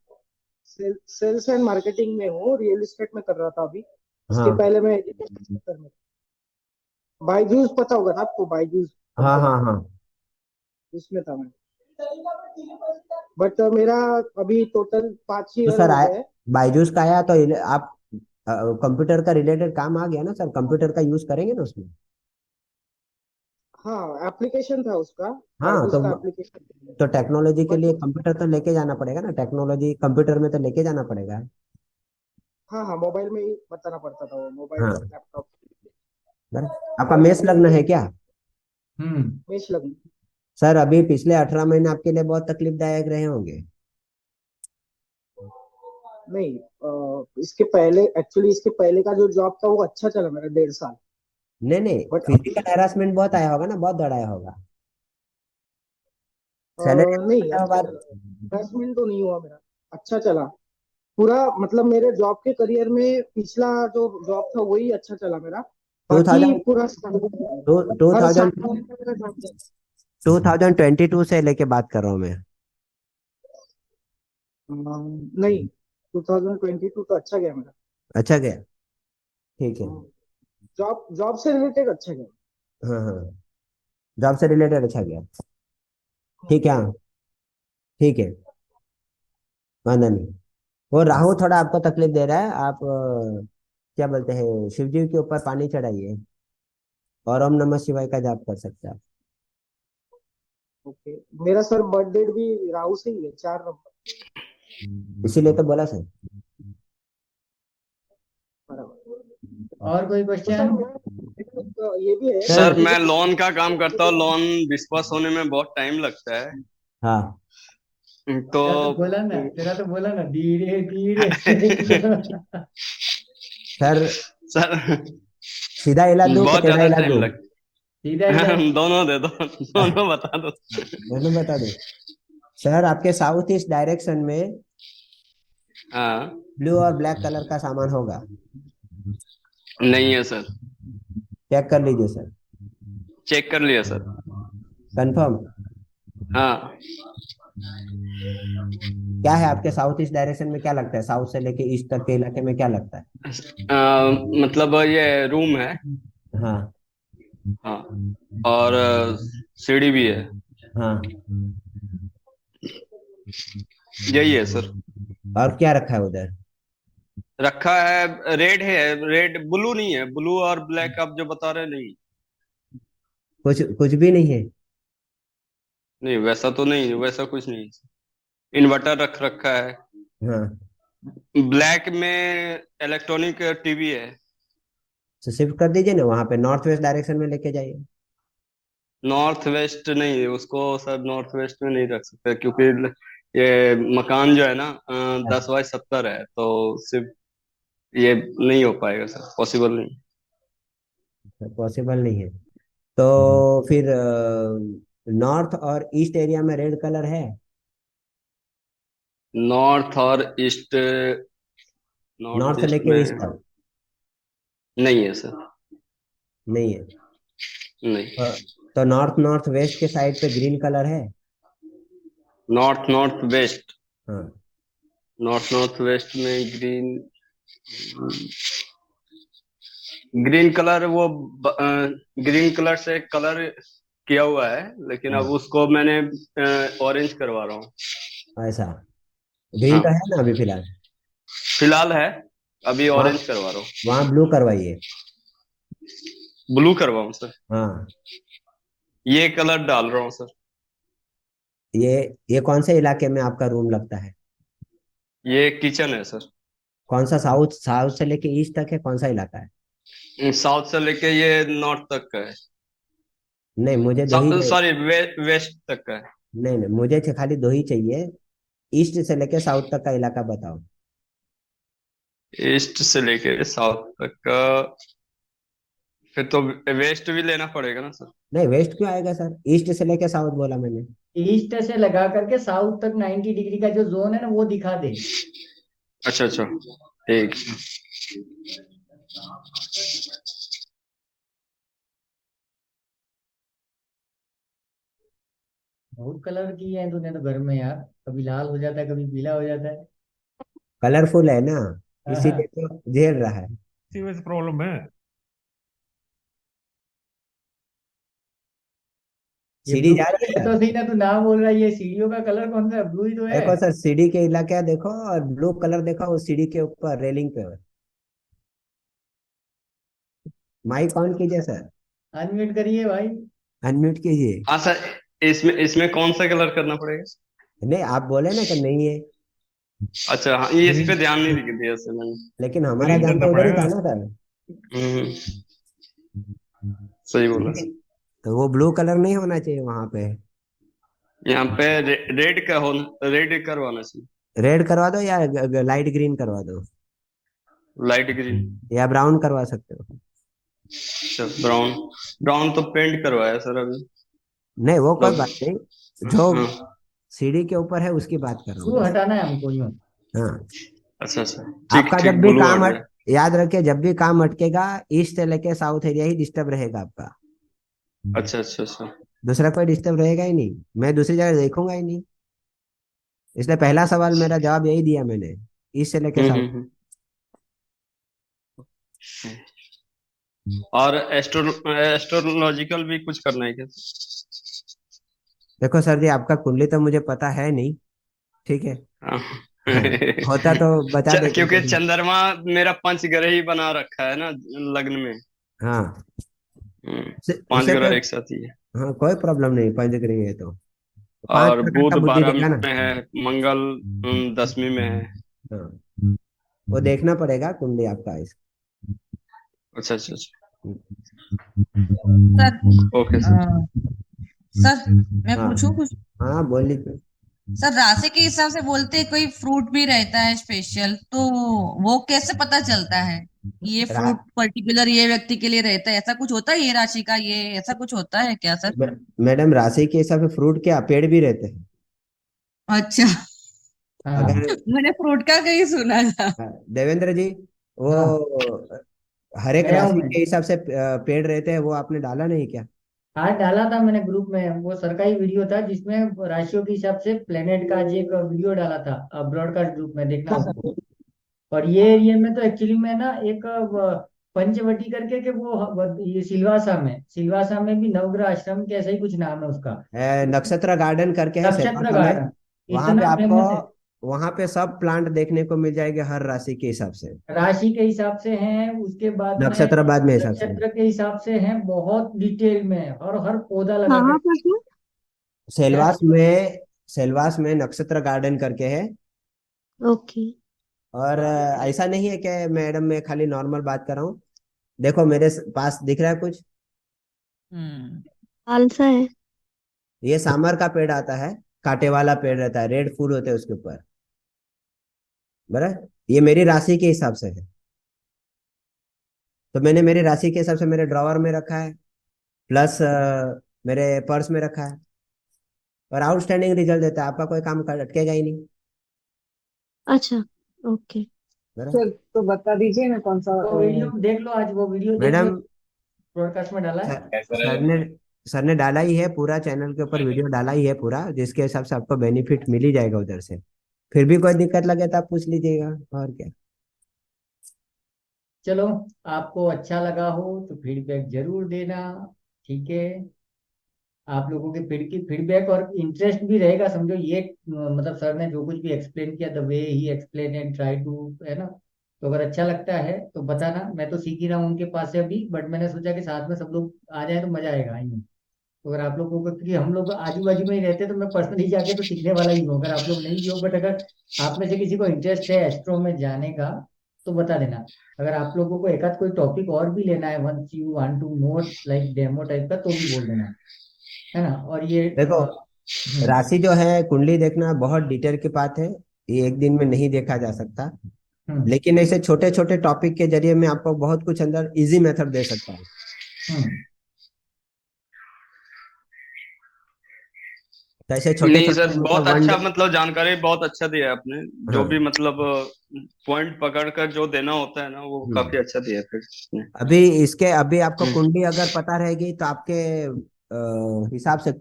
Speaker 4: सेल्स एंड मार्केटिंग में हूँ, रियल एस्टेट में कर रहा था अभी। इसके
Speaker 1: हाँ
Speaker 4: पहले मैं एजुकेशन सेक्टर में। बायजूस पता होगा ना आपको, बायजूस
Speaker 1: हाँ
Speaker 4: कंपनी,
Speaker 1: हाँ हाँ।
Speaker 4: उसमें था मैं। बट मेरा अभी टोटल 5
Speaker 1: तो
Speaker 4: ईयर
Speaker 1: सर
Speaker 4: हो
Speaker 1: आया,
Speaker 4: गए।
Speaker 1: बायजूस का आया तो आप कंप्यूटर का रिलेटेड काम आ गया ना सर, कंप्यूटर का यूज करेंगे ना उसमें।
Speaker 4: हाँ, एप्लीकेशन था उसका,
Speaker 1: हाँ,
Speaker 4: बायजूस का एप्लीकेशन।
Speaker 1: तो टेक्नोलॉजी के
Speaker 4: बट
Speaker 1: लिए कंप्यूटर तो लेके जाना पड़ेगा ना, टेक्नोलॉजी कंप्यूटर में तो लेके जाना पड़ेगा।
Speaker 4: हाँ हाँ, मोबाइल में ही बताना पड़ता था, वो मोबाइल
Speaker 1: हाँ,
Speaker 4: लैपटॉप।
Speaker 1: बराबर। आपका मेष लग्न है क्या?
Speaker 2: हम्म।
Speaker 4: मेष लग्न।
Speaker 1: सर अभी पिछले 18 महीने आपके लिए बहुत तकलीफदायक रहे होंगे।
Speaker 4: नहीं, इसके पहले, एक्चुअली इसके पहले का जो जॉब था वो अच्छा चला मेरा 1.5 साल।
Speaker 1: नहीं नहीं,
Speaker 4: बट अभी
Speaker 1: फिजिकल हैरासमेंट बहुत आया होगा ना, बहुत दौड़ाया होगा। सैलरी
Speaker 4: नहीं, अच्छा
Speaker 1: बार।
Speaker 4: चला। इन्वेस्टमेंट तो नहीं हुआ मेरा, अच्छा चला पूरा। मतलब मेरे जॉब के करियर में पिछला जो जॉब था वही अच्छा चला मेरा।
Speaker 1: टू
Speaker 4: बाकी
Speaker 1: थाउजेंड
Speaker 4: पूरा
Speaker 1: टू
Speaker 4: हर साल
Speaker 1: थाउजेंड
Speaker 4: मेरा job चला।
Speaker 1: 2022 से लेके बात कर रहा हूँ मैं।
Speaker 4: नहीं, 2022 तो अच्छा गया मेरा।
Speaker 1: अच्छा गया। ठीक है।
Speaker 4: जॉब जॉब से रिलेटेड अच्छा गया।
Speaker 1: हाँ हाँ, जॉब से रिलेटेड अच्छा गया। ठीक है, हाँ, ठीक है, वादा नहीं। वो राहु थोड़ा आपको तकलीफ दे रहा है, आप क्या बोलते हैं, शिव जी के ऊपर पानी चढ़ाइए और ओम नमः शिवाय का जाप कर सकते हैं आप।
Speaker 4: ओके, मेरा सर बर्थ डेट भी राहु से ही है, 4 नंबर।
Speaker 1: इसीलिए तो बोला सर।
Speaker 4: बराबर।
Speaker 2: और कोई
Speaker 4: तो सर
Speaker 2: क्वेश्चन?
Speaker 4: ये भी है
Speaker 6: सर
Speaker 4: कि
Speaker 6: मैं लोन का काम करता हूँ, लोन डिस्पर्स होने में बहुत टाइम लगता है।
Speaker 1: हाँ,
Speaker 6: तो
Speaker 2: तेरा तो बोला ना धीरे धीरे।
Speaker 1: सर
Speaker 6: सर
Speaker 1: सीधा इलाज दूं कि
Speaker 6: बहुत
Speaker 1: टेढ़ा
Speaker 6: ज्यादा
Speaker 1: इलाज
Speaker 6: टाइम
Speaker 1: दूं?
Speaker 6: लगता
Speaker 2: सीधा इधर।
Speaker 6: दोनों दे दो, दोनों बता दो।
Speaker 1: दोनों बता दो। सर आपके साउथ ईस्ट डायरेक्शन में
Speaker 6: हाँ।
Speaker 1: ब्लू और ब्लैक कलर का सामान होगा।
Speaker 6: नहीं है सर।
Speaker 1: चेक कर लीजिए सर।
Speaker 6: चेक कर लिया सर।
Speaker 1: कंफर्म।
Speaker 6: हाँ।
Speaker 1: क्या है आपके साउथ ईस्ट डायरेक्शन में, क्या लगता है साउथ से लेके ईस्ट तक के इलाके में क्या लगता है?
Speaker 6: मतलब ये रूम है।
Speaker 1: हाँ
Speaker 6: हाँ। और सीढ़ी भी है।
Speaker 1: हाँ।
Speaker 6: यही है सर।
Speaker 1: और क्या रखा है उधर?
Speaker 6: रखा है, रेड है, रेड, ब्लू नहीं है। ब्लू और ब्लैक आप जो बता रहे हैं, नहीं।
Speaker 1: कुछ कुछ भी नहीं है।
Speaker 6: नहीं, वैसा तो नहीं है, वैसा कुछ नहीं है। इन्वर्टर रख रखा है।
Speaker 1: हाँ
Speaker 6: ब्लैक में इलेक्ट्रॉनिक टीवी है।
Speaker 1: तो शिफ्ट कर दीजिए ना वहां पे, नॉर्थ वेस्ट डायरेक्शन में लेके जाइए।
Speaker 6: नॉर्थ वेस्ट नहीं, उसको सर नॉर्थ वेस्ट में नहीं रख सकते, क्योंकि ये मकान जो है ना 10 बाय 70 है, तो सिर्फ ये नहीं हो पाएगा सर, पॉसिबल नहीं।
Speaker 1: पॉसिबल नहीं है। तो फिर नॉर्थ और ईस्ट एरिया में रेड कलर है?
Speaker 6: नॉर्थ और ईस्ट,
Speaker 1: नॉर्थ
Speaker 6: नॉर्थ
Speaker 1: से
Speaker 6: ईस्ट
Speaker 1: लेके
Speaker 6: में
Speaker 1: ईस्ट तक
Speaker 6: नहीं है सर।
Speaker 1: नहीं है।
Speaker 6: नहीं।
Speaker 1: तो नॉर्थ नॉर्थ वेस्ट के साइड पे ग्रीन कलर है?
Speaker 6: नॉर्थ नॉर्थ वेस्ट,
Speaker 1: हाँ।
Speaker 6: नॉर्थ नॉर्थ वेस्ट में ग्रीन, ग्रीन कलर वो ग्रीन कलर से कलर किया हुआ है, लेकिन अब
Speaker 1: हाँ
Speaker 6: उसको मैंने ऑरेंज करवा रहा हूँ।
Speaker 1: ऐसा। ग्रीन तो
Speaker 6: हाँ,
Speaker 1: है ना अभी फिलहाल?
Speaker 6: फिलहाल है, अभी
Speaker 1: वहाँ
Speaker 6: ऑरेंज करवा रहा हूँ।
Speaker 1: वहाँ ब्लू करवाइए।
Speaker 6: ब्लू करवाऊँ सर?
Speaker 1: हाँ।
Speaker 6: ये कलर डाल रहा हूँ सर।
Speaker 1: ये ये कौन से इलाके में आपका रूम लगता है?
Speaker 6: ये किचन है सर।
Speaker 1: कौन सा, साउथ साउथ से लेके ईस्ट तक है, कौन सा इलाका है?
Speaker 6: साउथ से लेके ये नॉर्थ तक का है।
Speaker 1: नहीं मुझे दो ही चाहिए।
Speaker 6: सॉरी, वेस्ट तक का है।
Speaker 1: नहीं नहीं, मुझे खाली दो ही चाहिए। ईस्ट से लेके साउथ तक का इलाका बताओ।
Speaker 6: ईस्ट से लेके साउथ तक का, फिर तो वेस्ट भी लेना पड़ेगा ना सर।
Speaker 1: नहीं वेस्ट क्यों आएगा सर, ईस्ट से लेके साउथ बोला मैंने।
Speaker 2: ईस्ट से लगा करके साउथ तक 90 डिग्री का जो जोन है ना वो दिखा दे।
Speaker 6: अच्छा अच्छा, ठीक।
Speaker 2: बहुत कलर की है तूने तो घर में यार, कभी लाल हो जाता है कभी पीला हो जाता है।
Speaker 1: कलरफुल है ना,
Speaker 2: हाँ।
Speaker 1: इसीलिए तो झेल रहा है।
Speaker 10: इसी वजह से प्रॉब्लम है।
Speaker 2: ये
Speaker 1: सीढ़ी
Speaker 2: ब्लू
Speaker 1: जा रही
Speaker 2: कलर
Speaker 1: है
Speaker 2: है
Speaker 1: सर?
Speaker 2: तो सही ना, तू नाम बोल रहा है, ये सीढ़ियों का कलर कौन सा है? ब्लू ही तो है।
Speaker 1: देखो सर, सीढ़ी के इलाका देखो और ब्लू कलर देखो उस सीढ़ी के ऊपर रेलिंग पे। माइक ऑन कीजिए सर।
Speaker 2: अनम्यूट करिए भाई।
Speaker 1: अनम्यूट कीजिए।
Speaker 6: हाँ सर, इसमें इसमें कौन सा कलर करना पड़ेगा?
Speaker 1: नहीं आप बोले ना कि नहीं है,
Speaker 6: अच्छा हाँ, ये इस पे ध्यान नहीं दिया सर मैंने।
Speaker 1: लेकिन हमारा
Speaker 10: ग्रीन
Speaker 1: ध्यान
Speaker 10: करना
Speaker 1: तो उधर ही था
Speaker 10: पड़ेगा।
Speaker 1: ना सर।
Speaker 6: हम्म, सही बोला सर।
Speaker 1: तो वो ब्लू कलर नहीं होना चाहिए वहां पे।
Speaker 6: यहाँ पे रेड का हो, रेड करवाना चाहिए।
Speaker 1: रेड करवा दो या लाइट ग्रीन करवा दो,
Speaker 6: लाइट ग्रीन।
Speaker 1: या ब्राउन करवा सकते हो।
Speaker 6: अच्छा, ब्राउन। ब्राउन तो पेंट करवाया सर अभी।
Speaker 1: नहीं वो कोई बात
Speaker 6: मतलब
Speaker 1: नहीं, जो
Speaker 6: हाँ।
Speaker 1: सीढ़ी के ऊपर है उसकी बात कर रहा हूँ
Speaker 2: क्यों
Speaker 1: बस।
Speaker 2: हटाना है हमको यूं?
Speaker 1: हाँ।
Speaker 6: अच्छा अच्छा, ठीक
Speaker 1: आपका जब
Speaker 6: ठीक,
Speaker 1: भी
Speaker 6: ब्लू
Speaker 1: काम
Speaker 6: हट गया।
Speaker 1: याद रखिए, जब भी काम अटकेगा ईस्ट से लेके साउथ एरिया ही डिस्टर्ब रहेगा आपका।
Speaker 6: अच्छा अच्छा अच्छा।
Speaker 1: दूसरा कोई डिस्टर्ब रहेगा ही नहीं, मैं दूसरी जगह देखूंगा ही नहीं। इसलिए पहला सवाल मेरा जवाब यही दिया मैंने, ईस्ट से लेके साउथ।
Speaker 6: हम्म। और एस्ट्रोलॉजिकल भी कुछ करना है क्या?
Speaker 1: देखो सर जी, आपका कुंडली तो मुझे पता है नहीं, ठीक है।
Speaker 6: हाँ।
Speaker 1: हाँ, होता तो बता देते
Speaker 6: क्योंकि
Speaker 1: थे।
Speaker 6: चंद्रमा मेरा पंचग्रह ही बना रखा है ना लग्न में।
Speaker 1: हाँ
Speaker 6: पांच
Speaker 1: उसे तो,
Speaker 6: ग्रह एक साथ ही है।
Speaker 1: हाँ कोई प्रॉब्लम नहीं, पंचग्रही है तो पांच
Speaker 6: और
Speaker 1: प्रकार का
Speaker 6: बुध
Speaker 1: बुद्धि
Speaker 6: 12
Speaker 1: देगा ना।
Speaker 6: में है, मंगल 10वीं में है।
Speaker 1: हाँ वो देखना पड़ेगा कुंडली आपका इस।
Speaker 6: अच्छा अच्छा अच्छा,
Speaker 3: सर
Speaker 6: ओके सर।
Speaker 3: सर मैं
Speaker 1: हाँ
Speaker 3: पूछूं कुछ?
Speaker 1: हाँ बोल लीजिए।
Speaker 3: सर राशि के हिसाब से बोलते हैं कोई फ्रूट भी रहता है स्पेशल, तो वो कैसे पता चलता है? ये
Speaker 1: रा,
Speaker 3: फ्रूट पर्टिकुलर ये व्यक्ति के लिए रहता है, ऐसा कुछ होता है ये राशि का, ये ऐसा कुछ होता है क्या सर?
Speaker 1: मैडम राशि के हिसाब से फ्रूट क्या पेड़ भी रहते हैं।
Speaker 3: अच्छा।
Speaker 2: हाँ
Speaker 1: अगर
Speaker 3: मैंने फ्रूट का कहीं सुना था।
Speaker 1: देवेंद्र जी, वो
Speaker 2: हाँ,
Speaker 1: हर एक
Speaker 2: गया हूँ
Speaker 1: राशि
Speaker 2: मैं।
Speaker 1: के हिसाब से पेड़ रहते हैं, वो आपने डाला नहीं क्या?
Speaker 2: आज डाला था मैंने ग्रुप में, वो सर का ही वीडियो था जिसमें राशियों के हिसाब से प्लेनेट का आज एक वीडियो डाला था ब्रॉडकास्ट ग्रुप में, देखना उसको। और ये में तो एक्चुअली में ना एक पंचवटी करके के ये सिलवासा में भी नवग्रह आश्रम के ऐसा ही कुछ नाम है उसका।
Speaker 1: नक्षत्र गार्डन करके है
Speaker 2: नक्षत्र
Speaker 1: सिलवासा में।
Speaker 2: गार्डन
Speaker 1: वहां पे
Speaker 2: इतना
Speaker 1: आपको
Speaker 2: फेमस है।
Speaker 1: वहां पे सब प्लांट देखने को मिल जाएंगे हर राशि के हिसाब से,
Speaker 2: राशि के हिसाब से हैं, उसके बाद में
Speaker 1: नक्षत्र बाद में हिसाब से।
Speaker 2: नक्षत्र के हिसाब से हैं, बहुत डिटेल में है, और हर पौधा लगा
Speaker 7: कहाँ
Speaker 2: कर।
Speaker 7: पर सर?
Speaker 2: क्या?
Speaker 1: सेलवास में नक्षत्र गार्डन करके है।
Speaker 7: ओके।
Speaker 1: और ऐसा नहीं है कि मैडम मैं खाली नॉर्मल बात कर रहा हूँ। देखो मेरे पास दिख रहा है कुछ,
Speaker 3: हम्म।
Speaker 7: खालसा है।
Speaker 1: ये सांबर का पेड़ आता है, कांटे वाला पेड़ रहता है, रेड फूल होते हैं उसके ऊपर, बराबर। ये मेरी राशि के हिसाब से है, तो मैंने मेरी राशि के हिसाब से मेरे ड्रॉवर में रखा है, प्लस मेरे पर्स में रखा है, और आउटस्टैंडिंग रिजल्ट देता है। आपका कोई काम अटकेगा ही नहीं,
Speaker 7: अच्छा। ओके।
Speaker 1: बराबर।
Speaker 5: सर तो बता दीजिए ना कौन सा
Speaker 2: वो वीडियो देख लो, आज वो वीडियो देख लो,
Speaker 1: मैडम
Speaker 2: ब्रॉडकास्ट में डाला है।
Speaker 1: सर ने सर ने डाला ही है पूरा, चैनल के ऊपर वीडियो डाला ही है पूरा, जिसके हिसाब से आपको बेनिफिट मिल ही जाएगा उधर से। फिर भी कोई दिक्कत लगे तो आप पूछ लीजिएगा, और क्या।
Speaker 2: चलो, आपको अच्छा लगा हो तो फीडबैक जरूर देना, ठीक है। आप लोगों के फीडबैक और इंटरेस्ट भी रहेगा, समझो ये मतलब सर ने जो कुछ भी एक्सप्लेन किया, the way he explain and try to, है ना। तो अगर अच्छा लगता है तो बताना, मैं तो सीख ही रहा हूँ उनके पास से अभी, बट मैंने सोचा कि साथ में सब लोग आ जाए तो मजा आएगा ही नहीं। तो अगर आप लोगों को, क्योंकि हम लोग आजू बाजू में ही रहते हैं, तो मैं पर्सनली जाके तो सीखने वाला ही हूँ, अगर आप लोग नहीं भी हो, बट अगर आप में से किसी को इंटरेस्ट है एस्ट्रो में जाने का तो बता देना। अगर आप लोगों को एक आध कोई टॉपिक और भी लेना है, once you want to more like demo type का, तो भी बोल देना, है ना। और ये
Speaker 1: देखो राशि जो है, कुंडली देखना बहुत डिटेल की बात है, ये एक दिन में नहीं देखा जा सकता।
Speaker 2: हम्म
Speaker 1: लेकिन ऐसे छोटे छोटे टॉपिक के जरिए मैं आपको बहुत कुछ अंदर इजी मेथड दे सकता हूँ।
Speaker 2: हम्म
Speaker 1: तो ऐसे छोटे
Speaker 6: नहीं सर,
Speaker 1: छोटे
Speaker 6: बहुत
Speaker 1: मतलब
Speaker 6: अच्छा, मतलब जानकारी बहुत अच्छा दिया है आपने। जो
Speaker 1: हाँ।
Speaker 6: भी मतलब पॉइंट पकड़ कर जो देना होता है ना, वो
Speaker 1: हम्म।
Speaker 6: काफी अच्छा दिया है फिर।
Speaker 1: अभी आपको कुंडली अगर पता रहेगी तो आपके हिसाब से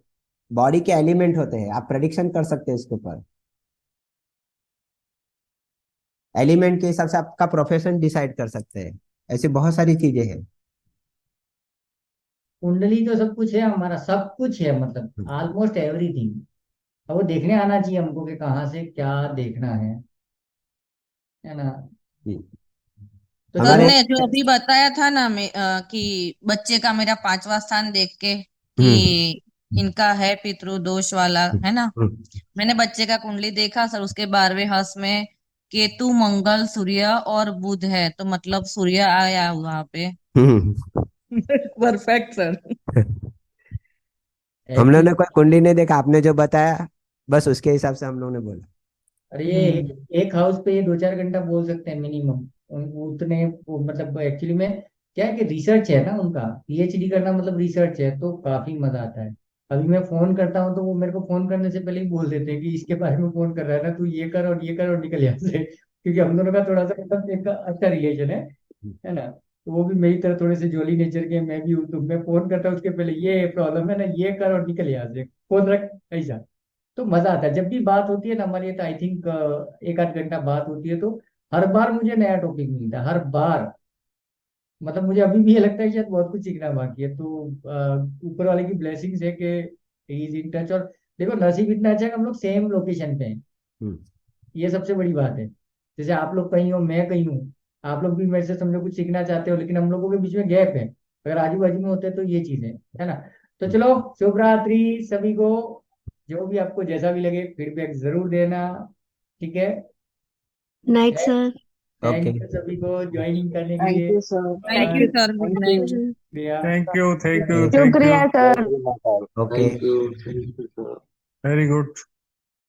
Speaker 1: बॉडी के एलिमेंट होते हैं, आप प्रेडिक्शन कर सकते हैं इसके ऊपर। एलिमेंट के हिसाब से आपका प्रोफेशन डिसाइड कर सकते हैं। ऐसी बहुत सारी चीजें हैं।
Speaker 2: कुंडली तो सब कुछ है, हमारा सब कुछ है, मतलब ऑलमोस्ट एवरीथिंग। अब वो देखने आना चाहिए हमको कि कहाँ से क्या देखना है ना।
Speaker 1: हम्म।
Speaker 2: तो
Speaker 3: सर
Speaker 2: चलो।
Speaker 1: हमारे
Speaker 3: ने जो अभी बताया था ना, कि बच्चे का मेरा 5वां स्थान देख के
Speaker 1: हम्म
Speaker 3: कि इनका है पितृ दोष वाला, है ना।
Speaker 1: हम्म
Speaker 3: मैंने बच्चे का कुंडली देखा सर, उसके 12वें हंस में केतु मंगल सूर्य और बुध है, तो मतलब सूर्य आया वहां पे।
Speaker 1: हम्म।
Speaker 3: Perfect sir.
Speaker 1: हम लोग
Speaker 2: एक्चुअली,
Speaker 1: ने कोई कुंडली नहीं देखा, आपने जो बताया बस उसके हिसाब से हम लोग ने बोला।
Speaker 2: अरे ये
Speaker 3: हम्म।
Speaker 2: एक हाउस पे ये 2-4 घंटा बोल सकते हैं मिनिमम। उतने वो मतलब एक्चुअली में क्या है कि रिसर्च है ना उनका, पीएचडी करना मतलब रिसर्च है, तो काफी मजा आता है। अभी मैं फोन करता हूँ तो वो मेरे को फोन करने से पहले ही बोल देते हैं कि इसके बारे में फोन कर रहा है ना, तू ये कर और ये कर और निकल यहाँ से, क्योंकि हम दोनों का थोड़ा सा मतलब एक अच्छा रिलेशन है ना। तो वो भी मेरी तरह थोड़े से जोली नेचर के, मैं भी हूँ, तो मैं फोन करता हूँ उसके पहले, ये प्रॉब्लम है ना, ये कर और निकल यहाँ से, फोन रख, ऐसा। तो मजा आता है जब भी बात होती है ना हमारी, तो आई थिंक 1-8 घंटा बात होती है, तो हर बार मुझे नया टॉपिक मिलता है, हर बार। मतलब मुझे अभी भी ये लगता है कि शायद बहुत कुछ सीखना बाकी है, तो ऊपर वाले की ब्लेसिंग्स है कि इज इन टच। और देखो नसीब इतना अच्छा है कि हम लोग सेम लोकेशन पे हैं,
Speaker 1: हम्म।
Speaker 2: ये सबसे बड़ी बात है। जैसे आप लोग कहीं हो, मैं कहीं हूँ, आप लोग भी मेरे से समझो कुछ सीखना चाहते हो, लेकिन हम लोगों के बीच में गैप है। अगर आजू बाजू में होते तो ये चीज है ना। तो चलो, शुभ रात्रि सभी को। जो भी आपको जैसा भी लगे फीडबैक जरूर देना, ठीक है।
Speaker 7: Night sir.
Speaker 1: Okay.
Speaker 2: Thank you सभी को ज्वाइनिंग करने के
Speaker 5: थैंक
Speaker 2: लिए।
Speaker 5: You sir.
Speaker 3: Thank
Speaker 2: bye.
Speaker 3: You sir, good
Speaker 5: thank
Speaker 3: night.
Speaker 5: You.
Speaker 2: शुक्रिया।
Speaker 10: Thank you, thank you, thank you.
Speaker 5: शुक्रिया sir.
Speaker 1: Okay.
Speaker 6: Thank you, thank you sir.
Speaker 10: Very good.